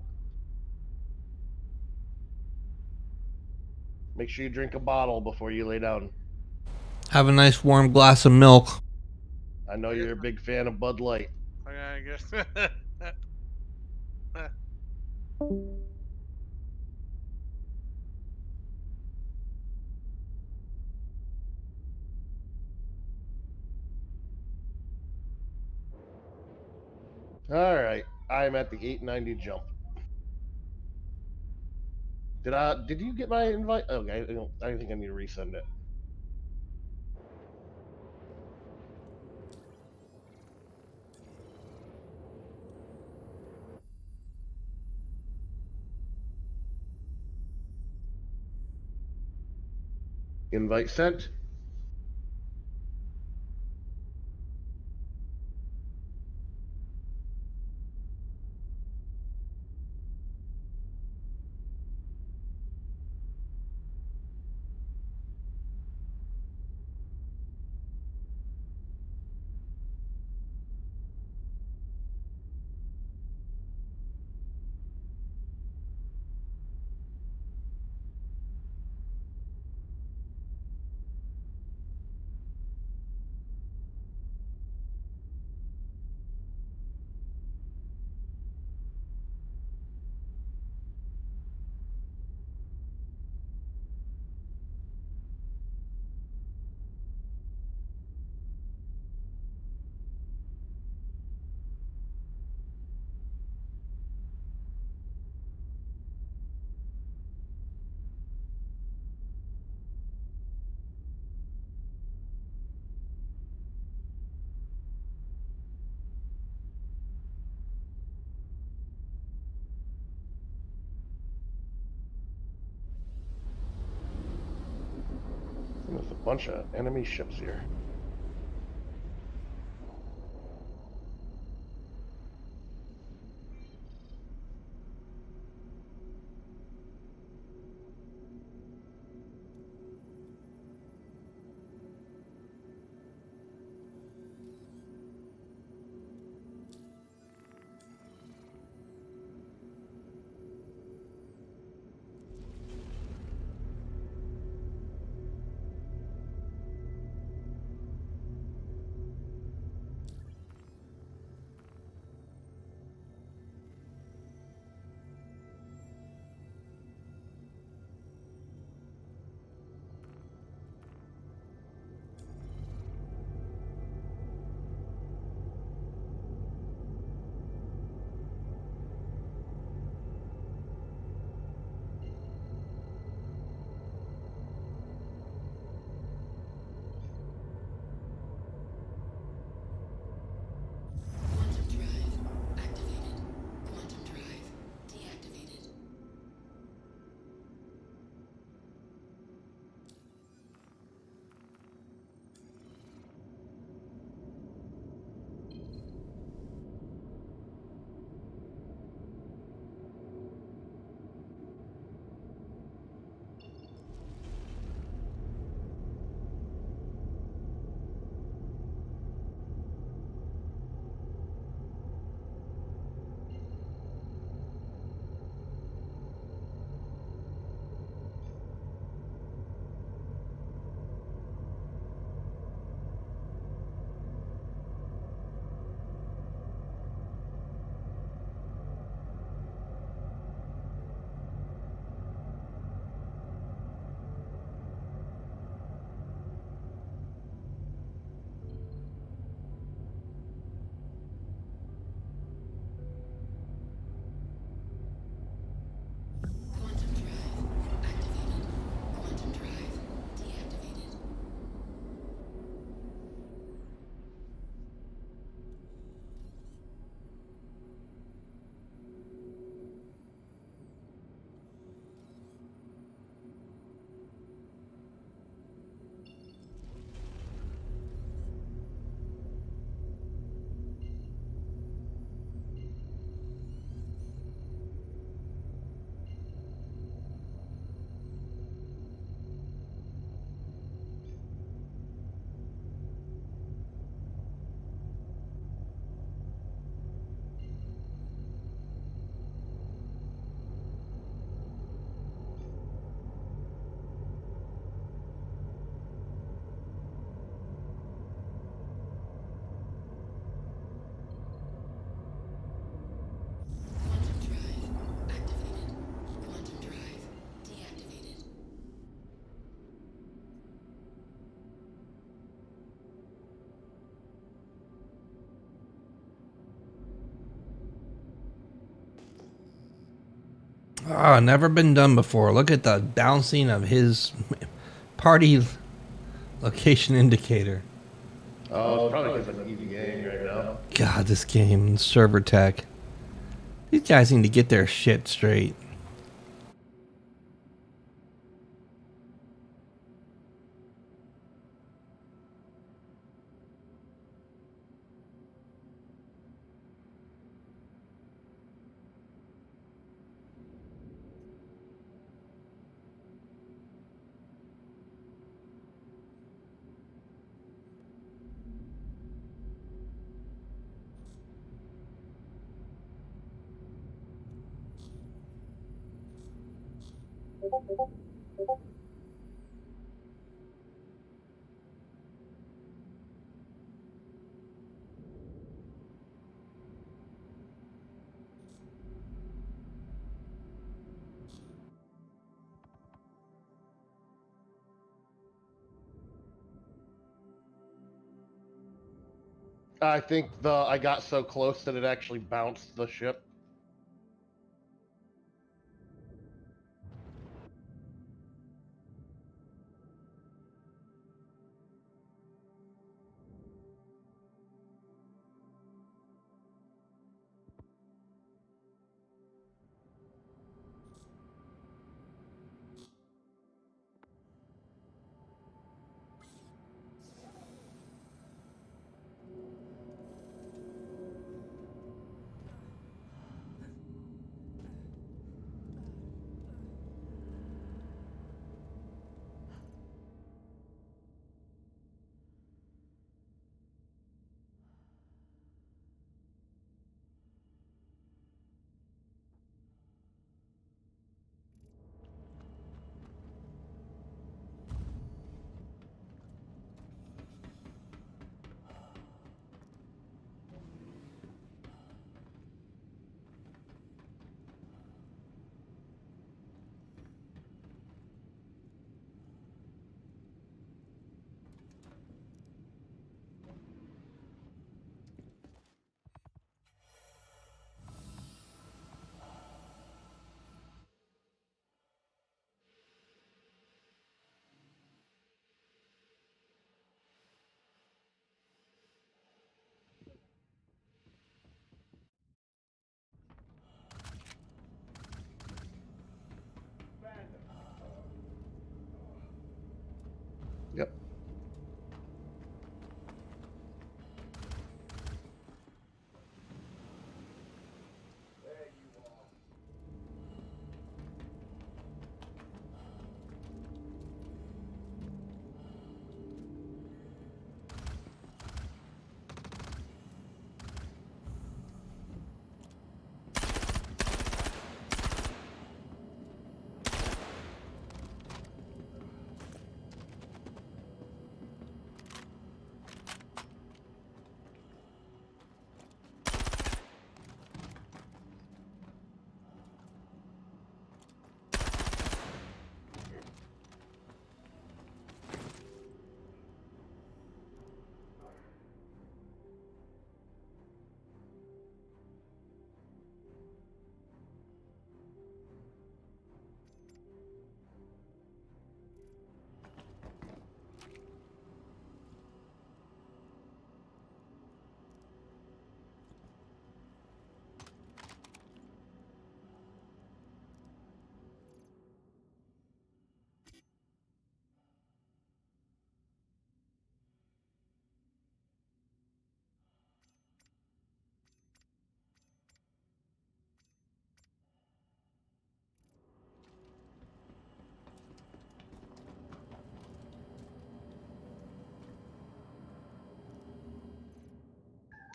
Make sure you drink a bottle before you lay down. Have a nice warm glass of milk. I know you're a big fan of Bud Light. I guess. All right, I'm at the 890 jump. Did you get my invite? Okay, I don't think I need to resend it. Invite sent. bunch of enemy ships here. Quantum drive activated. Quantum drive deactivated. Quantum drive activated. Quantum drive deactivated. Quantum drive activated. Quantum drive deactivated. Ah, never been done before. Look at the bouncing of his party location indicator. Oh, it's probably because I'm EVAing right now. God, this game, server tech. These guys need to get their shit straight. I think I got so close that it actually bounced the ship.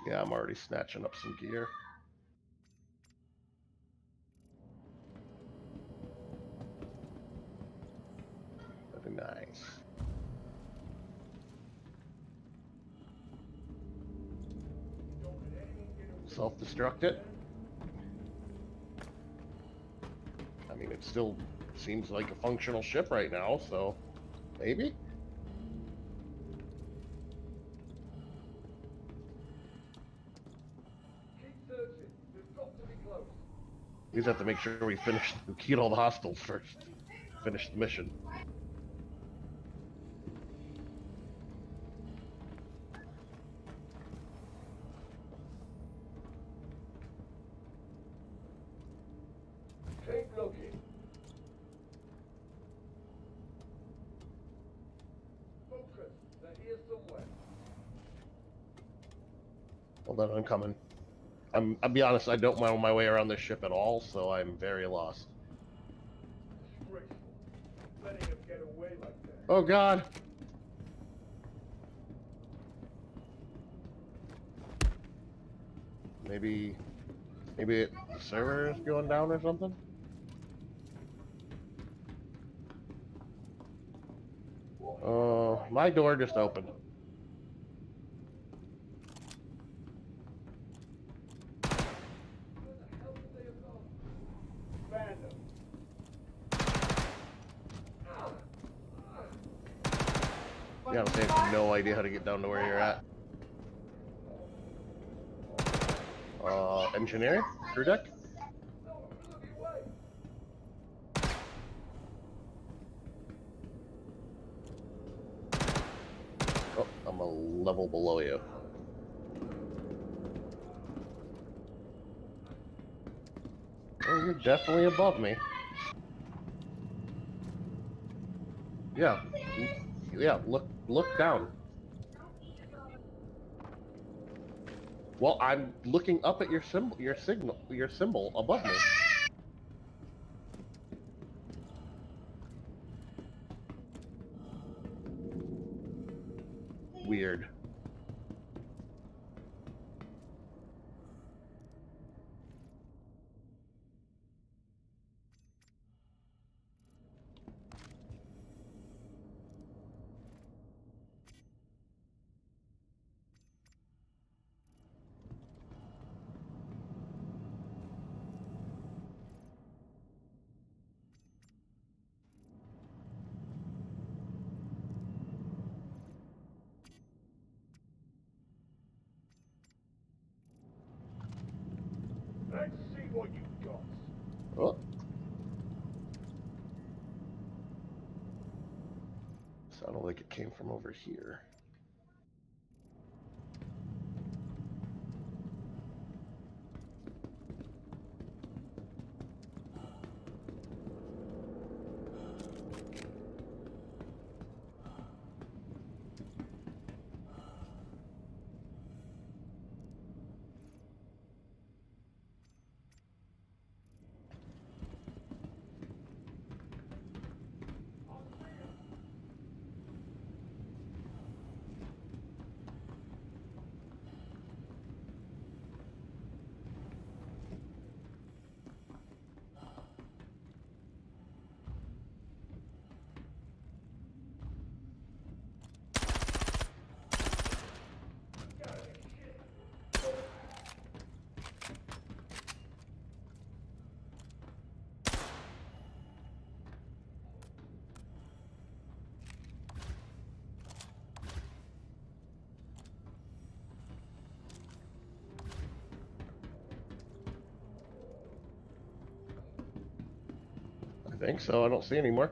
Yeah, I'm already snatching up some gear. Very nice. Self-destruct it. I mean, it still seems like a functional ship right now, so maybe? We just have to make sure we kill all the hostiles first. Finish the mission. Keep looking. Focus. They're here somewhere. Hold on, I'm coming. I'll be honest, I don't know my way around this ship at all, so I'm very lost. Disgraceful. Letting him get away like that. Oh god! Maybe the server is going down or something? My door just opened. Yeah, I have no idea how to get down to where you're at. Engineering? Crew deck? Oh, I'm a level below you. Oh, you're definitely above me. Yeah. Yeah, look down. Well, I'm looking up at your symbol above me. Weird. Let's see what you got. Oh. Sounded like it came from over here. I think so. I don't see any more.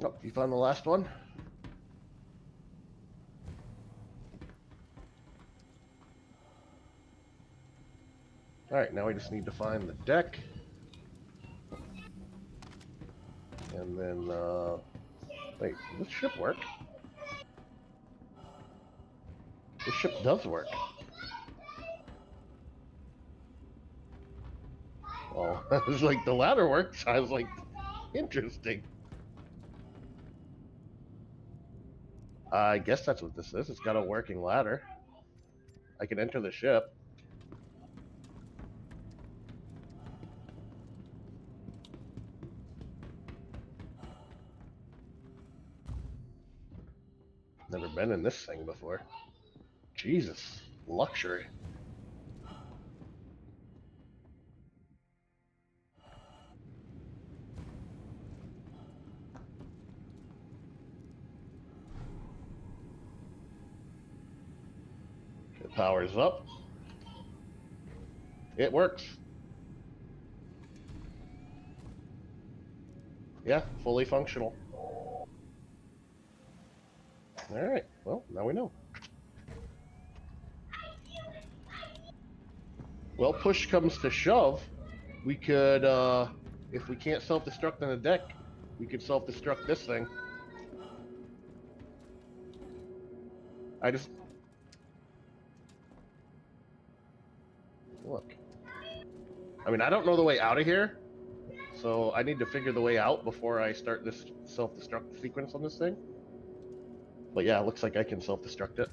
Oh, you found the last one? Alright, now we just need to find the deck. And then, wait, does this ship work? This ship does work. Oh, I was like, the ladder works. I was like, interesting. I guess that's what this is. It's got a working ladder. I can enter the ship. Never been in this thing before. Jesus, luxury. It powers up. It works. Yeah, fully functional. Alright, well, now we know. Well, push comes to shove, we could, if we can't self-destruct on the deck, we could self-destruct this thing. Look. I mean, I don't know the way out of here, so I need to figure the way out before I start this self-destruct sequence on this thing. But yeah, it looks like I can self-destruct it.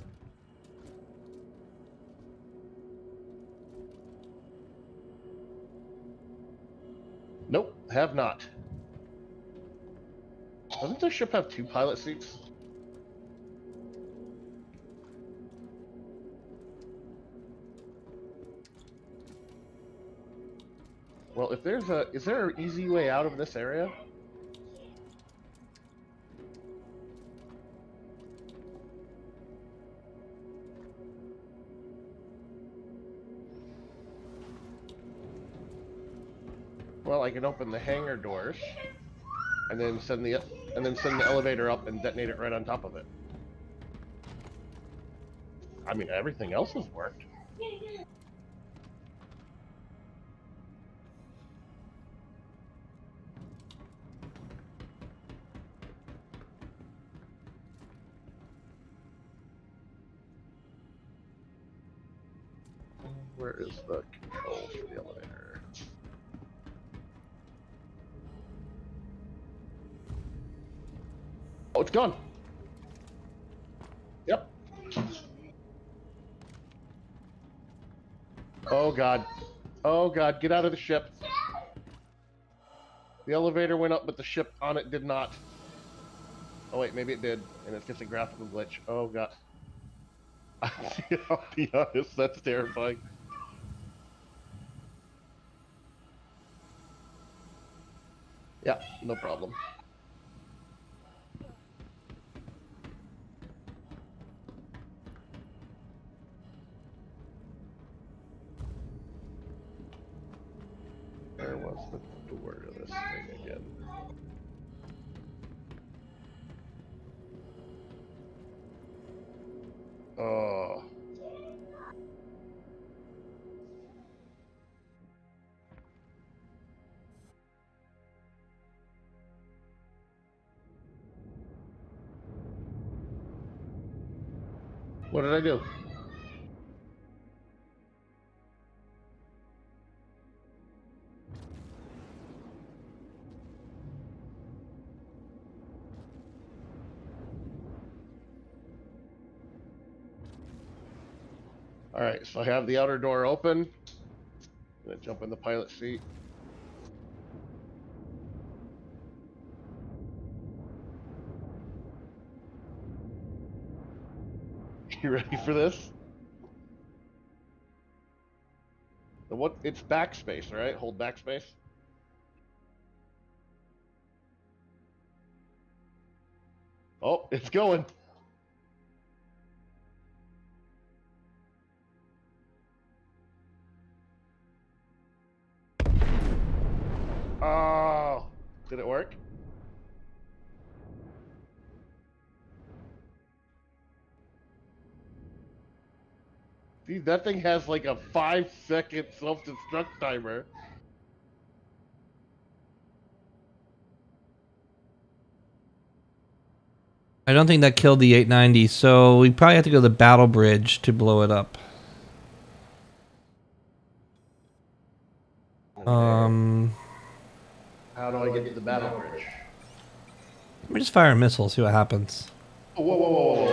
Nope, have not. Doesn't this ship have 2 pilot seats? Well, if there's a... Is there an easy way out of this area? Well, I can open the hangar doors, and then send the elevator up and detonate it right on top of it. I mean, everything else has worked. Where is the control for the elevator? Oh, it's gone. Yep. Oh god. Oh god, get out of the ship. The elevator went up, but the ship on it did not. Oh wait, maybe it did, and it's just a graphical glitch. Oh god. I'll be honest, that's terrifying. Yeah, no problem. Where was the door to this thing again? Oh. What did I do? Alright, so I have the outer door open. I'm gonna jump in the pilot seat. You ready for this? What? It's backspace, right? Hold backspace. Oh, it's going. Oh, did it work? Dude, that thing has like a 5-second self-destruct timer. I don't think that killed the 890, so we probably have to go to the battle bridge to blow it up. How do I get to the battle bridge? Let me just fire a missile, see what happens. Oh, whoa, whoa, whoa,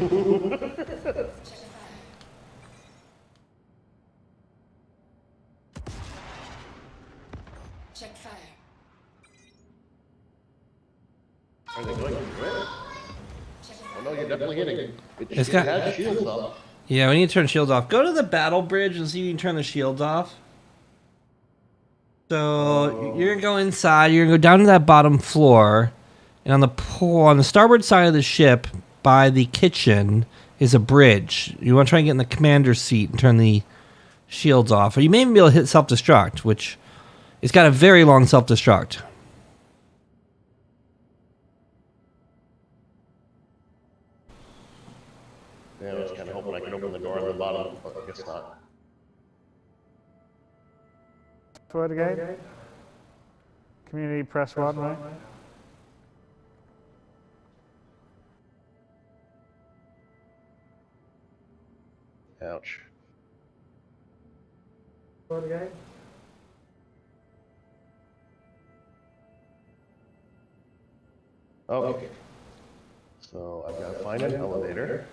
whoa, whoa. Check fire. Are they going through it? Oh no, you're definitely hitting it. It's It got- has shields up. Yeah, we need to turn shields off. Go to the battle bridge and see if you can turn the shields off. So you're gonna go inside. You're gonna go down to that bottom floor, and on the starboard side of the ship, by the kitchen, is a bridge. You want to try and get in the commander's seat and turn the shields off, or you may even be able to hit self-destruct, which it's got a very long self-destruct. Yeah, I was kind of hoping I could open the door on the bottom, but I guess not. Word again. Community press 1, right? Ouch. Word again. Okay. So I've got to find an elevator.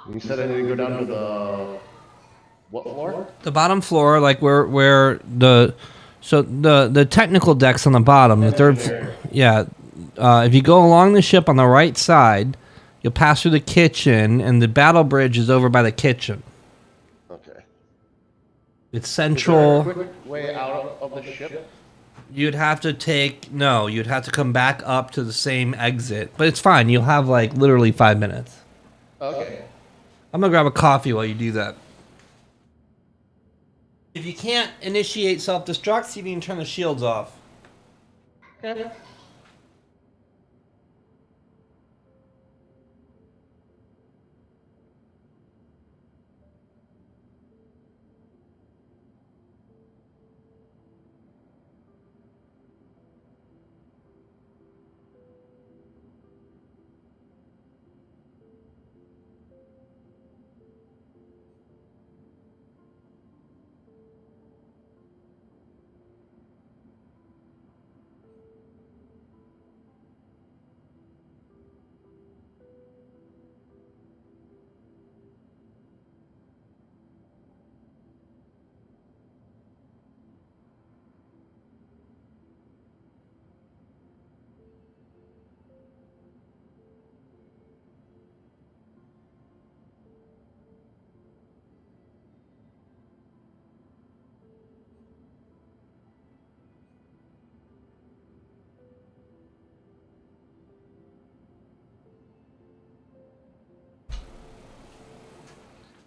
You said I need to go down to the what floor? The bottom floor, like where the technical deck's on the bottom. The third, yeah. If you go along the ship on the right side, you'll pass through the kitchen, and the battle bridge is over by the kitchen. Okay. It's Is there a central. quick way out of the ship? You'd have to you'd have to come back up to the same exit, but it's fine. You'll have like literally 5 minutes. Okay. I'm gonna grab a coffee while you do that. If you can't initiate self-destruct, see if you can turn the shields off. Okay.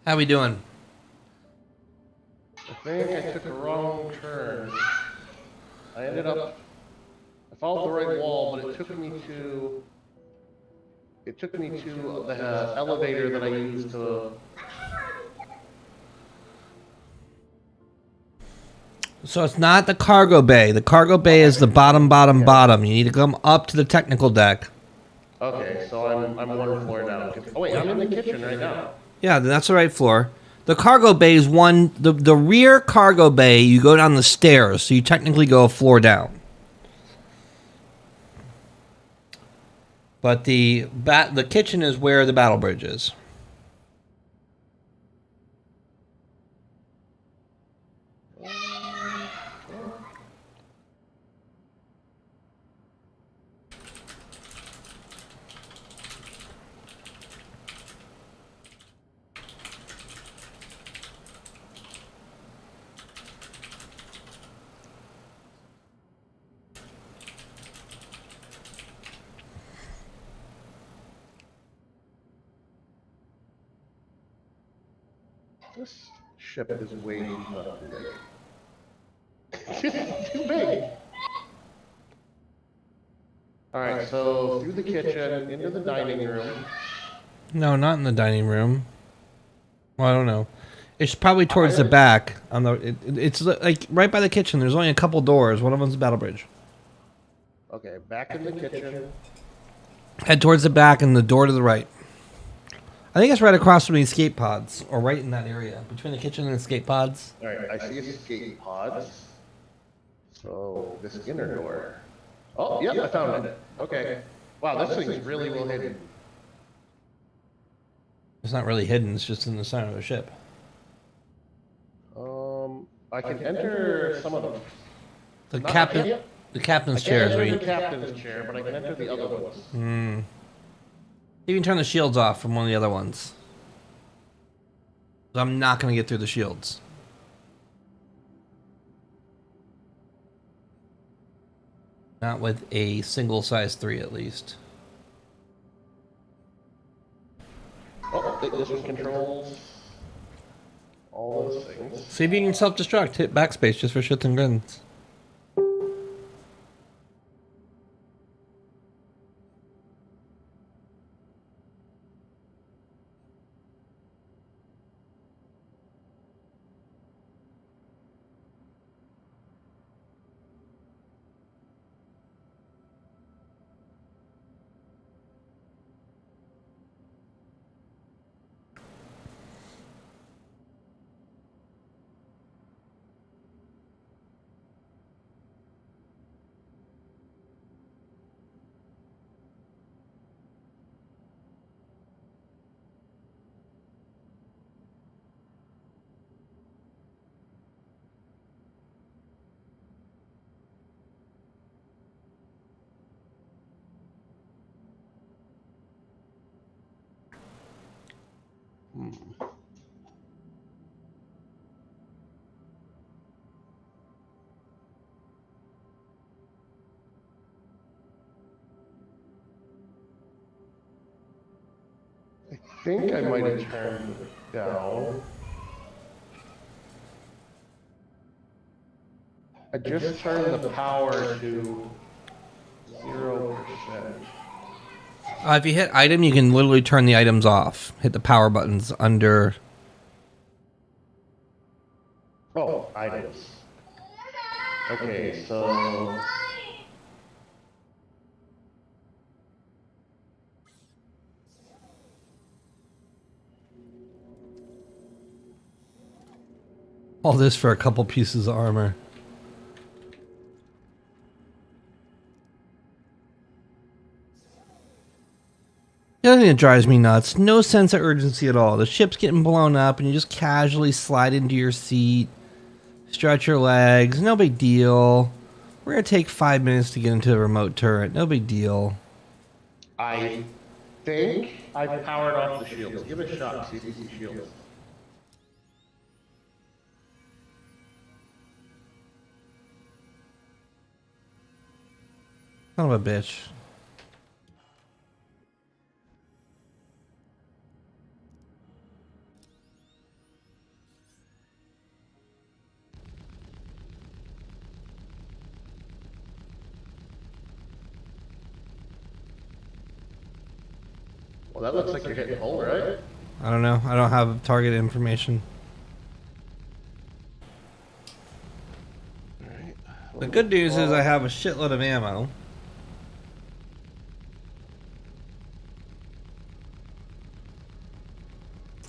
How we doing? I think I took a wrong turn. I ended up, I followed the right wall, but it took me to the elevator that I used to. So it's not the cargo bay. The cargo bay is the bottom. You need to come up to the technical deck. Okay, so I'm one floor down. Oh wait, I'm in the kitchen right now. Yeah, that's the right floor. The cargo bay is the rear cargo bay. You go down the stairs, so you technically go a floor down. But the kitchen is where the battle bridge is. This ship is way too big. Too big. All right, so through the kitchen, into the dining room. No, not in the dining room. Well, I don't know. It's probably towards the back. On the, it's like right by the kitchen. There's only a couple doors. One of them's Battle Bridge. Okay, back in the kitchen. Head towards the back and the door to the right. I think it's right across from the escape pods, or right in that area between the kitchen and the escape pods. All right, I see escape pods. So this inner door. Oh, yep, I found it. Okay. Wow, this thing's really well hidden. It's not really hidden. It's just in the center of the ship. I can enter some of them. The captain, the captain's chair is I where can't you. enter the captain's chair, but I can enter the other ones. Hmm. You can turn the shields off from one of the other ones. So I'm not going to get through the shields. Not with a single size 3 at least. Oh, this one controls all those things. See if you can self-destruct. Hit backspace just for shits and grins. I think I might have turned it down. I just turned the power to 0%. If you hit item, you can literally turn the items off. Hit the power buttons under. Oh, items. Okay, so... All this for a couple pieces of armor. The other thing that drives me nuts, no sense of urgency at all. The ship's getting blown up and you just casually slide into your seat, stretch your legs, no big deal. We're going to take 5 minutes to get into the remote turret, no big deal. I think I've powered off the shields. Give it a shot, see if you see shields. Son of a bitch. Well, that looks like you're hitting hull, right? I don't know. I don't have target information. The good news is I have a shitload of ammo.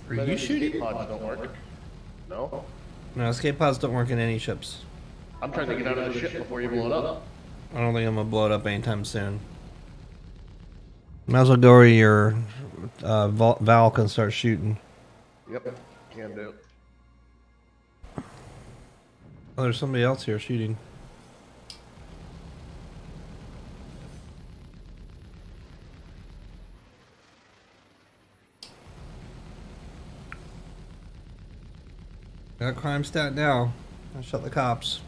Are you shooting? Pods don't work. No? No, escape pods don't work in any ships. I'm trying to get out of the ship before you blow it up. I don't think I'm gonna blow it up anytime soon. Might as well go where your Valk and start shooting. Yep, can do. Oh, there's somebody else here shooting. Got crime stat now. I'll shut the cops.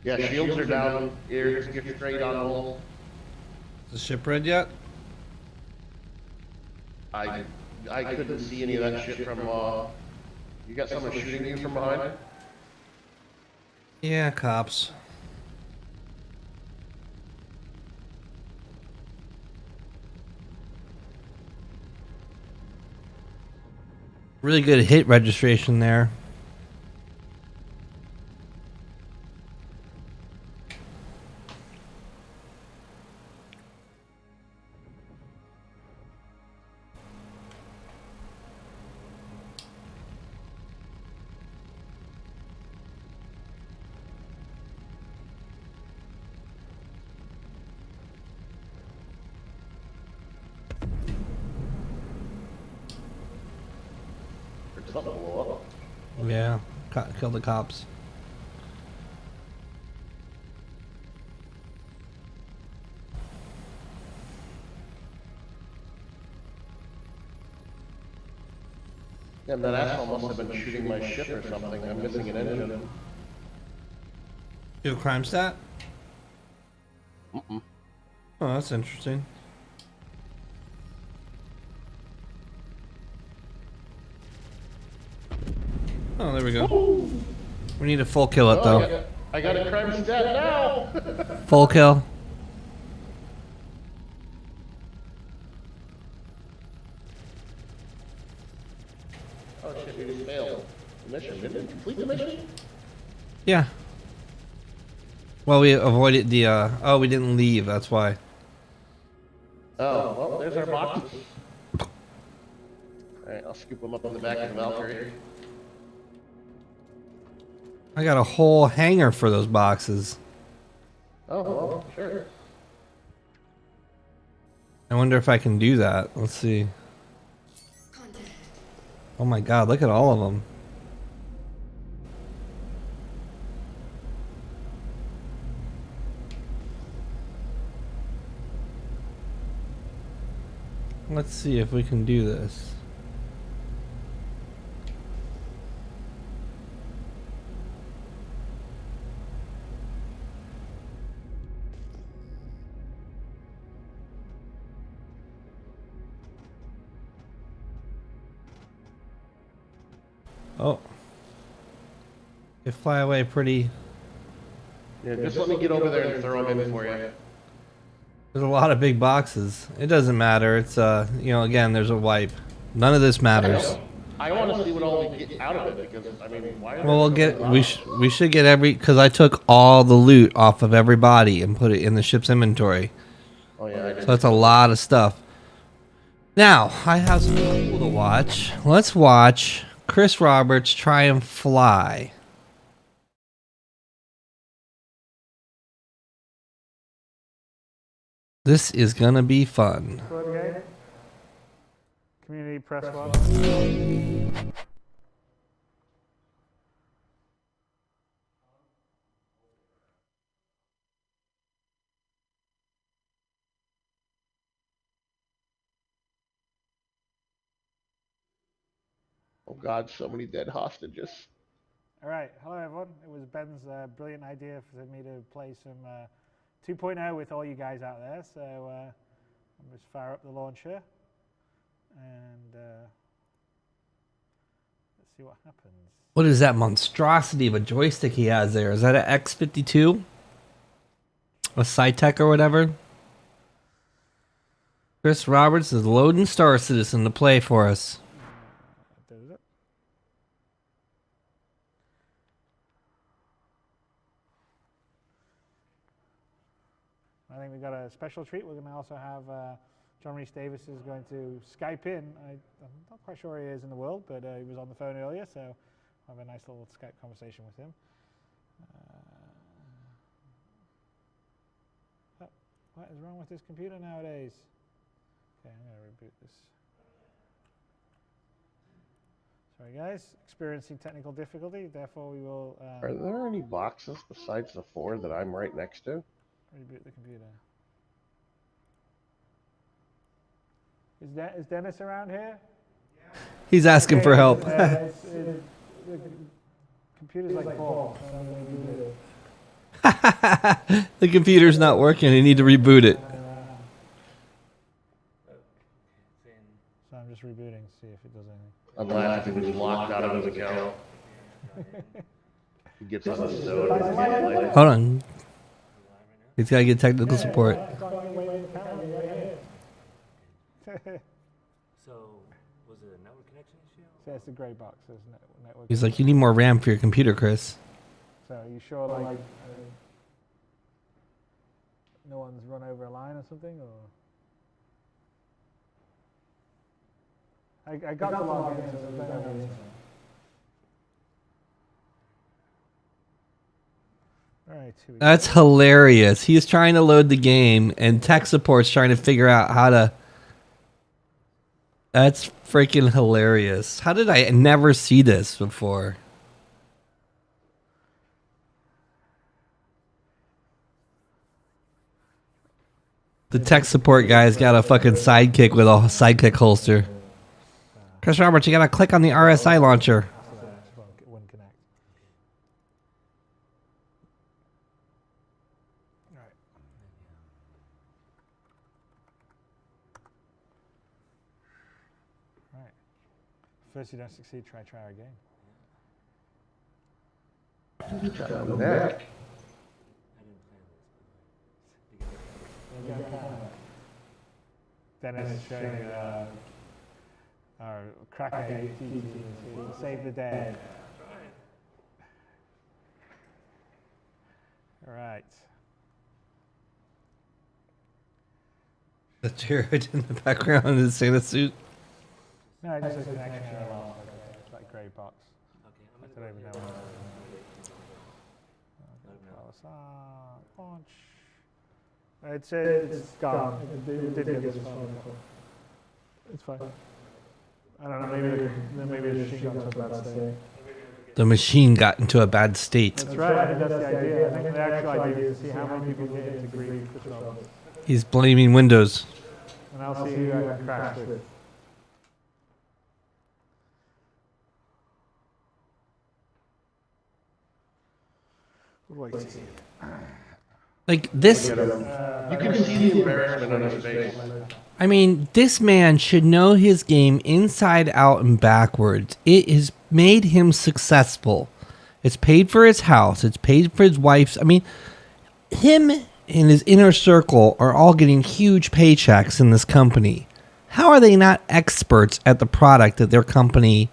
Yeah, shields are down. You're straight on roll. Is the ship red yet? I couldn't see any of that shit from. You got someone shooting you from behind? Yeah, cops. Really good hit registration there. Something blew up. Yeah, kill the cops. Yeah, that asshole must have been shooting my ship or something. I'm missing an engine. Do a crime stat? Oh, that's interesting. Oh, there we go. We need to full kill it though. I got a crime stat now! Full kill. Oh shit, we just failed the mission. Didn't we complete the mission? Yeah. Well, we avoided the, oh, we didn't leave, that's why. Oh, well, there's our boxes. Alright, I'll scoop them up in the back of the Valkyrie. I got a whole hanger for those boxes. Oh, well, sure. I wonder if I can do that. Let's see. Oh my god, look at all of them. Let's see if we can do this. Oh. They fly away pretty. Yeah, just let me get over there and throw them in for you. There's a lot of big boxes. It doesn't matter. It's, you know, again, there's a wipe. None of this matters. I want to see what all we get out of it because, I mean, why are Well, we'll get, we should get every, because I took all the loot off of everybody and put it in the ship's inventory. Oh, yeah, So that's a lot of stuff. Now, I have some people to watch. Let's watch Chris Roberts try and fly. This is gonna be fun. Community press one. Oh god, so many dead hostages. All right, hello everyone. It was Ben's brilliant idea for me to play some 2.0 with all you guys out there. So I'm just fire up the launcher and let's see what happens. What is that monstrosity of a joystick he has there? Is that an X52? A Cytec or whatever? Chris Roberts is loading Star Citizen to play for us. Does it? I think we got a special treat. We're going to also have John Rhys Davis is going to Skype in. I'm not quite sure where he is in the world, but he was on the phone earlier, so I'll have a nice little Skype conversation with him. What is wrong with this computer nowadays? Okay, I'm going to reboot this. Sorry guys, experiencing technical difficulty, therefore we will... Are there any boxes besides the 4 that I'm right next to? Reboot the computer. Is Dennis around here? He's asking for help. The computer's like Paul. So I'm gonna reboot it. The computer's not working. You need to reboot it. So I'm just rebooting to see if it does anything. I'm laughing because he's locked out of his account. He gets on the stone. Hold on. He's got to get technical support. So, was it a network connection issue? So it's the grey box, isn't it? Network. He's like, you need more RAM for your computer, Chris. So are you sure, like, no one's run over a line or something, or? I got to log in, so I don't have the internet. All right, here we go. That's hilarious. He's trying to load the game, and tech support's trying to figure out how to. That's freaking hilarious. How did I never see this before? The tech support guy's got a fucking sidekick with a sidekick holster. Chris Roberts, you gotta click on the RSI launcher. Wouldn't connect. Right. First you don't succeed, try again. Dennis showing our cracker save the day. All right. The Jared in the background in the Santa suit. No, it just says connection alarm. It's that grey box. I don't even know what launch. It's gone. It didn't get this far. It's fine. I don't know, maybe the machine got into a bad state. The machine got into a bad state. That's right, I think that's the idea. I think the actual idea is to see how many people get into grief for trouble. He's blaming Windows. And I'll see who I can crash with. Wait. Like this. You can see the embarrassment on his face. I mean, this man should know his game inside out and backwards. It has made him successful. It's paid for his house. It's paid for his wife's. I mean, him and his inner circle are all getting huge paychecks in this company. How are they not experts at the product that their company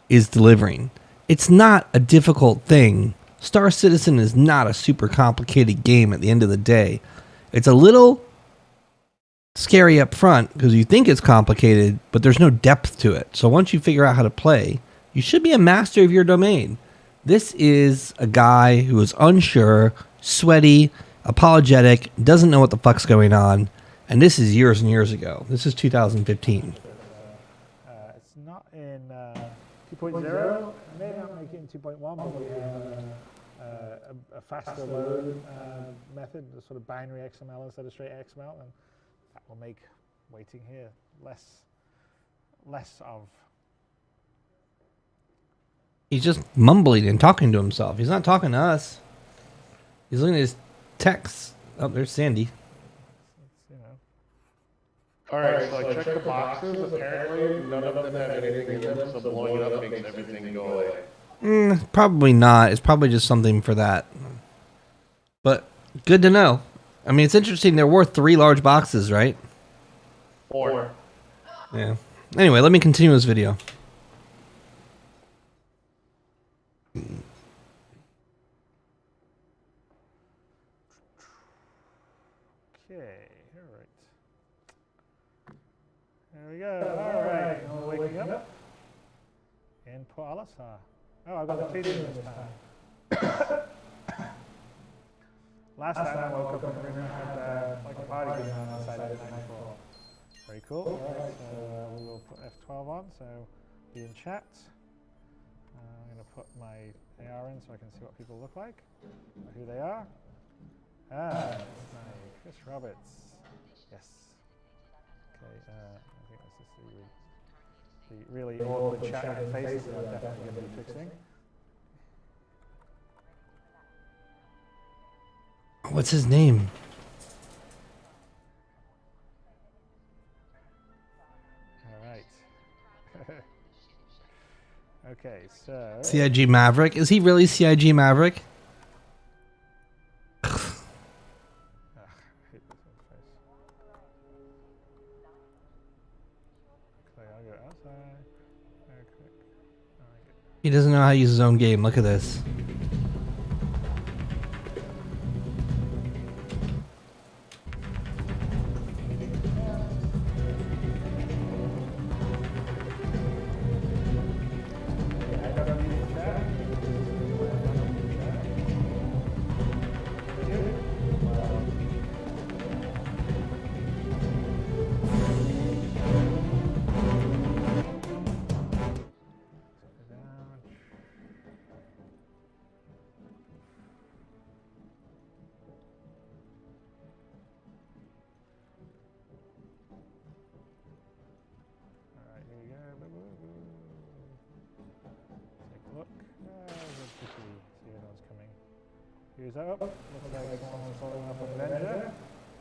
is delivering? It's not a difficult thing. Star Citizen is not a super complicated game at the end of the day. It's a little scary up front because you think it's complicated, but there's no depth to it. So once you figure out how to play, you should be a master of your domain. This is a guy who is unsure, sweaty, apologetic, doesn't know what the fuck's going on, and this is years and years ago. This is 2015. It's not in 2.0. I may not make it in 2.1, but we have a faster load method, a sort of binary XML instead of straight XML, and that will make waiting here less of. He's just mumbling and talking to himself. He's not talking to us. He's looking at his texts. Oh, there's Sandy. Alright, so I checked the boxes. Apparently, none of them have anything in them, so blowing it up makes everything go away. Probably not. It's probably just something for that. But good to know. I mean, it's interesting. There were 3 large boxes, right? 4. Yeah. Anyway, let me continue this video. Okay, alright. There we go. Alright, we're waking up. Input Alisar. Oh, I've got the feeding this time. Last time I woke up and the room had like a party going on outside of the night before. Very cool. Alright, so we will put F12 on, so be in chat. I'm going to put my AR in so I can see what people look like, who they are. Ah, Chris Roberts. Yes. Okay, I think this is the really awkward chat faces that I'm definitely going to be fixing. What's his name? All right. Okay, so. CIG Maverick. Is he really CIG Maverick? He doesn't know how to use his own game. Look at this.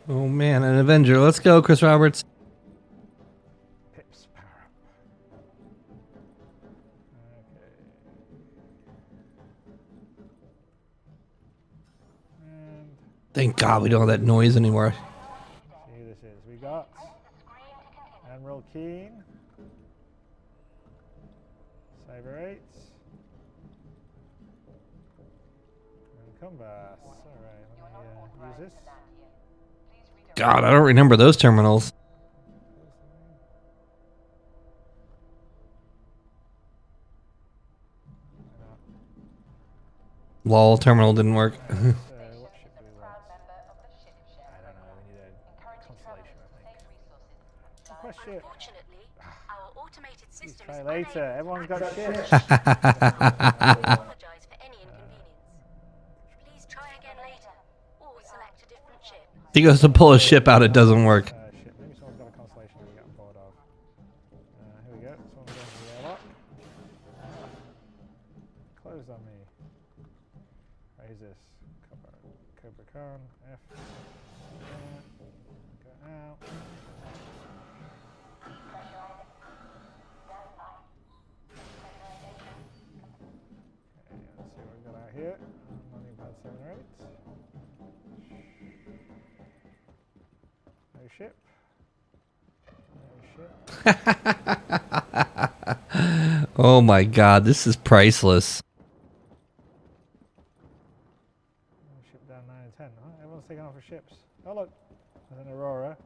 Oh man, an Avenger. Let's go, Chris Roberts. Pips power up. Okay. And Thank God we don't have that noise anymore. see who this is. We got Admiral Keen, Saber 8, and Combas. Alright, let me use this. God, I don't remember those terminals. LOL, terminal didn't work. What ship do we want? I don't know, we need a constellation, I think. What ship? Unfortunately, our automated system Try is later, everyone's got ships. apologize for any inconvenience. Please try again later, or select a different ship. He goes to pull a ship out, it doesn't work. Ship. Maybe someone's got a constellation we get on board of. Here we go. Someone's going to the airlock. Closed on me. Right, who's this? Cobra Khan. F. Go out. Okay, let's see what we've got out here. Landing pad 7 or 8. No ship. Oh my God, this is priceless. Ship down 9 and 10. Huh? Everyone's taking off for ships. Oh look, there's an Aurora.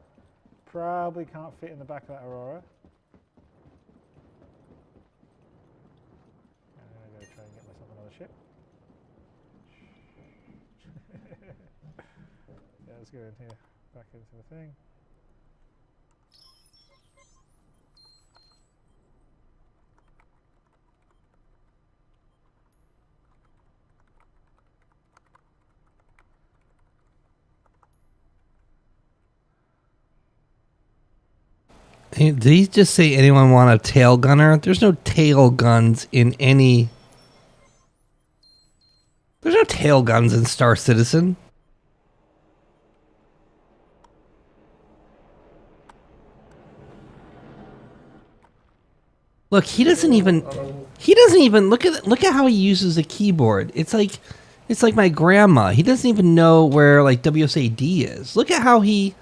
Probably can't fit in the back of that Aurora. I'm gonna go try and get myself another ship. Yeah, let's go in here, back into the thing. Did he just say anyone want a tail gunner? There's no tail guns in any... There's no tail guns in Star Citizen. Look, he doesn't even look at how he uses a keyboard. It's like my grandma. He doesn't even know where like WSAD is. Look at how he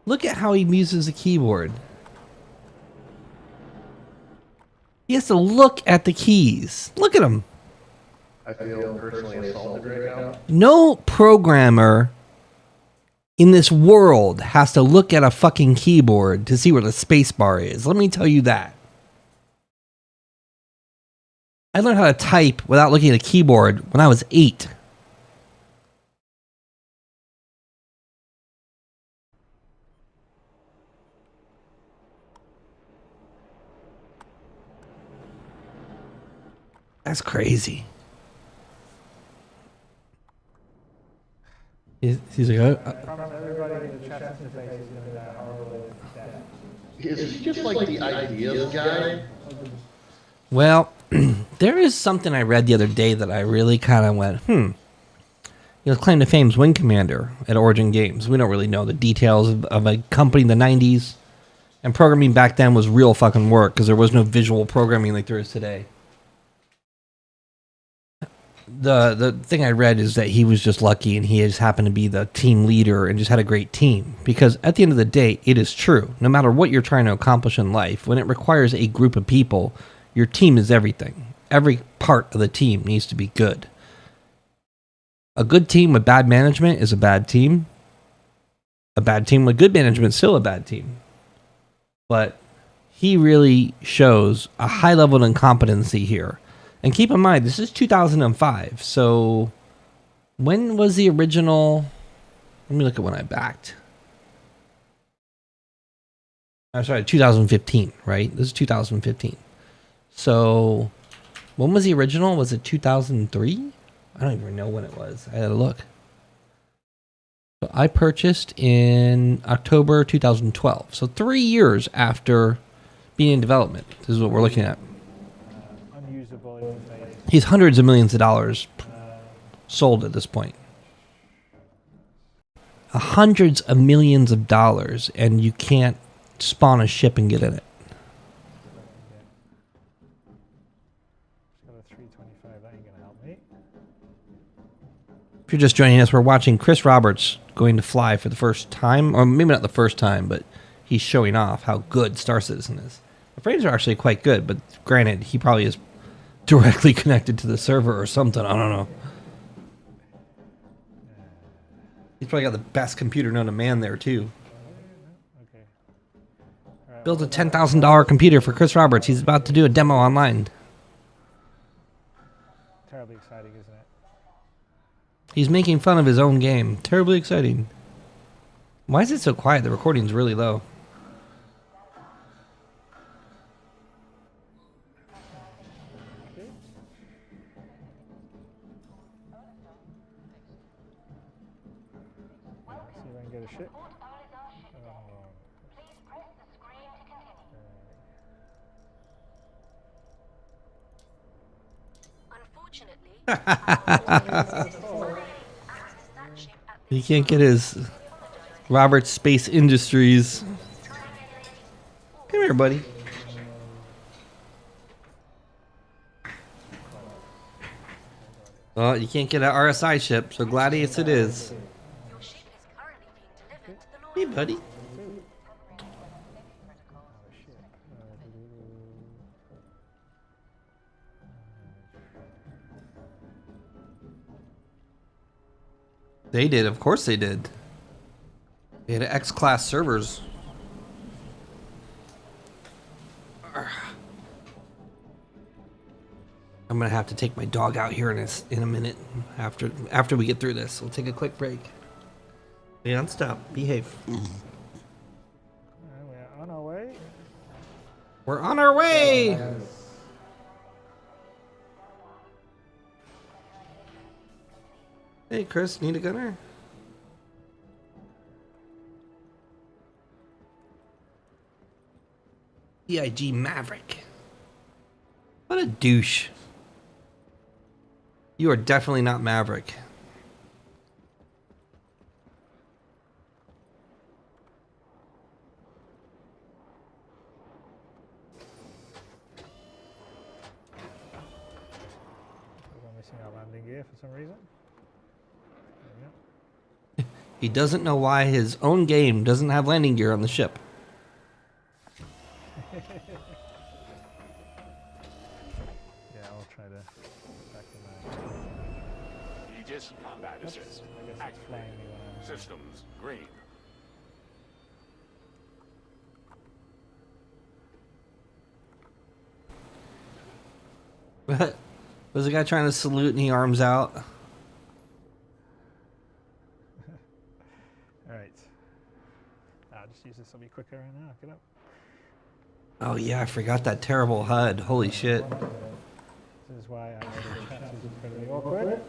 uses a keyboard. He has to look at the keys. Look at him. I feel personally assaulted right now. No programmer in this world has to look at a fucking keyboard to see where the space bar is. Let me tell you that. I learned how to type without looking at a keyboard when I was 8. That's crazy. He's like, Everybody in the chat interface is going to die horribly dead. Is he just like the ideas guy? well, there is something I read the other day that I really kind of went, His claim to fame is Wing Commander at Origin Games. We don't really know the details of a company in the 90s. And programming back then was real fucking work because there was no visual programming like there is today. The thing I read is that he was just lucky and he just happened to be the team leader and just had a great team. Because at the end of the day, it is true. No matter what you're trying to accomplish in life, when it requires a group of people, your team is everything. Every part of the team needs to be good. A good team with bad management is a bad team. A bad team with good management is still a bad team. But he really shows a high level of incompetency here. And keep in mind, this is 2005. So when was the original? Let me look at when I backed. I'm sorry, 2015, right? This is 2015. So when was the original? Was it 2003? I don't even know when it was. I had to look. So I purchased in October 2012. So 3 years after being in development. This is what we're looking at. Unusable interface. He's hundreds of millions of dollars sold at this point. Hundreds of millions of dollars, and you can't spawn a ship and get in it. Got a 325. That ain't gonna help me. If you're just joining us, we're watching Chris Roberts going to fly for the first time, or maybe not the first time, but he's showing off how good Star Citizen is. The frames are actually quite good, but granted, he probably is directly connected to the server or something. I don't know. He's probably got the best computer known to man there, too. Built a $10,000 computer for Chris Roberts. He's about to do a demo online. Terribly exciting, isn't it? He's making fun of his own game. Terribly exciting. Why is it so quiet? The recording's really low. See if I can get a ship. He can't get his Roberts Space Industries. Come here, buddy. Well, you can't get an RSI ship, so Gladius it is. Hey, buddy. They did, of course they did. They had X-class servers. I'm gonna have to take my dog out here in a minute after we get through this. We'll take a quick break. Leon, stop. Behave. We're on our way. We're on our way. Hey, Chris, need a gunner? EIG Maverick. What a douche. You are definitely not Maverick. We're missing our landing gear for some reason. He doesn't know why his own game doesn't have landing gear on the ship. Yeah, I'll try to back them out. Aegis combat assist. Activate. Systems green. What? Was the guy trying to salute and he arms out? Alright. I'll just use this, will be quicker right now. Get up. Oh yeah, I forgot that terrible HUD. Holy shit. This is why I know the chat is incredibly awkward.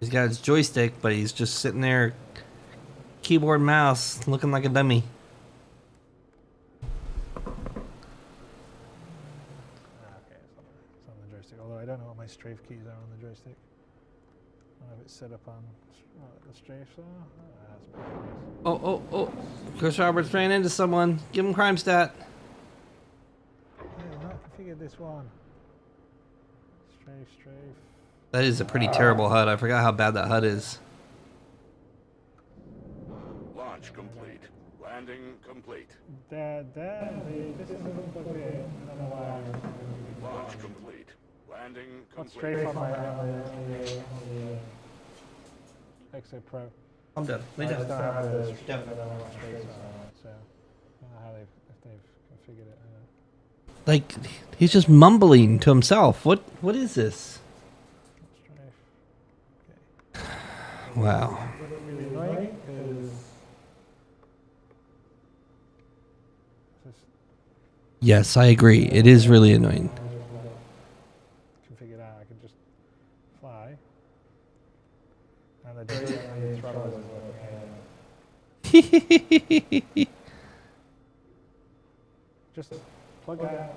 He's got his joystick, but he's just sitting there, keyboard mouse, looking like a dummy. joystick. I don't know if it's set up on the strafe. Oh. Chris Roberts ran into someone. Give him crime stat. I have not configured this one. Strafe. That is a pretty terrible HUD. I forgot how bad that HUD is. Launch complete. Landing complete. This isn't plugged in. I don't know why. Launch complete. Landing What's complete. strafe on the Exo Pro? I'm done. I just don't have the strafes on it, so I don't know how if they've configured it. Like, he's just mumbling to himself. What is this? Wow. Really annoying because Yes, I agree. It is really annoying. configure that. I can just fly, and the throttle isn't working. Just plug that.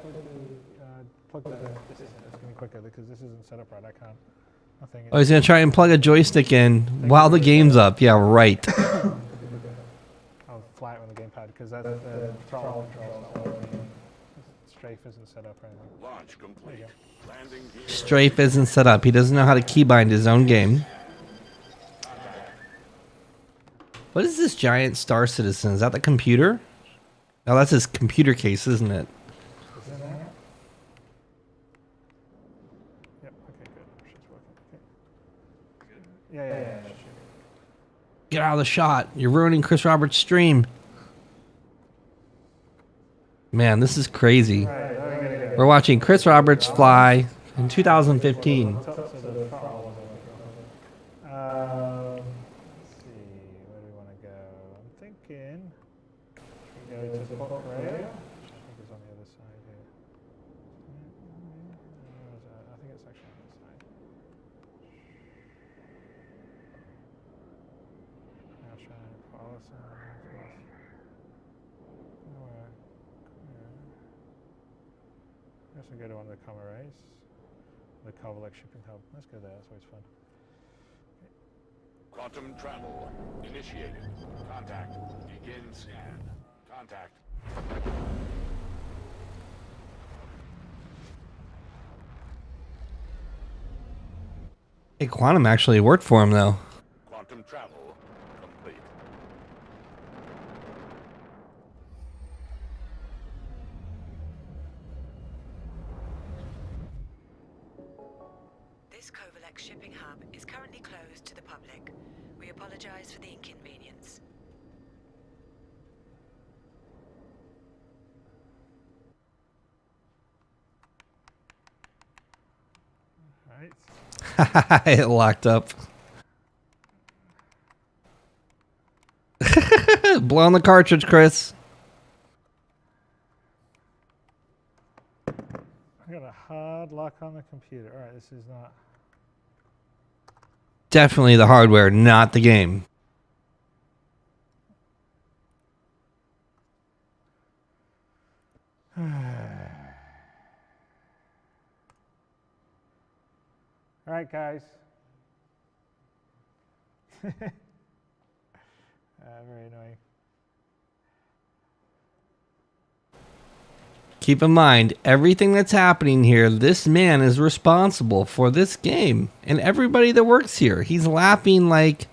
Plug the. It's going to be quicker because this isn't set up right. I can't. Nothing. Oh, he's going to try and plug a joystick in while the game's up. Yeah, right. I'll fly it with the gamepad because that's the throttle control is not working. Strafe isn't set up or anything. Launch complete. Landing gear. Strafe isn't set up. He doesn't know how to keybind his own game. What is this giant Star Citizen? Is that the computer? Oh, that's his computer case, isn't it? Is it there? Yep. Okay. Good. Shit's working. Okay. Yeah. Get out of the shot. You're ruining Chris Roberts' stream. Man, this is crazy. We're watching Chris Roberts fly in 2015. Let's see, where do we want to go? I'm thinking we go to Port Rail. I think it's on the other side here. I think it's actually on the side. Now trying to policy. Let's go to one of the Comares, the Kovalex shipping hub. Let's go there. That's always fun. Quantum travel initiated. Contact. Begin scan. Contact. Hey, Quantum actually worked for him, though. Quantum travel complete. This Kovalex shipping hub is currently closed to the public. We apologize for the inconvenience. Alright. It locked up. Blow on the cartridge, Chris. I got a hard lock on the computer. Alright, this is not. Definitely the hardware, not the game. Alright, guys. Very annoying. Keep in mind, everything that's happening here, this man is responsible for this game and everybody that works here. He's laughing like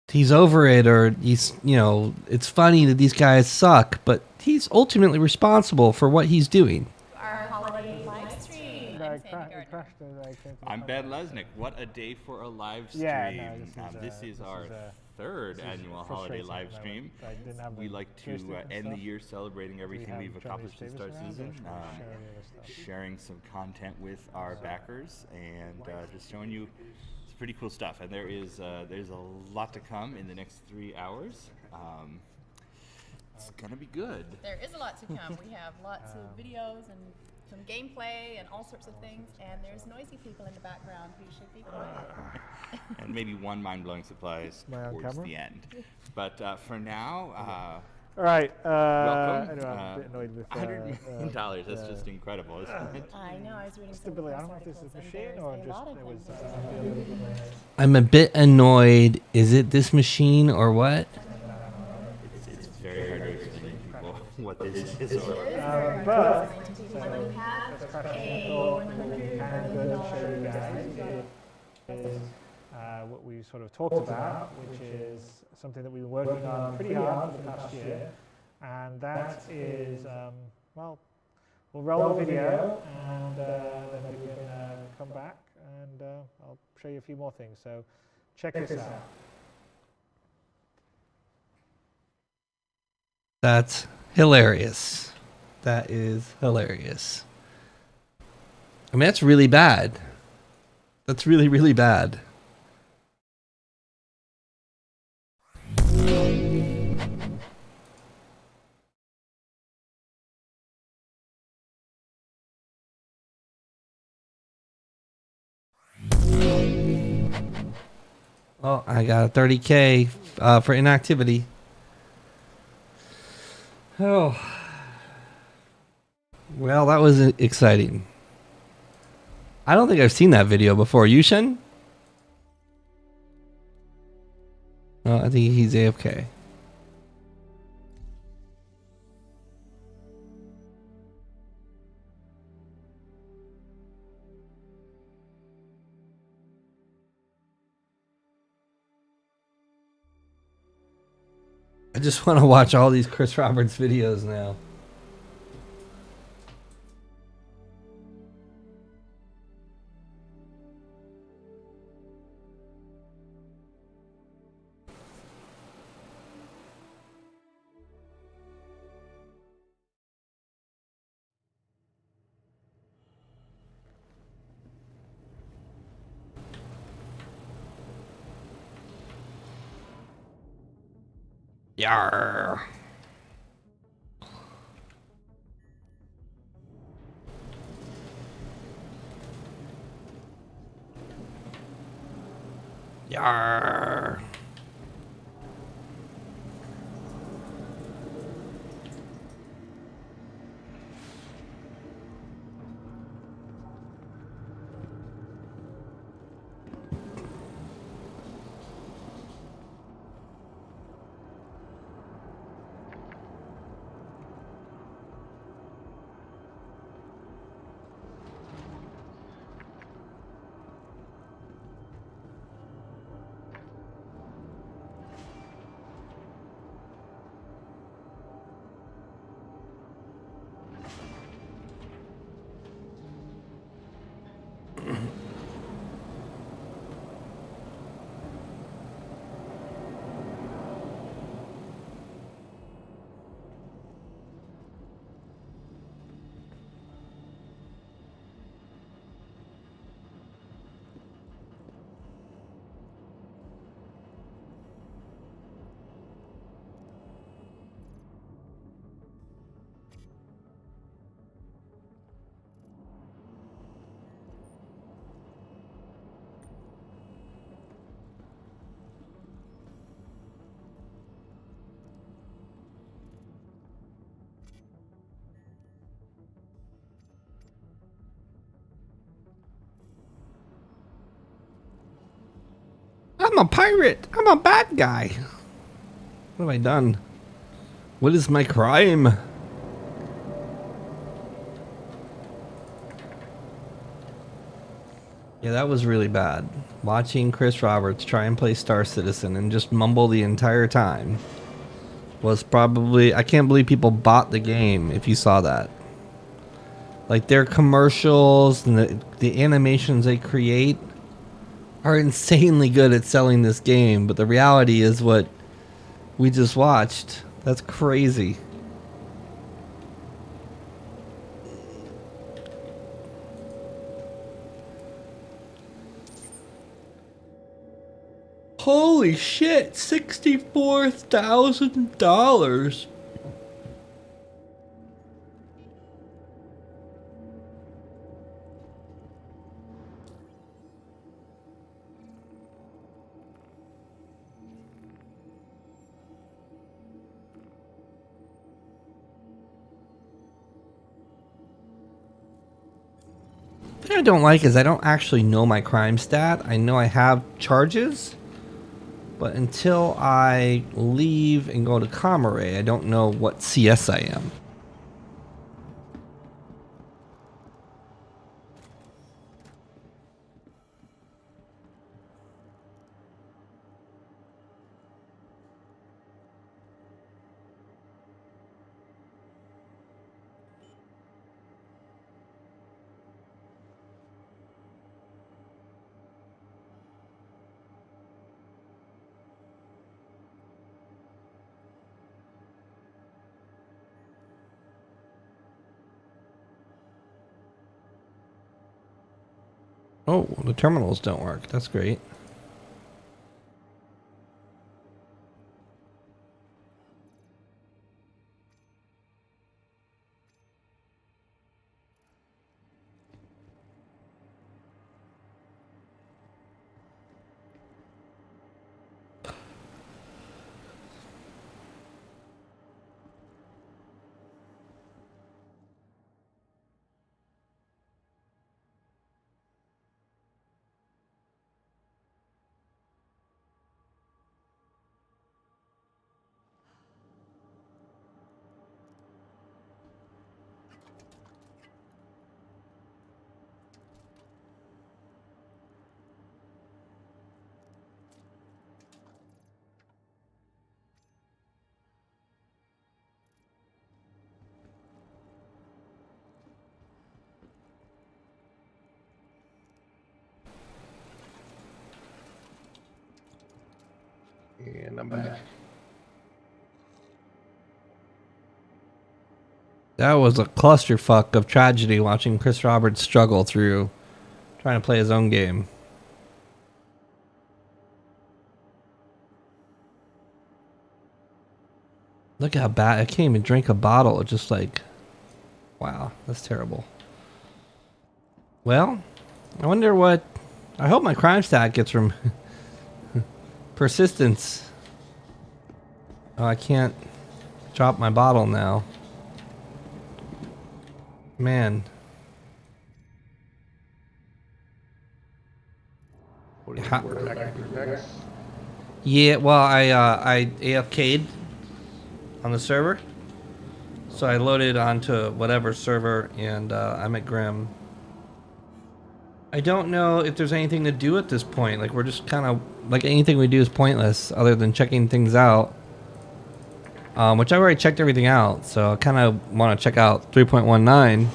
he's over it, or he's, it's funny that these guys suck, but he's ultimately responsible for what he's doing. Our holiday live stream. I'm Ben Lesnick. What a day for a live stream. Yeah, no, this is our third annual holiday live stream. We like to end the year celebrating everything we've accomplished this Star Citizen, sharing some content with our backers, and just showing you some pretty cool stuff. And there's a lot to come in the next 3 hours. It's gonna be good. There is a lot to come. We have lots of videos and some gameplay and all sorts of things, and there's noisy people in the background who should be quiet. And maybe one mind-blowing surprise Am I on towards camera? the end. But for now, All right. Welcome. Anyway, I'm a bit annoyed with $100 million. That's just incredible, isn't it? I know. I was reading some Stability. I don't know if press this is articles, and machine there's or a just lot of it was. them. I'm a bit annoyed. Is it this machine or what? It's very hard to explain to people what this is. But let's crash the thought. What we can go and show you guys is what we sort of talked about, which is something that we've been working on pretty hard for the past year, and that is well, we'll roll the video and then we can come back and I'll show you a few more things. So check this out. That's hilarious. That is hilarious. I mean, that's really bad. That's really, really bad. Oh, I got a 30K for inactivity. Oh. Well, that was exciting. I don't think I've seen that video before. You, Shen? Oh, I think he's AFK. I just want to watch all these Chris Roberts videos now. Yarr. Yarr. I'm a pirate. I'm a bad guy. What have I done? What is my crime? Yeah, that was really bad. Watching Chris Roberts try and play Star Citizen and just mumble the entire time was probably... I can't believe people bought the game if you saw that. Like, their commercials and the animations they create are insanely good at selling this game, but the reality is what we just watched. That's crazy. Holy shit, $64,000. thing I don't like is I don't actually know my crime stat. I know I have charges, but until I leave and go to Comrade, I don't know what CS I am. Oh, the terminals don't work. That's great. And I'm back. That was a clusterfuck of tragedy watching Chris Roberts struggle through trying to play his own game. Look how bad. I can't even drink a bottle. It's just like, wow, that's terrible. Well, I wonder what. I hope my crime stat gets from persistence. Oh, I can't drop my bottle now. Man. Yeah, well, I AFK'd on the server. So I loaded onto whatever server and I'm at Grim. I don't know if there's anything to do at this point. Like, we're just kind of, like, anything we do is pointless other than checking things out. Which I've already checked everything out, so I kind of want to check out 3.19.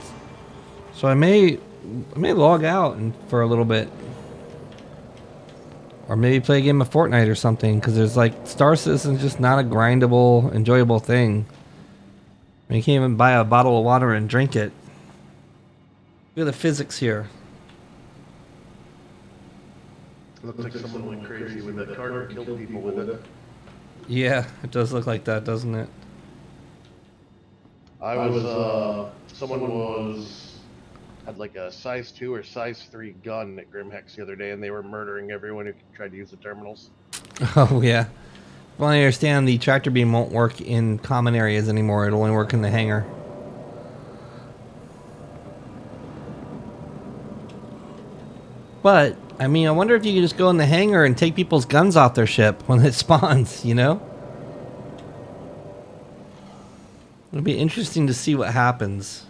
So I may log out for a little bit. Or maybe play a game of Fortnite or something, because there's like, Star Citizen's just not a grindable, enjoyable thing. I mean, you can't even buy a bottle of water and drink it. Look at the physics here. Looks like someone went crazy with that card and killed people with it. Yeah, it does look like that, doesn't it? I was, someone had like a size 2 or size 3 gun at Grimhex the other day, and they were murdering everyone who tried to use the terminals. Oh, yeah. Well, I understand the tractor beam won't work in common areas anymore. It'll only work in the hangar. But, I mean, I wonder if you could just go in the hangar and take people's guns off their ship when it spawns, you know? It'll be interesting to see what happens.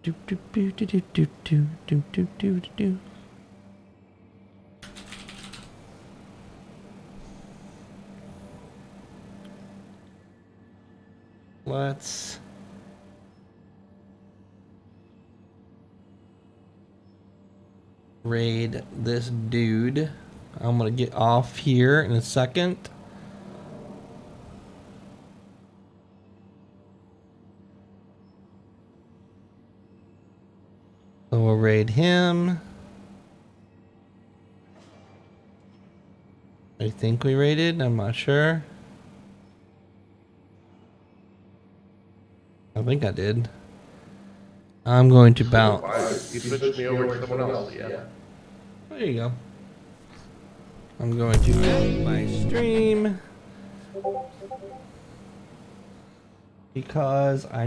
Do do do do do do do do do do do. Let's raid this dude. I'm gonna get off here in a second. So we'll raid him. I think we raided, I'm not sure. think I did. I'm going to bounce. You switched me over to someone else, yeah. There you go. I'm going to end my stream because I